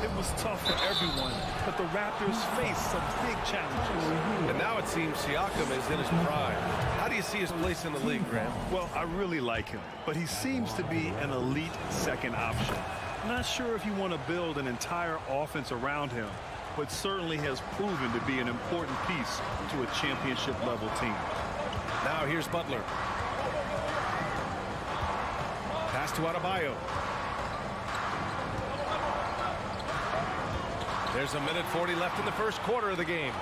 It was tough for everyone, but the Raptors faced some big challenges. And now it seems Siakam is in his prime. How do you see his place in the league, Graham? Well, I really like him, but he seems to be an elite second option. Not sure if you want to build an entire offense around him, but certainly has proven to be an important piece to a championship-level team. Now here's Butler. Pass to Adebayo. There's 1:40 left in the first quarter of the game.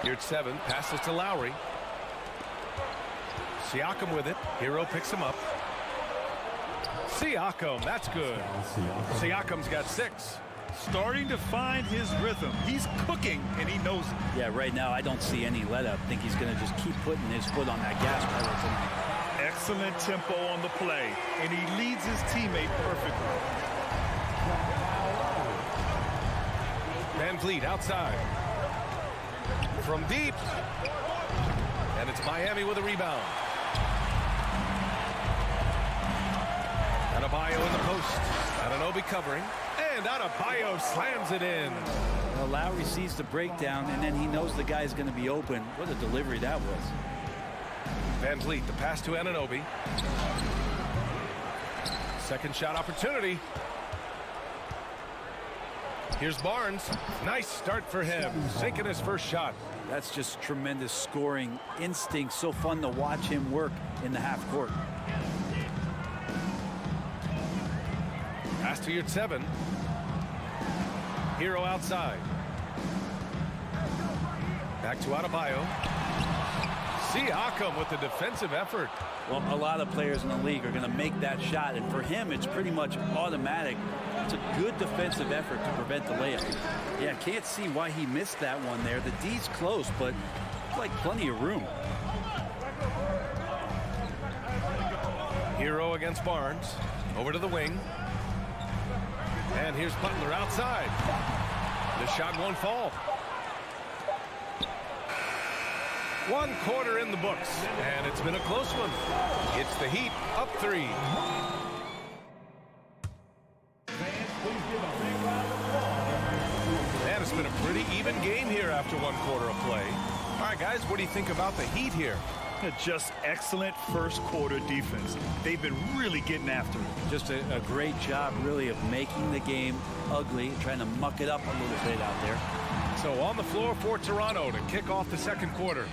Here's 7. Passes to Lowry. Siakam with it. Hero picks him up. Siakam, that's good. Siakam's got 6. Starting to find his rhythm. He's cooking, and he knows it. Yeah, right now I don't see any let up. I think he's going to just keep putting his foot on that gas pedal tonight. Excellent tempo on the play, and he leads his teammate perfectly. VanVleet outside. From deep. And it's Miami with a rebound. Adebayo in the post. Anunoby covering. And Adebayo slams it in. Well, Lowry sees the breakdown, and then he knows the guy's going to be open. What a delivery that was. Van Vliet, the pass to Anunoby. Second shot opportunity. Here's Barnes. Nice start for him. Sinking his first shot. That's just tremendous scoring instinct. So fun to watch him work in the half court. Pass to your 7. Hero outside. Back to Adebayo. Siakam with the defensive effort. Well, a lot of players in the league are going to make that shot, and for him, it's pretty much automatic. It's a good defensive effort to prevent the layup. Yeah, can't see why he missed that one there. The D's close, but like plenty of room. Hero against Barnes. Over to the wing. And here's Butler outside. The shot won't fall. 1 quarter in the books, and it's been a close one. It's the Heat up 3. And it's been a pretty even game here after 1 quarter of play. All right, guys, what do you think about the Heat here? Just excellent first quarter defense. They've been really getting after it. Just a great job, really, of making the game ugly, trying to muck it up a little bit out there. So on the floor for Toronto to kick off the second quarter.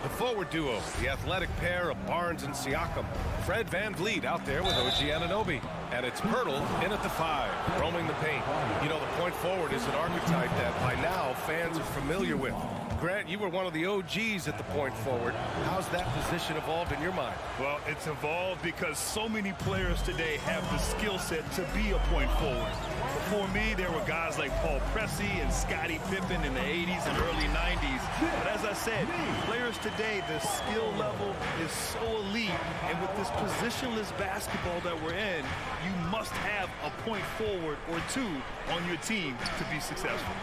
The forward duo, the athletic pair of Barnes and Siakam. Fred Van Vliet out there with OG Anunoby. And it's Pirtle in at the 5, roaming the paint. You know, the point forward is an archetype that by now fans are familiar with. Grant, you were one of the OGs at the point forward. How's that position evolved in your mind? Well, it's evolved because so many players today have the skill set to be a point forward. Before me, there were guys like Paul Pressey and Scottie Pippen in the 80s and early 90s. But as I said, players today, the skill level is so elite. And with this positionless basketball that we're in, you must have a point forward or two on your team to be successful.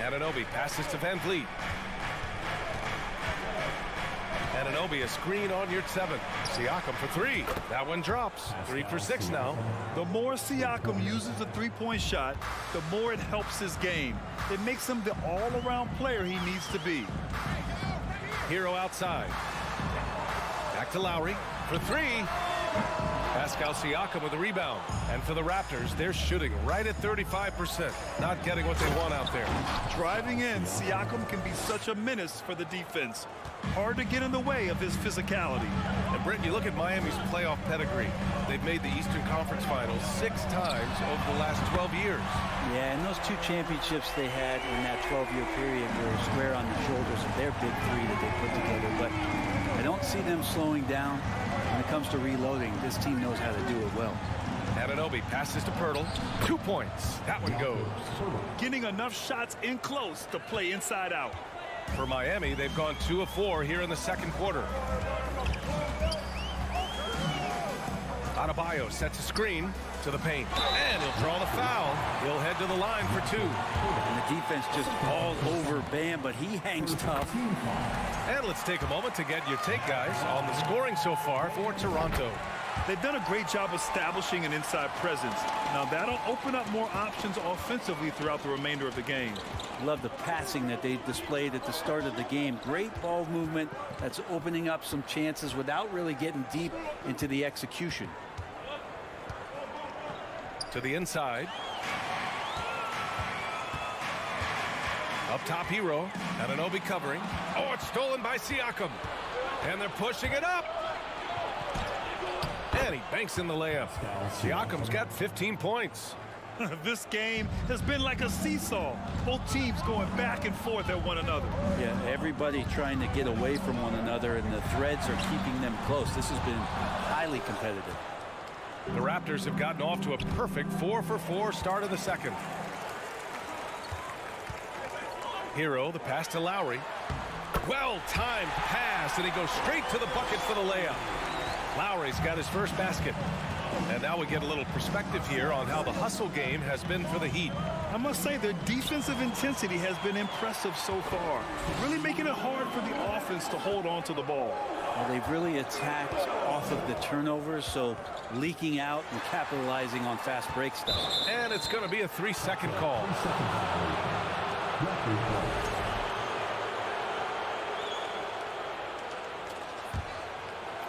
Anunoby passes to Van Vliet. Anunoby, a screen on your 7. Siakam for 3. That one drops. 3 for 6 now. The more Siakam uses the three-point shot, the more it helps his game. It makes him the all-around player he needs to be. Hero outside. Back to Lowry for 3. Pascal Siakam with the rebound. And for the Raptors, they're shooting right at 35%. Not getting what they want out there. Driving in, Siakam can be such a menace for the defense. Hard to get in the way of his physicality. And Brent, you look at Miami's playoff pedigree. They've made the Eastern Conference Finals 6 times over the last 12 years. Yeah, and those 2 championships they had in that 12-year period were square on the shoulders of their big 3 that they put together. But I don't see them slowing down. When it comes to reloading, this team knows how to do it well. Anunoby passes to Pirtle. 2 points. That one goes. Getting enough shots in close to play inside out. For Miami, they've gone 2 of 4 here in the second quarter. Adebayo sets a screen to the paint. And he'll draw the foul. He'll head to the line for 2. And the defense just all over Bam, but he hangs tough. And let's take a moment to get your take, guys, on the scoring so far for Toronto. They've done a great job establishing an inside presence. Now that'll open up more options offensively throughout the remainder of the game. Love the passing that they displayed at the start of the game. Great ball movement that's opening up some chances without really getting deep into the execution. To the inside. Up top, Hero. Anunoby covering. Oh, it's stolen by Siakam. And they're pushing it up. And he banks in the layup. Siakam's got 15 points. This game has been like a seesaw. Both teams going back and forth at one another. Yeah, everybody trying to get away from one another, and the threads are keeping them close. This has been highly competitive. The Raptors have gotten off to a perfect 4 for 4 start of the second. Hero, the pass to Lowry. Well-timed pass, and he goes straight to the bucket for the layup. Lowry's got his first basket. And now we get a little perspective here on how the hustle game has been for the Heat. I must say their defensive intensity has been impressive so far, really making it hard for the offense to hold on to the ball. Well, they've really attacked off of the turnovers, so leaking out and capitalizing on fast break stuff. And it's going to be a 3-second call.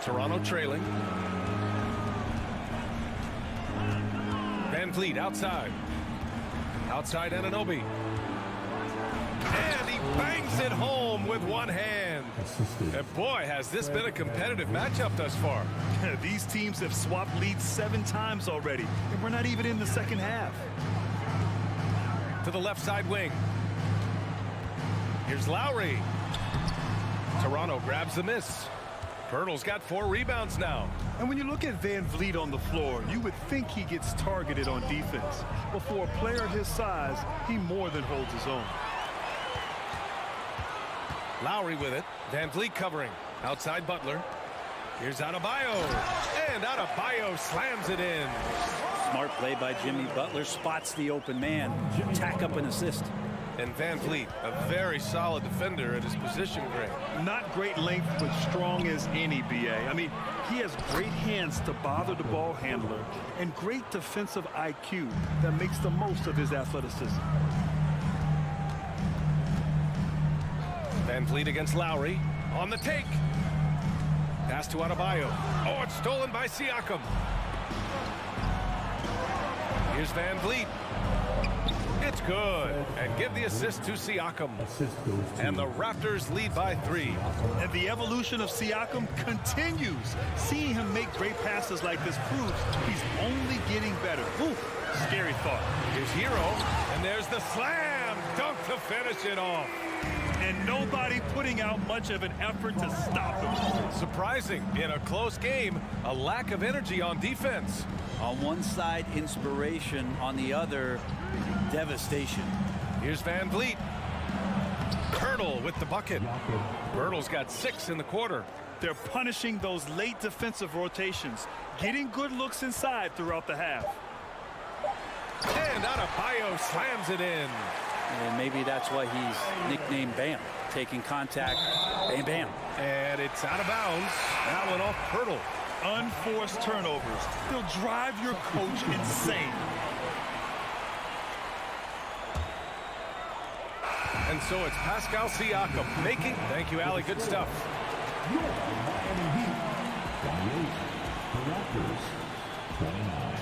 Toronto trailing. Van Vliet outside. Outside Anunoby. And he bangs it home with one hand. And boy, has this been a competitive matchup thus far. These teams have swapped leads 7 times already, and we're not even in the second half. To the left side wing. Here's Lowry. Toronto grabs the miss. Pirtle's got 4 rebounds now. And when you look at Van Vliet on the floor, you would think he gets targeted on defense. But for a player his size, he more than holds his own. Lowry with it. Van Vliet covering. Outside Butler. Here's Adebayo. And Adebayo slams it in. Smart play by Jimmy Butler. Spots the open man. Tack up an assist. And Van Vliet, a very solid defender at his position grade. Not great length, but strong as any, BA. I mean, he has great hands to bother the ball handler and great defensive IQ that makes the most of his athleticism. Van Vliet against Lowry. On the take. Pass to Adebayo. Oh, it's stolen by Siakam. Here's Van Vliet. It's good. And give the assist to Siakam. And the Raptors lead by 3. And the evolution of Siakam continues. Seeing him make great passes like this proves he's only getting better. Ooh, scary thought. Here's Hero. And there's the slam dunk to finish it off. And nobody putting out much of an effort to stop him. Surprising. In a close game, a lack of energy on defense. On one side, inspiration. On the other, devastation. Here's Van Vliet. Pirtle with the bucket. Pirtle's got 6 in the quarter. They're punishing those late defensive rotations, getting good looks inside throughout the half. And Adebayo slams it in. And maybe that's why he's nicknamed Bam. Taking contact, bam, bam. And it's out of bounds. That one off Pirtle. Unforced turnovers. They'll drive your coach insane. And so it's Pascal Siakam making. Thank you, Allie. Good stuff. The Raptors, 29.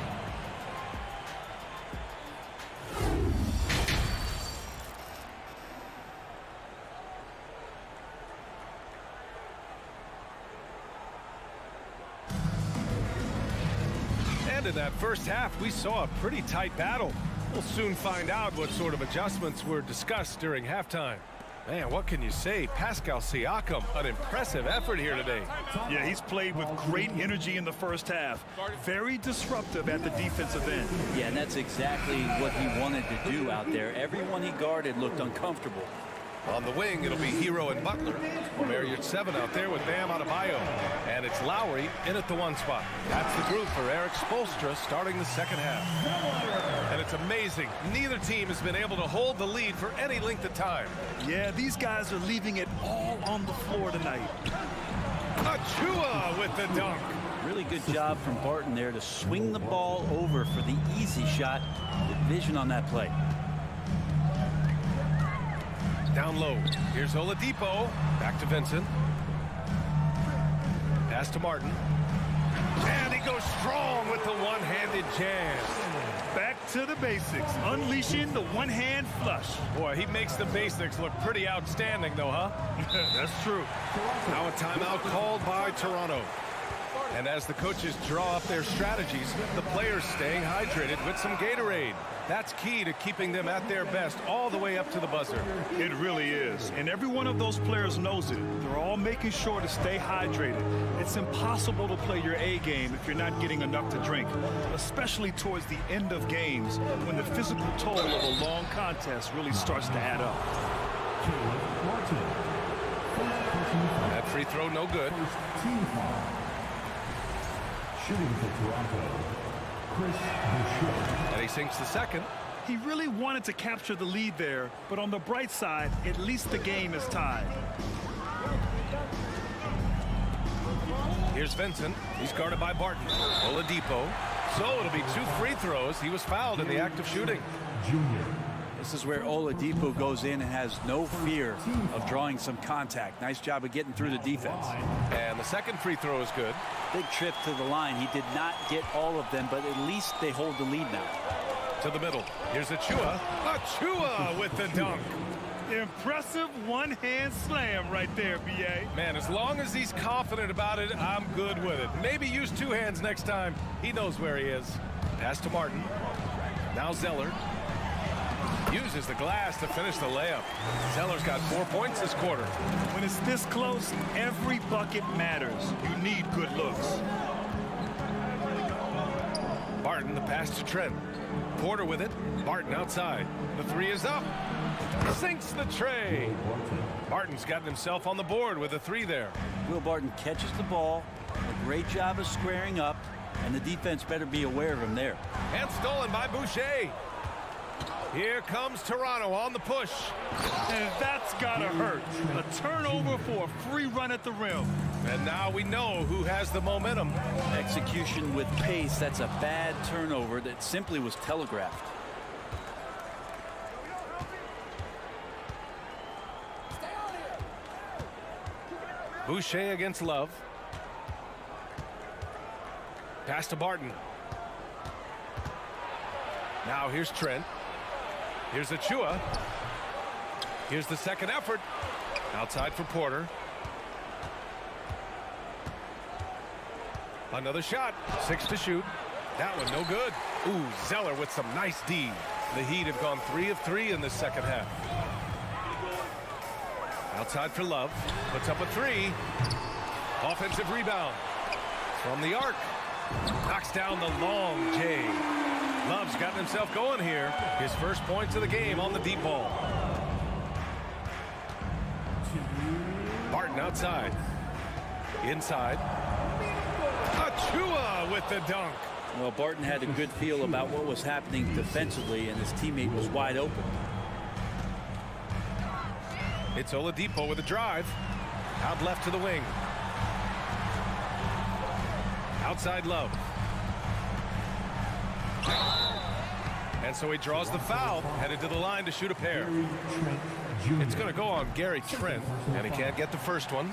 And in that first half, we saw a pretty tight battle. We'll soon find out what sort of adjustments were discussed during halftime. Man, what can you say? Pascal Siakam, an impressive effort here today. Yeah, he's played with great energy in the first half. Very disruptive at the defensive end. Yeah, and that's exactly what he wanted to do out there. Everyone he guarded looked uncomfortable. On the wing, it'll be Hero and Butler. Marriott at 7 out there with Bam Adebayo. And it's Lowry in at the 1 spot. That's the group for Eric Spoelstra starting the second half. And it's amazing. Neither team has been able to hold the lead for any length of time. Yeah, these guys are leaving it all on the floor tonight. Achua with the dunk. Really good job from Barton there to swing the ball over for the easy shot. Good vision on that play. Down low. Here's Oladipo. Back to Vincent. Pass to Martin. And he goes strong with the one-handed jam. Back to the basics. Unleashing the one-hand flush. Boy, he makes the basics look pretty outstanding, though, huh? That's true. Now a timeout called by Toronto. And as the coaches draw up their strategies, the players staying hydrated with some Gatorade. That's key to keeping them at their best all the way up to the buzzer. It really is. And every one of those players knows it. They're all making sure to stay hydrated. It's impossible to play your A game if you're not getting enough to drink, especially towards the end of games when the physical toll of a long contest really starts to add up. That free throw no good. Shooting for Toronto, Chris Boucher. And he sinks the second. He really wanted to capture the lead there, but on the bright side, at least the game is tied. Here's Vincent. He's guarded by Barton. Oladipo. So it'll be 2 free throws. He was fouled in the act of shooting. This is where Oladipo goes in and has no fear of drawing some contact. Nice job of getting through the defense. And the second free throw is good. Big trip to the line. He did not get all of them, but at least they hold the lead now. To the middle. Here's Achua. Achua with the dunk. Impressive one-hand slam right there, B.A. Man, as long as he's confident about it, I'm good with it. Maybe use 2 hands next time. He knows where he is. Pass to Martin. Now Zeller. Uses the glass to finish the layup. Zeller's got 4 points this quarter. When it's this close, every bucket matters. You need good looks. Barton, the pass to Trent. Porter with it. Barton outside. The 3 is up. Sinks the tray. Barton's gotten himself on the board with a 3 there. Will Barton catches the ball. A great job of squaring up, and the defense better be aware of him there. And stolen by Boucher. Here comes Toronto on the push. And that's gotta hurt. A turnover for a free run at the rim. And now we know who has the momentum. Execution with pace. That's a bad turnover that simply was telegraphed. Boucher against Love. Pass to Barton. Now here's Trent. Here's Achua. Here's the second effort. Outside for Porter. Another shot. 6 to shoot. That one no good. Ooh, Zeller with some nice D. The Heat have gone 3 of 3 in the second half. Outside for Love. Puts up a 3. Offensive rebound. From the arc. Knocks down the long J. Love's gotten himself going here. His first points of the game on the deep ball. Barton outside. Inside. Achua with the dunk. Well, Barton had a good feel about what was happening defensively, and his teammate was wide open. It's Oladipo with a drive. Out left to the wing. Outside Love. And so he draws the foul, headed to the line to shoot a pair. It's going to go on Gary Trent, and he can't get the first one.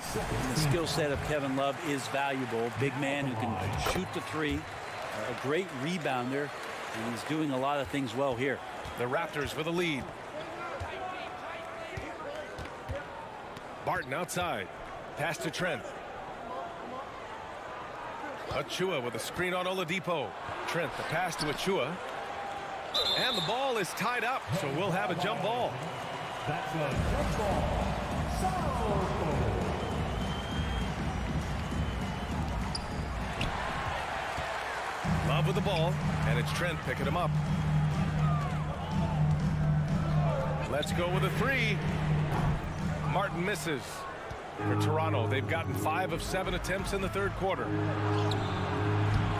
The skill set of Kevin Love is valuable. Big man who can shoot the 3, a great rebounder, and he's doing a lot of things well here. The Raptors with a lead. Barton outside. Pass to Trent. Achua with a screen on Oladipo. Trent, the pass to Achua. And the ball is tied up, so we'll have a jump ball. That's a jump ball. Love with the ball, and it's Trent picking him up. Let's go with a 3. Martin misses. For Toronto, they've gotten 5 of 7 attempts in the third quarter.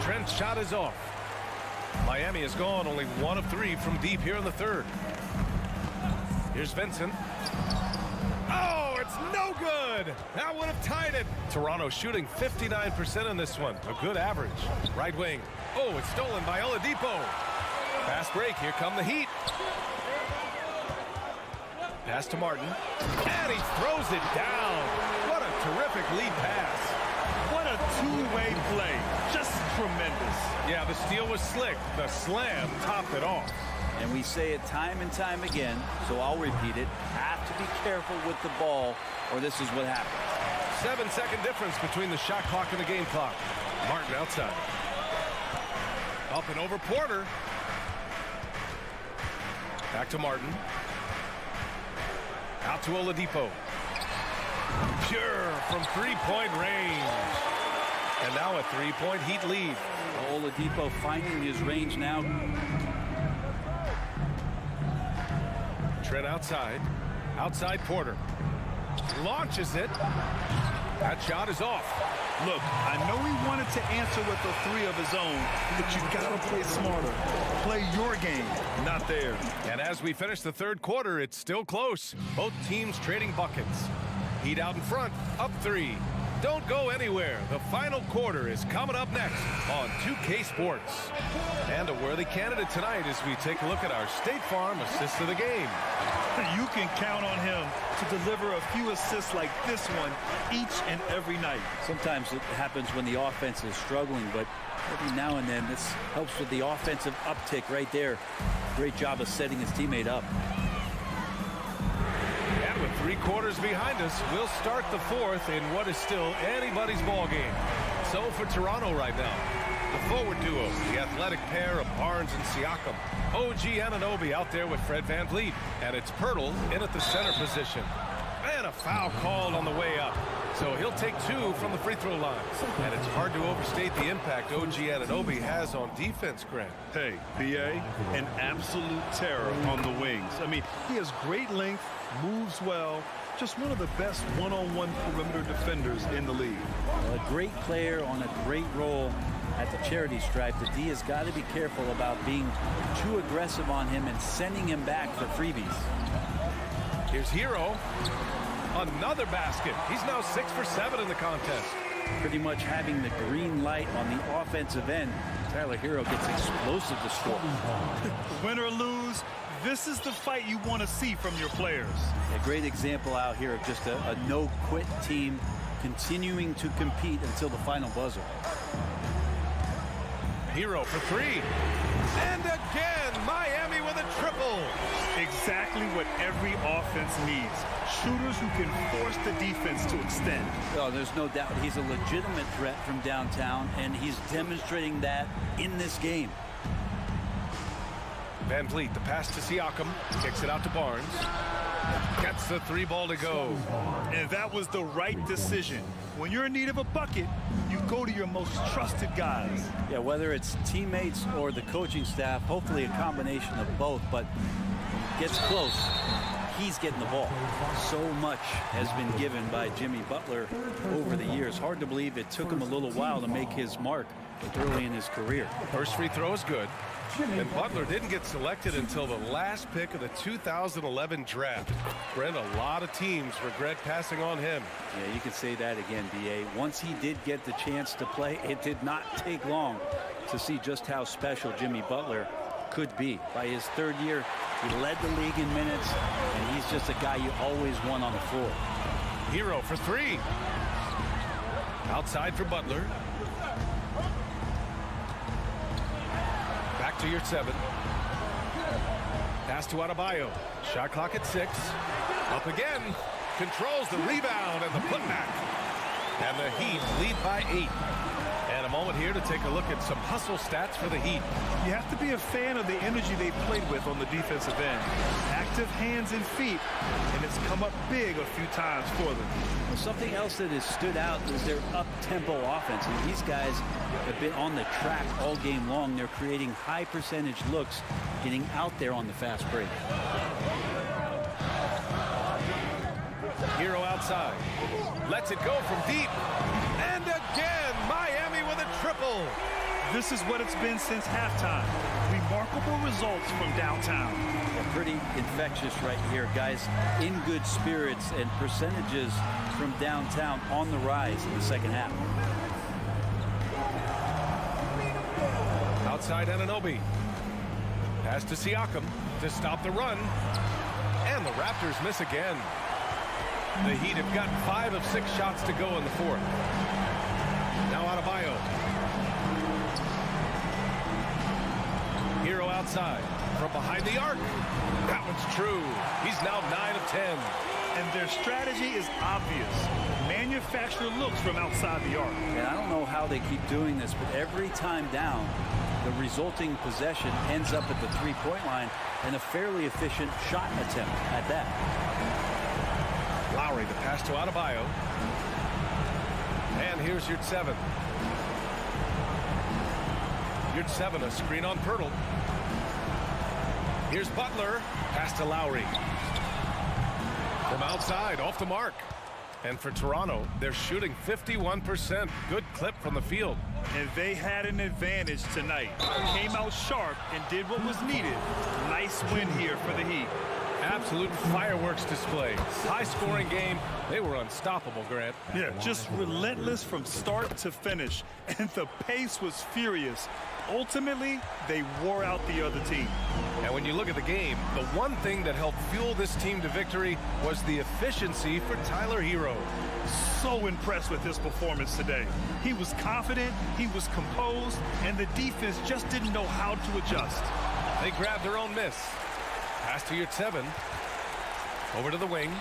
Trent's shot is off. Miami has gone only 1 of 3 from deep here in the third. Here's Vincent. Oh, it's no good. That would have tied it. Toronto shooting 59% in this one. A good average. Right wing. Oh, it's stolen by Oladipo. Fast break. Here come the Heat. Pass to Martin. And he throws it down. What a terrific lead pass. What a two-way play. Just tremendous. Yeah, the steal was slick. The slam topped it off. And we say it time and time again, so I'll repeat it. Have to be careful with the ball, or this is what happens. 7-second difference between the shot clock and the game clock. Martin outside. Up and over Porter. Back to Martin. Out to Oladipo. Pure from three-point range. And now a three-point Heat lead. Oladipo finding his range now. Trent outside. Outside Porter. Launches it. That shot is off. Look, I know he wanted to answer with a three of his own, but you gotta play smarter. Play your game, not theirs. And as we finish the third quarter, it's still close. Both teams trading buckets. Heat out in front, up 3. Don't go anywhere. The final quarter is coming up next on 2K Sports. And a worthy candidate tonight as we take a look at our State Farm assist of the game. You can count on him to deliver a few assists like this one each and every night. Sometimes it happens when the offense is struggling, but every now and then this helps with the offensive uptick right there. Great job of setting his teammate up. And with 3 quarters behind us, we'll start the fourth in what is still anybody's ball game. So for Toronto right now, the forward duo, the athletic pair of Barnes and Siakam. OG Anunoby out there with Fred VanVleet. And it's Pirtle in at the center position. And a foul called on the way up. So he'll take 2 from the free throw line. And it's hard to overstate the impact OG Anunoby has on defense, Grant. Hey, BA, an absolute terror on the wings. I mean, he has great length, moves well, just one of the best one-on-one perimeter defenders in the league. Well, a great player on a great role at the charity stripe. The D has got to be careful about being too aggressive on him and sending him back for freebies. Here's Hero. Another basket. He's now 6 for 7 in the contest. Pretty much having the green light on the offensive end. Tyler Hero gets explosive to score. Win or lose, this is the fight you want to see from your players. A great example out here of just a no-quit team continuing to compete until the final buzzer. Hero for 3. And again, Miami with a triple. Exactly what every offense needs. Shooters who can force the defense to extend. Oh, there's no doubt he's a legitimate threat from downtown, and he's demonstrating that in this game. VanVleet, the pass to Siakam, kicks it out to Barnes. Gets the 3 ball to go. And that was the right decision. When you're in need of a bucket, you go to your most trusted guys. Yeah, whether it's teammates or the coaching staff, hopefully a combination of both, but gets close. He's getting the ball. So much has been given by Jimmy Butler over the years. Hard to believe it took him a little while to make his mark early in his career. First free throw is good. And Butler didn't get selected until the last pick of the 2011 draft. Brent, a lot of teams regret passing on him. Yeah, you can say that again, B.A. Once he did get the chance to play, it did not take long to see just how special Jimmy Butler could be. By his 3rd year, he led the league in minutes, and he's just a guy you always want on the floor. Hero for 3. Outside for Butler. Back to your 7. Pass to Adebayo. Shot clock at 6. Up again. Controls the rebound and the putback. And the Heat lead by 8. And a moment here to take a look at some hustle stats for the Heat. You have to be a fan of the energy they've played with on the defensive end. Active hands and feet, and it's come up big a few times for them. Well, something else that has stood out is their up-tempo offense. And these guys have been on the track all game long. They're creating high percentage looks, getting out there on the fast break. Hero outside. Lets it go from deep. And again, Miami with a triple. This is what it's been since halftime. Remarkable results from downtown. Yeah, pretty infectious right here. Guys in good spirits, and percentages from downtown on the rise in the second half. Outside Anunoby. Pass to Siakam to stop the run. And the Raptors miss again. The Heat have got 5 of 6 shots to go in the 4th. Now Adebayo. Hero outside from behind the arc. That one's true. He's now 9 of 10. And their strategy is obvious. Manufacture looks from outside the arc. And I don't know how they keep doing this, but every time down, the resulting possession ends up at the 3-point line, and a fairly efficient shot attempt at that. Lowry, the pass to Adebayo. And here's your 7. Your 7, a screen on Pirtle. Here's Butler. Pass to Lowry. From outside, off the mark. And for Toronto, they're shooting 51%. Good clip from the field. And they had an advantage tonight. Came out sharp and did what was needed. Nice win here for the Heat. Absolute fireworks display. High-scoring game. They were unstoppable, Grant. Yeah, just relentless from start to finish. And the pace was furious. Ultimately, they wore out the other team. And when you look at the game, the one thing that helped fuel this team to victory was the efficiency for Tyler Hero. So impressed with his performance today. He was confident, he was composed, and the defense just didn't know how to adjust. They grabbed their own miss. Pass to your 7. Over to the wing.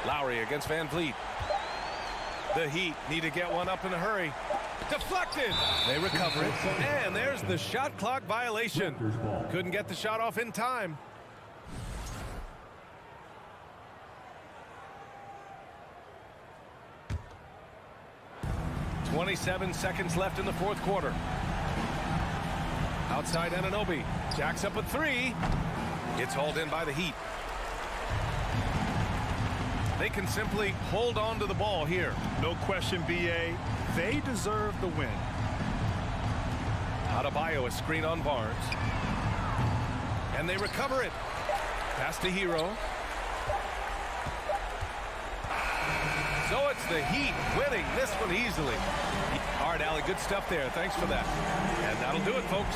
Lowry against Van Vliet. The Heat need to get one up in a hurry. Deflected. They recover it. And there's the shot clock violation. Couldn't get the shot off in time. "27 seconds left in the fourth quarter. Outside Anunoby. Jacks up a 3. It's hauled in by the Heat. They can simply hold on to the ball here. No question, BA. They deserve the win. Adebayo, a screen on Barnes. And they recover it. Pass to Hero. So it's the Heat winning this one easily. All right, Allie, good stuff there. Thanks for that. And that'll do it, folks.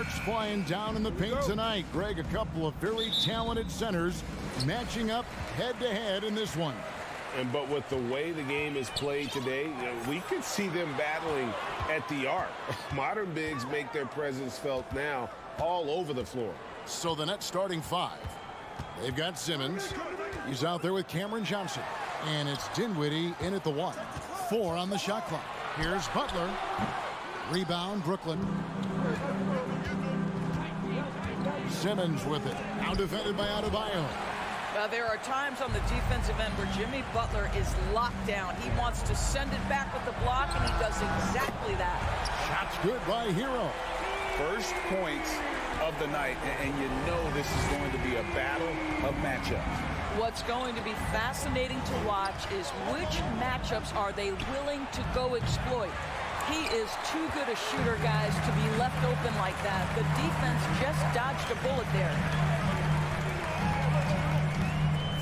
Sparks flying down in the paint tonight. Greg, a couple of very talented centers matching up head-to-head in this one. But with the way the game is played today, we could see them battling at the arc. Modern bigs make their presence felt now all over the floor. So the Nets starting five. They've got Simmons. He's out there with Cameron Johnson. And it's Dinwiddie in at the 1. 4 on the shot clock. Here's Butler. Rebound, Brooklyn. Simmons with it. Now defended by Adebayo. There are times on the defensive end where Jimmy Butler is locked down. He wants to send it back with the block, and he does exactly that. Shots good by Hero. First points of the night, and you know this is going to be a battle of matchups. What's going to be fascinating to watch is which matchups are they willing to go exploit. He is too good a shooter, guys, to be left open like that. The defense just dodged a bullet there.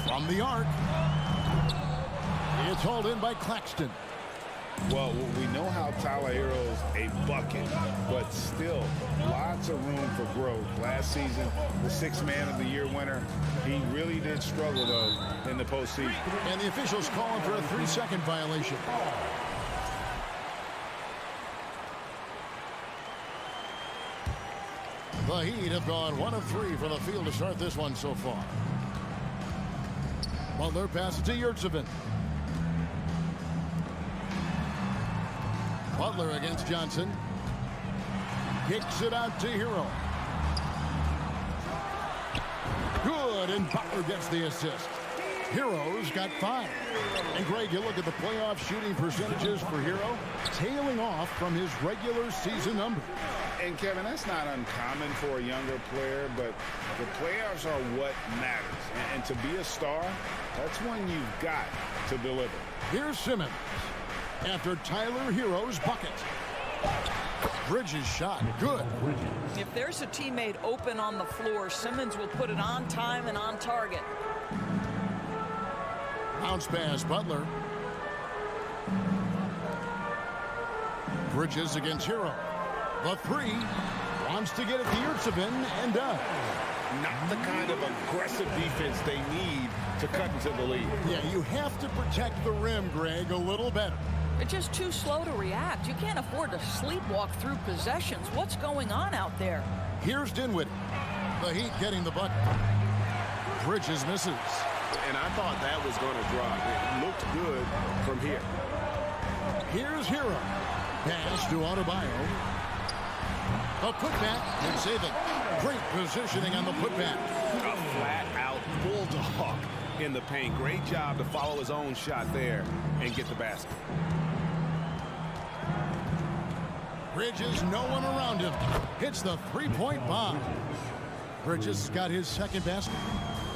From the arc. It's hauled in by Claxton. Well, we know how Tyler Hero's a bucket, but still lots of room for growth. Last season, the 6th Man of the Year winner, he really did struggle, though, in the postseason. And the officials calling for a 3-second violation. The Heat have gone 1 of 3 from the field to start this one so far. Butler passes to Yurtsevin. Butler against Johnson. Kicks it out to Hero. Good, and Butler gets the assist. Hero's got 5. And Greg, you look at the playoff shooting percentages for Hero, tailing off from his regular season number. And Kevin, that's not uncommon for a younger player, but the playoffs are what matters. And to be a star, that's when you've got to deliver. Here's Simmons after Tyler Hero's bucket. Bridges shot, good. If there's a teammate open on the floor, Simmons will put it on time and on target. Bounce pass, Butler. Bridges against Hero. The 3 wants to get it to Yurtsevin and does. Not the kind of aggressive defense they need to cut into the lead. Yeah, you have to protect the rim, Greg, a little better. They're just too slow to react. You can't afford to sleepwalk through possessions. What's going on out there? Here's Dinwiddie. The Heat getting the bucket. Bridges misses. And I thought that was going to drop. It looked good from here. Here's Hero. Pass to Adebayo. A putback, and save it. Great positioning on the putback. A flat-out bulldog in the paint. Great job to follow his own shot there and get the basket. Bridges, no one around him. Hits the three-point bomb. Bridges got his second basket.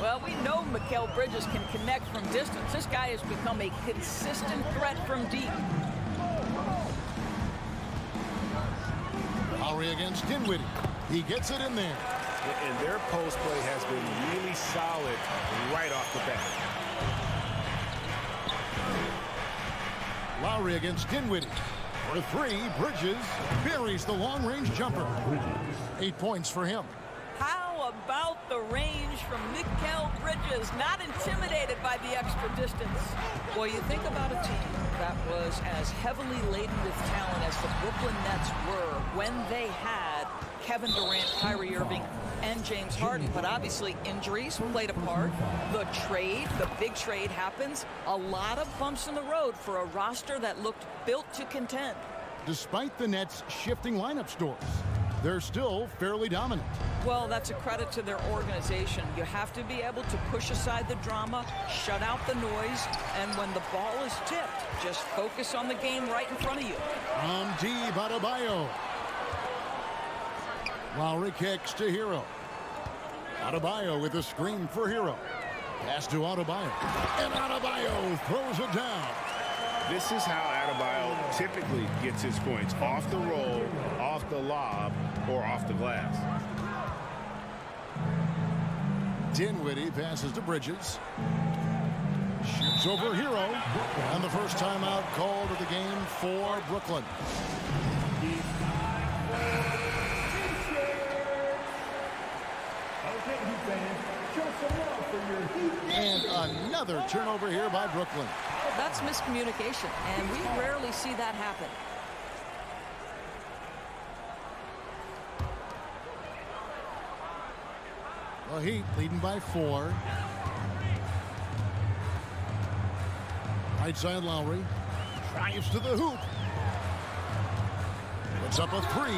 Well, we know Mikal Bridges can connect from distance. This guy has become a consistent threat from deep. Lowry against Dinwiddie. He gets it in there. And their post play has been really solid right off the bat. Lowry against Dinwiddie. For 3, Bridges buries the long-range jumper. 8 points for him. How about the range from Mikal Bridges? Not intimidated by the extra distance. Well, you think about a team that was as heavily laden with talent as the Brooklyn Nets were when they had Kevin Durant, Kyrie Irving, and James Harden. But obviously injuries played a part. The big trade happens. A lot of bumps in the road for a roster that looked built to contend. Despite the Nets shifting lineup stores, they're still fairly dominant. Well, that's a credit to their organization. You have to be able to push aside the drama, shut out the noise, and when the ball is tipped, just focus on the game right in front of you. Deep, Adebayo. Lowry kicks to Hero. Adebayo with a screen for Hero. Pass to Adebayo. And Adebayo throws it down. This is how Adebayo typically gets his points. Off the roll, off the lob, or off the glass. Dinwiddie passes to Bridges. Shoots over Hero. And the first timeout called of the game for Brooklyn. Again, Heat fans, show some love for your Heat. And another turnover here by Brooklyn. That's miscommunication, and we rarely see that happen. The Heat leading by 4. Right side Lowry. Drives to the hoop. Puts up a 3.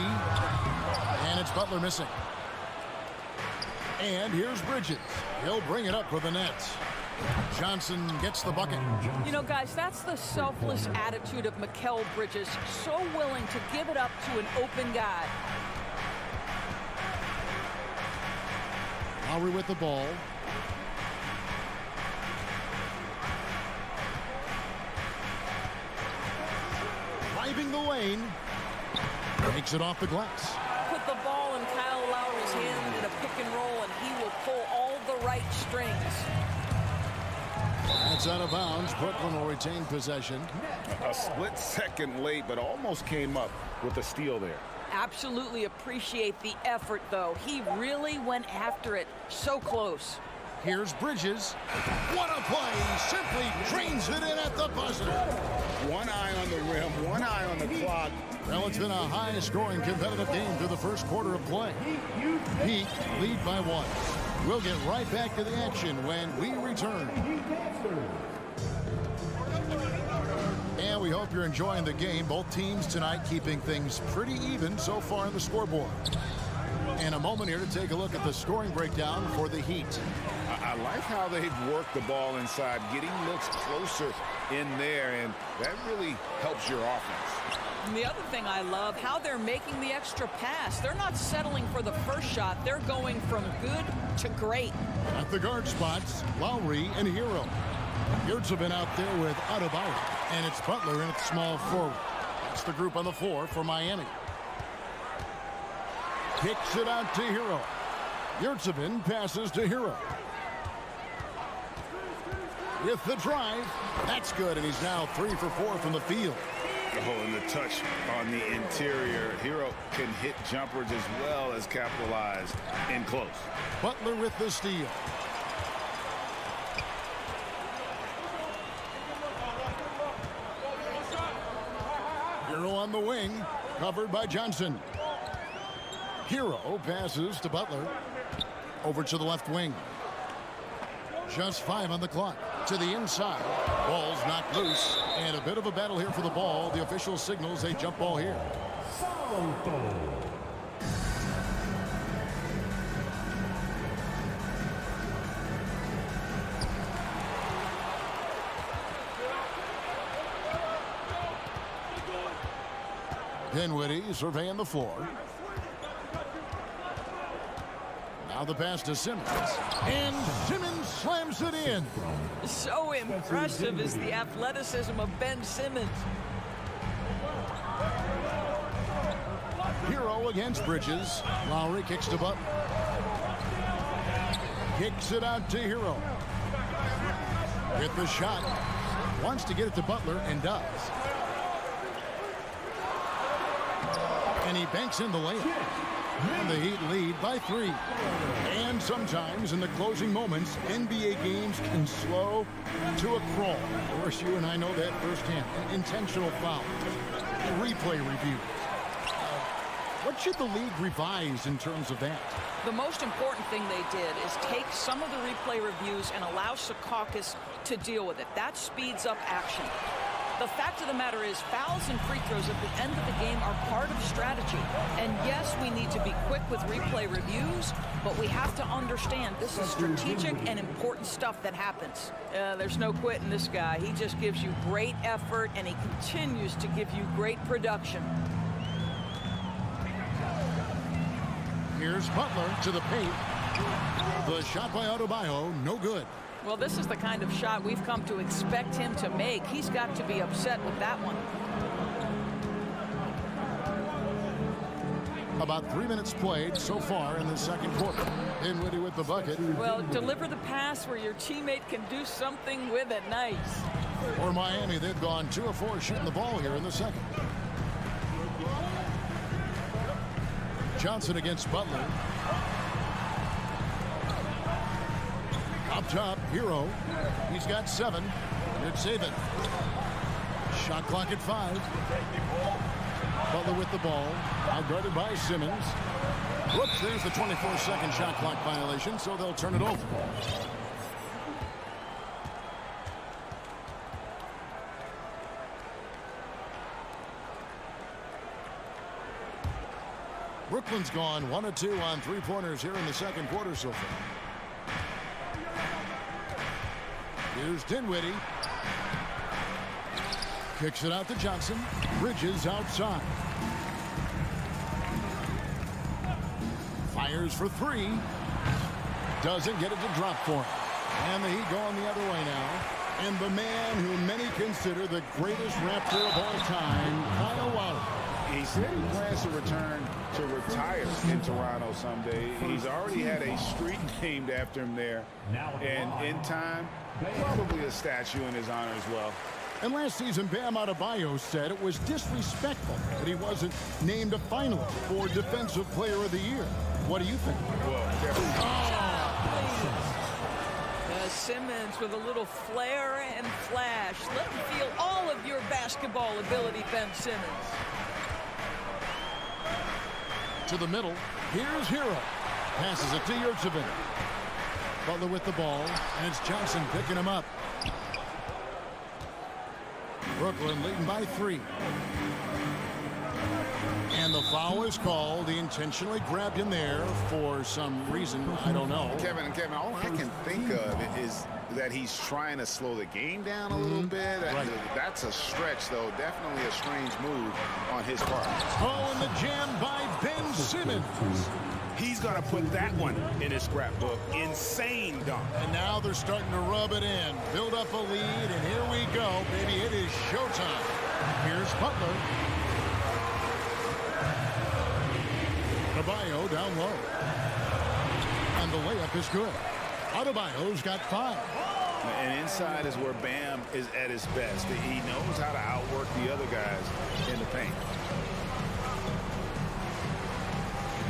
And it's Butler missing. And here's Bridges. He'll bring it up for the Nets. Johnson gets the bucket. You know, guys, that's the selfless attitude of Mikal Bridges. So willing to give it up to an open guy. Lowry with the ball. Driving the lane. Takes it off the glass. Put the ball in Kyle Lowry's hand in a pick and roll, and he will pull all the right strings. That's out of bounds. Brooklyn will retain possession. A split second late, but almost came up with a steal there. Absolutely appreciate the effort, though. He really went after it. So close. Here's Bridges. What a play. Simply drains it in at the buzzer. One eye on the rim, one eye on the clock. Well, it's been a high-scoring competitive game through the first quarter of play. Heat lead by 1. We'll get right back to the action when we return. And we hope you're enjoying the game. Both teams tonight keeping things pretty even so far on the scoreboard. And a moment here to take a look at the scoring breakdown for the Heat. I like how they've worked the ball inside, getting looks closer in there, and that really helps your offense. And the other thing I love, how they're making the extra pass. They're not settling for the first shot. They're going from good to great. At the guard spots, Lowry and Hero. Yurts have been out there with Adebayo, and it's Butler in at small forward. It's the group on the floor for Miami. Kicks it out to Hero. Yurtsevin passes to Hero. With the drive, that's good, and he's now 3 for 4 from the field. Oh, and the touch on the interior. Hero can hit jumpers as well as capitalize in close. Butler with the steal. Hero on the wing, covered by Johnson. Hero passes to Butler. Over to the left wing. Just 5 on the clock. To the inside. Ball's knocked loose. And a bit of a battle here for the ball. The official signals a jump ball here. Dinwiddie surveying the floor. Now the pass to Simmons. And Simmons slams it in. So impressive is the athleticism of Ben Simmons. Hero against Bridges. Lowry kicks to Butler. Kicks it out to Hero. With the shot. Wants to get it to Butler and does. And he banks in the layup. And the Heat lead by 3. And sometimes in the closing moments, NBA games can slow to a crawl. Of course, you and I know that firsthand. Intentional fouls. Replay reviews. What should the league revise in terms of that? The most important thing they did is take some of the replay reviews and allow Secaucus to deal with it. That speeds up action. The fact of the matter is fouls and free throws at the end of the game are part of strategy. And yes, we need to be quick with replay reviews, but we have to understand this is strategic and important stuff that happens. There's no quitting this guy. He just gives you great effort, and he continues to give you great production. Here's Butler to the paint. The shot by Adebayo, no good. Well, this is the kind of shot we've come to expect him to make. He's got to be upset with that one. About 3 minutes played so far in the second quarter. Dinwiddie with the bucket. Well, deliver the pass where your teammate can do something with it. Nice. For Miami, they've gone 2 of 4 shooting the ball here in the second. Johnson against Butler. Up top, Hero. He's got 7. It's save it. Shot clock at 5. Butler with the ball. Now guarded by Simmons. Whoops, there's the 24-second shot clock violation, so they'll turn it over. Brooklyn's gone 1 of 2 on 3-pointers here in the second quarter so far. Here's Dinwiddie. Kicks it out to Johnson. Bridges outside. Fires for 3. Doesn't get it to drop for him. And the Heat going the other way now. And the man who many consider the greatest Raptor of all time, Kyle Lowry. He said he plans to return to retire in Toronto someday. He's already had a street named after him there. And in time, probably a statue in his honor as well. And last season, Bam Adebayo said it was disrespectful that he wasn't named a finalist for Defensive Player of the Year. What do you think? Simmons with a little flair and flash. Let him feel all of your basketball ability, Ben Simmons. To the middle. Here's Hero. Passes it to Yurtsevin. Butler with the ball, and it's Johnson picking him up. Brooklyn leading by 3. And the foul is called. He intentionally grabbed him there for some reason. I don't know. Kevin, all I can think of is that he's trying to slow the game down a little bit. Right. That's a stretch, though. Definitely a strange move on his part. Oh, and the jam by Ben Simmons. He's going to put that one in his scrapbook. Insane dunk. And now they're starting to rub it in. Build up a lead, and here we go, baby. It is showtime. Here's Butler. Adebayo down low. And the layup is good. Adebayo's got 5. And inside is where Bam is at his best. He knows how to outwork the other guys in the paint.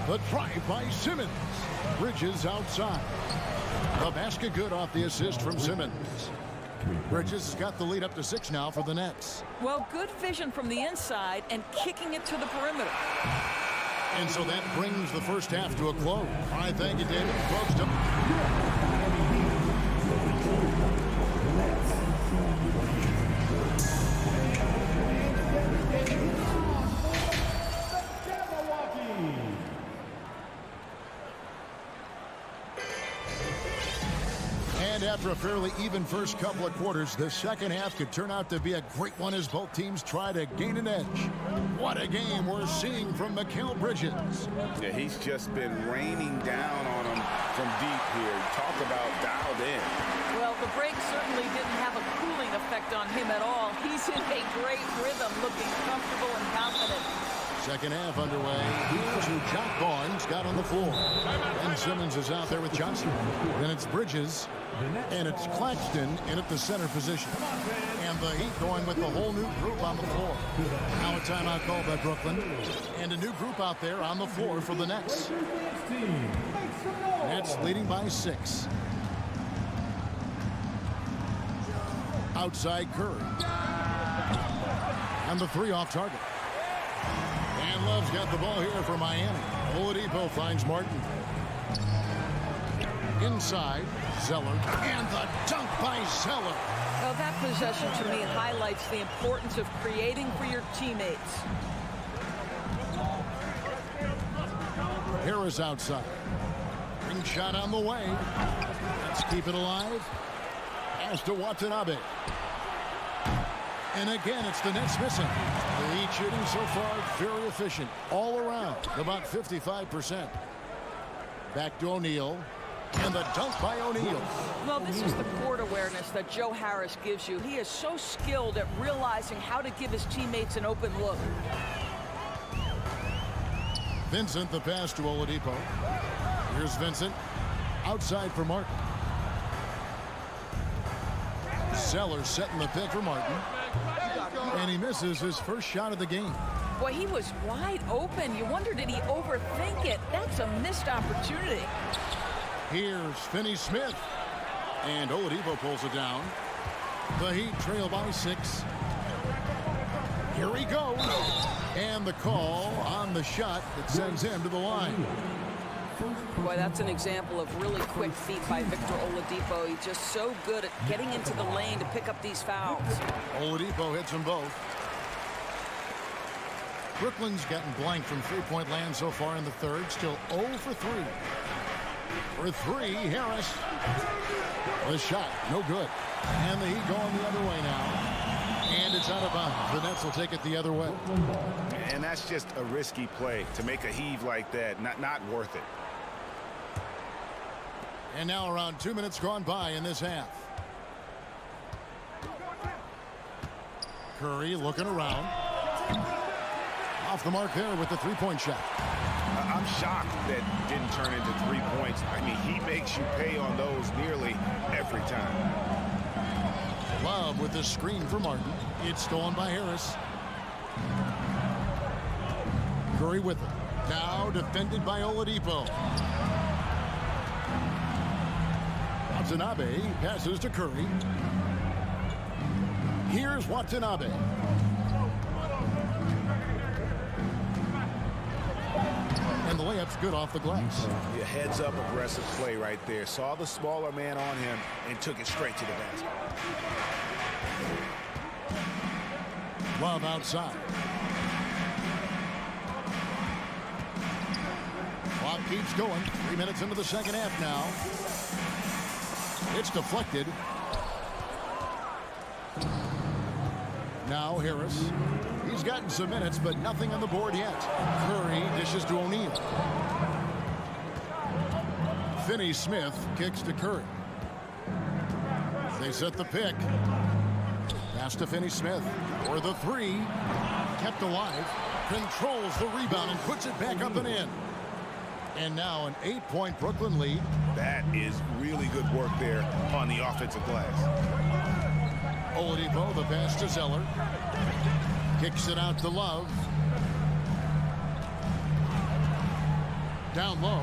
The drive by Simmons. Bridges outside. The basket good off the assist from Simmons. Bridges has got the lead up to 6 now for the Nets. Well, good vision from the inside and kicking it to the perimeter. And so that brings the first half to a close. I thank you, David. Folks, and after a fairly even first couple of quarters, the second half could turn out to be a great one as both teams try to gain an edge. What a game we're seeing from Mikal Bridges. Yeah, he's just been raining down on him from deep here. Talk about dialed in. Well, the break certainly didn't have a cooling effect on him at all. He's in a great rhythm, looking comfortable and confident. Second half underway. Here's who Jock Barnes got on the floor. Ben Simmons is out there with Johnson. Then it's Bridges. And it's Claxton in at the center position. And the Heat going with the whole new group on the floor. Now a timeout called by Brooklyn. And a new group out there on the floor for the Nets. Nets leading by 6. Outside Curry. And the 3 off target. And Love's got the ball here for Miami. Oladipo finds Martin. Inside, Zeller. And the dunk by Zeller. Well, that possession to me highlights the importance of creating for your teammates. Harris outside. Ring shot on the way. Let's keep it alive. Pass to Watanabe. And again, it's the Nets missing. The Heat shooting so far very efficient. All around, about 55%. Back to O'Neal. And the dunk by O'Neal. Well, this is the court awareness that Joe Harris gives you. He is so skilled at realizing how to give his teammates an open look. Vincent, the pass to Oladipo. Here's Vincent. Outside for Martin. Zeller setting the pick for Martin. And he misses his first shot of the game. Boy, he was wide open. You wonder, did he overthink it? That's a missed opportunity. Here's Finney-Smith. And Oladipo pulls it down. The Heat trail by 6. Here he goes. And the call on the shot that sends him to the line. Boy, that's an example of really quick feet by Victor Oladipo. He's just so good at getting into the lane to pick up these fouls. Oladipo hits them both. Brooklyn's gotten blank from three-point land so far in the third. Still 0 for 3. For 3, Harris. The shot, no good. And the Heat going the other way now. And it's out of bounds. The Nets will take it the other way. And that's just a risky play to make a heave like that. Not worth it. And now around 2 minutes gone by in this half. Curry looking around. Off the mark there with the three-point shot. I'm shocked that didn't turn into 3 points. I mean, he makes you pay on those nearly every time. Love with the screen for Martin. It's stolen by Harris. Curry with it. Now defended by Oladipo. Watanabe passes to Curry. Here's Watanabe. And the layup's good off the glass. Yeah, heads up aggressive play right there. Saw the smaller man on him and took it straight to the basket. Love outside. Clock keeps going. 3 minutes into the second half now. It's deflected. Now Harris. He's gotten some minutes, but nothing on the board yet. Curry dishes to O'Neal. Finney-Smith kicks to Curry. They set the pick. Pass to Finney-Smith for the 3. Kept alive. Controls the rebound and puts it back up and in. And now an 8-point Brooklyn lead. That is really good work there on the offensive glass. Oladipo, the pass to Zeller. Kicks it out to Love. Down low.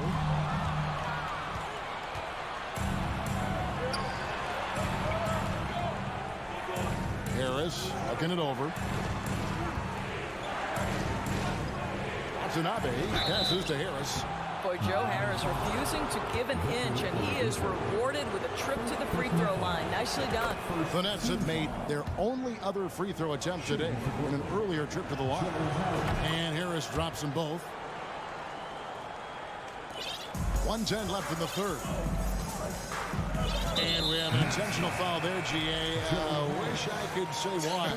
Harris looking it over. Watanabe passes to Harris. Boy, Joe Harris refusing to give an inch, and he is rewarded with a trip to the free throw line. Nicely done. The Nets have made their only other free throw attempt today in an earlier trip to the line. And Harris drops them both. 1:10 left in the third. And we have an intentional foul there, GA. Wish I could say why.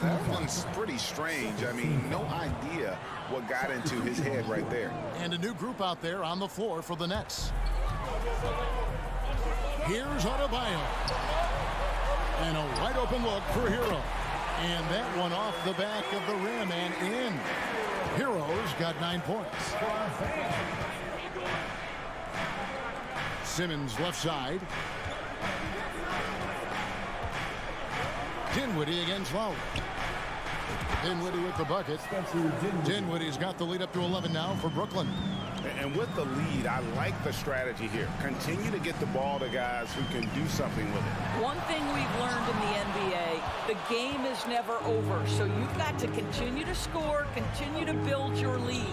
That one's pretty strange. I mean, no idea what got into his head right there. And a new group out there on the floor for the Nets. Here's Adebayo. And a wide open look for Hero. And that one off the back of the rim and in. Hero's got 9 points. Simmons left side. Dinwiddie against Lowry. Dinwiddie with the bucket. Dinwiddie's got the lead up to 11 now for Brooklyn. And with the lead, I like the strategy here. Continue to get the ball to guys who can do something with it. One thing we've learned in the NBA, the game is never over. So you've got to continue to score, continue to build your lead.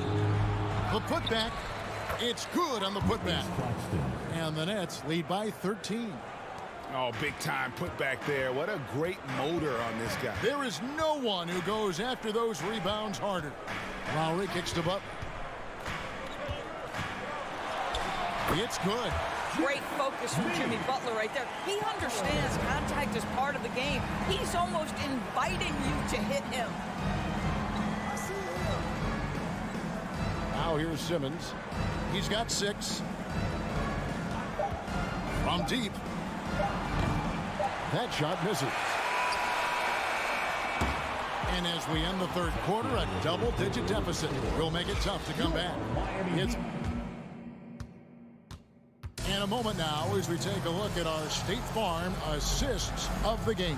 The putback, it's good on the putback. And the Nets lead by 13. Oh, big time put back there. What a great motor on this guy. There is no one who goes after those rebounds harder. Lowry kicks to Butler. It's good. Great focus from Jimmy Butler right there. He understands contact is part of the game. He's almost inviting you to hit him. Now here's Simmons. He's got 6. From deep. That shot misses. And as we end the third quarter, a double-digit deficit will make it tough to come back. In a moment now as we take a look at our State Farm assists of the game.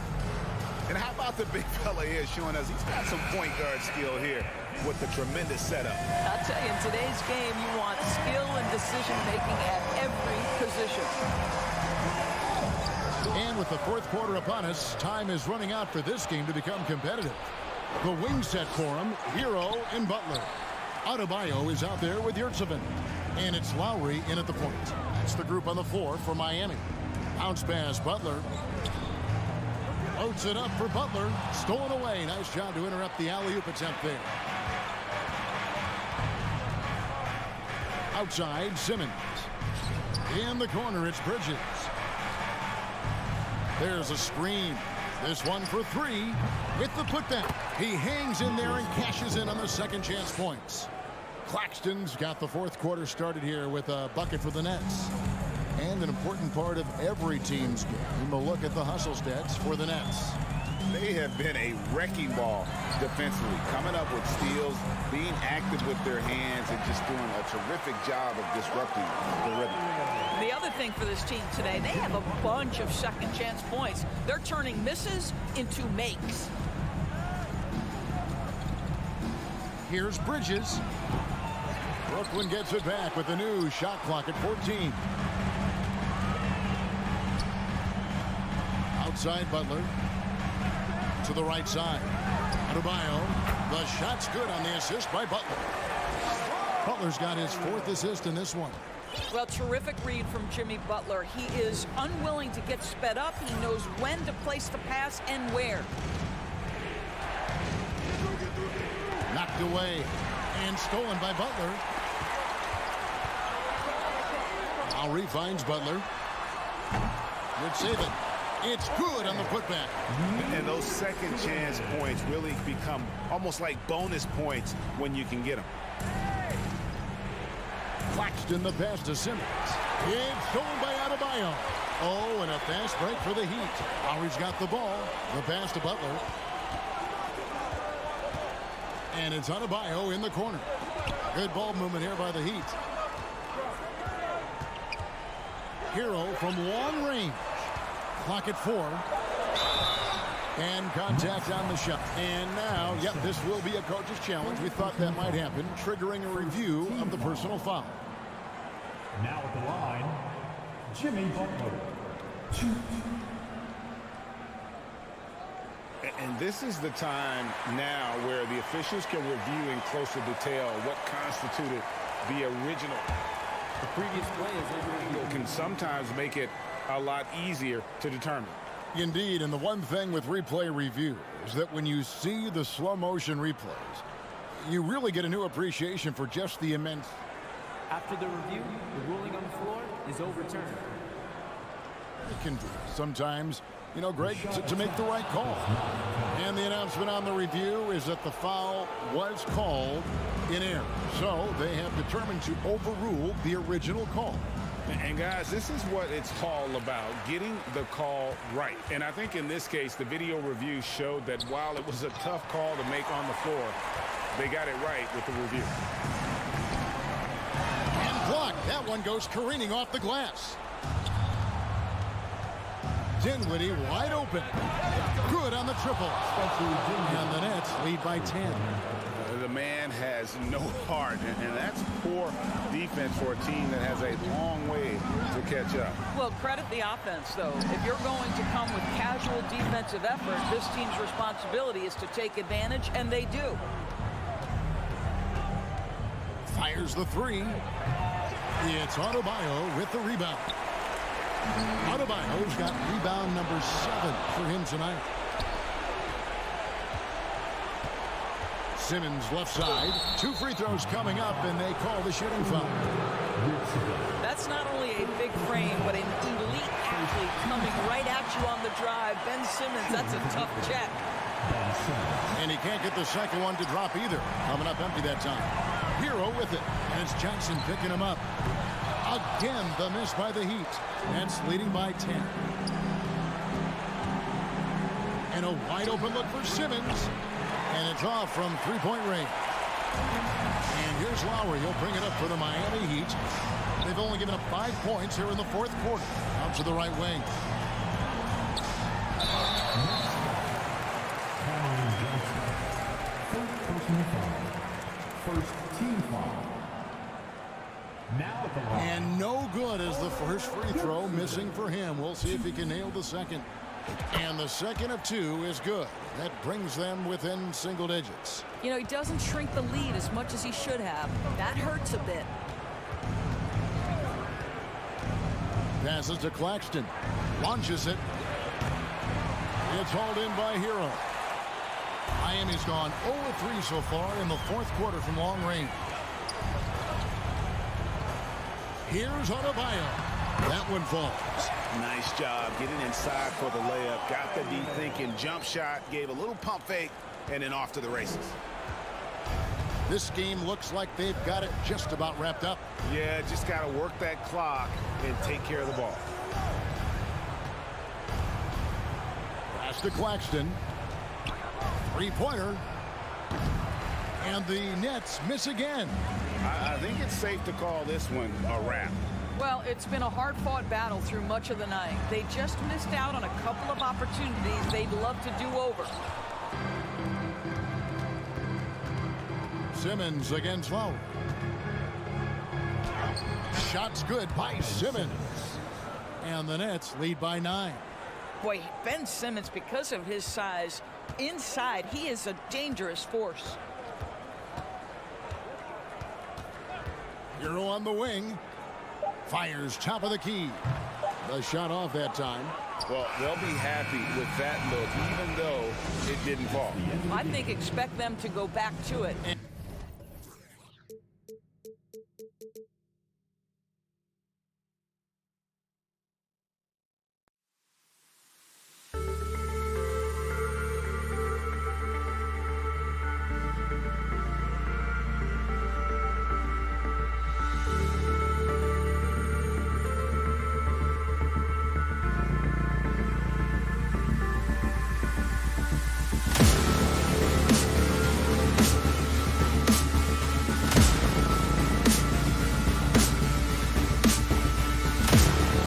And how about the big fella here showing us he's got some point guard skill here with the tremendous setup. I'll tell you, in today's game, you want skill and decision-making at every position. And with the fourth quarter upon us, time is running out for this game to become competitive. The wing set for him, Hero and Butler. Adebayo is out there with Yurtseven. And it's Lowry in at the point. That's the group on the floor for Miami. Bounce pass, Butler. Loads it up for Butler. Stolen away. Nice job to interrupt the alley-oop attempt there. Outside, Simmons. In the corner, it's Bridges. There's a screen. This one for three with the putback. He hangs in there and cashes in on the second chance points. Claxton's got the fourth quarter started here with a bucket for the Nets. And an important part of every team's game, a look at the hustle stats for the Nets. They have been a wrecking ball defensively, coming up with steals, being active with their hands, and just doing a terrific job of disrupting the rhythm. The other thing for this team today, they have a bunch of second chance points. They're turning misses into makes. Here's Bridges. Brooklyn gets it back with a new shot clock at 14. Outside Butler. To the right side. Adebayo. The shot's good on the assist by Butler. Butler's got his fourth assist in this one. Well, terrific read from Jimmy Butler. He is unwilling to get sped up. He knows when to place the pass and where. Knocked away and stolen by Butler. Lowry finds Butler. Good save it. It's good on the putback. And those second chance points really become almost like bonus points when you can get them. Claxton the pass to Simmons. It's stolen by Adebayo. Oh, and a fast break for the Heat. Lowry's got the ball. The pass to Butler. And it's Adebayo in the corner. Good ball movement here by the Heat. Hero from long range. Clock at 4. And contact on the shot. And now, yep, this will be a coach's challenge. We thought that might happen, triggering a review of the personal foul. Now at the line, Jimmy Butler. And this is the time now where the officials can review in closer detail what constituted the original. The previous play is over. Can sometimes make it a lot easier to determine. Indeed, and the one thing with replay review is that when you see the slow motion replays, you really get a new appreciation for just the immense. After the review, the ruling on the floor is overturned. It can do sometimes, you know, Greg, to make the right call. And the announcement on the review is that the foul was called in error. So they have determined to overrule the original call. And guys, this is what it's all about, getting the call right. And I think in this case, the video review showed that while it was a tough call to make on the floor, they got it right with the review. And blocked. That one goes careening off the glass. Dinwiddie wide open. Good on the triple. And the Nets lead by 10. The man has no heart, and that's poor defense for a team that has a long way to catch up. Well, credit the offense, though. If you're going to come with casual defensive effort, this team's responsibility is to take advantage, and they do. Fires the three. It's Adebayo with the rebound. Adebayo's got rebound number 7 for him tonight. Simmons left side. 2 free throws coming up, and they call the shooting foul. That's not only a big frame, but an elite athlete coming right at you on the drive. Ben Simmons, that's a tough check. And he can't get the second one to drop either. Coming up empty that time. Hero with it, and it's Johnson picking him up. Again, the miss by the Heat. Nets leading by 10. And a wide open look for Simmons. And it's off from three-point range. And here's Lowry. He'll bring it up for the Miami Heat. They've only given up 5 points here in the fourth quarter. Out to the right wing. First team foul. And no good as the first free throw, missing for him. We'll see if he can nail the second. And the second of two is good. That brings them within single digits. You know, he doesn't shrink the lead as much as he should have. That hurts a bit. Passes to Claxton. Launches it. It's hauled in by Hero. Miami's gone 0-3 so far in the fourth quarter from long range. Here's Adebayo. That one falls. Nice job getting inside for the layup. Got the D thinking, jump shot, gave a little pump fake, and then off to the races. This game looks like they've got it just about wrapped up. Yeah, just got to work that clock and take care of the ball. Pass to Claxton. Three-pointer. And the Nets miss again. I think it's safe to call this one a wrap. Well, it's been a hard-fought battle through much of the night. They just missed out on a couple of opportunities they'd love to do over. Simmons against Lowry. Shot's good by Simmons. And the Nets lead by 9. Boy, Ben Simmons, because of his size, inside, he is a dangerous force. Hero on the wing. Fires top of the key. The shot off that time. Well, they'll be happy with that look, even though it didn't fall. I think expect them to go back to it.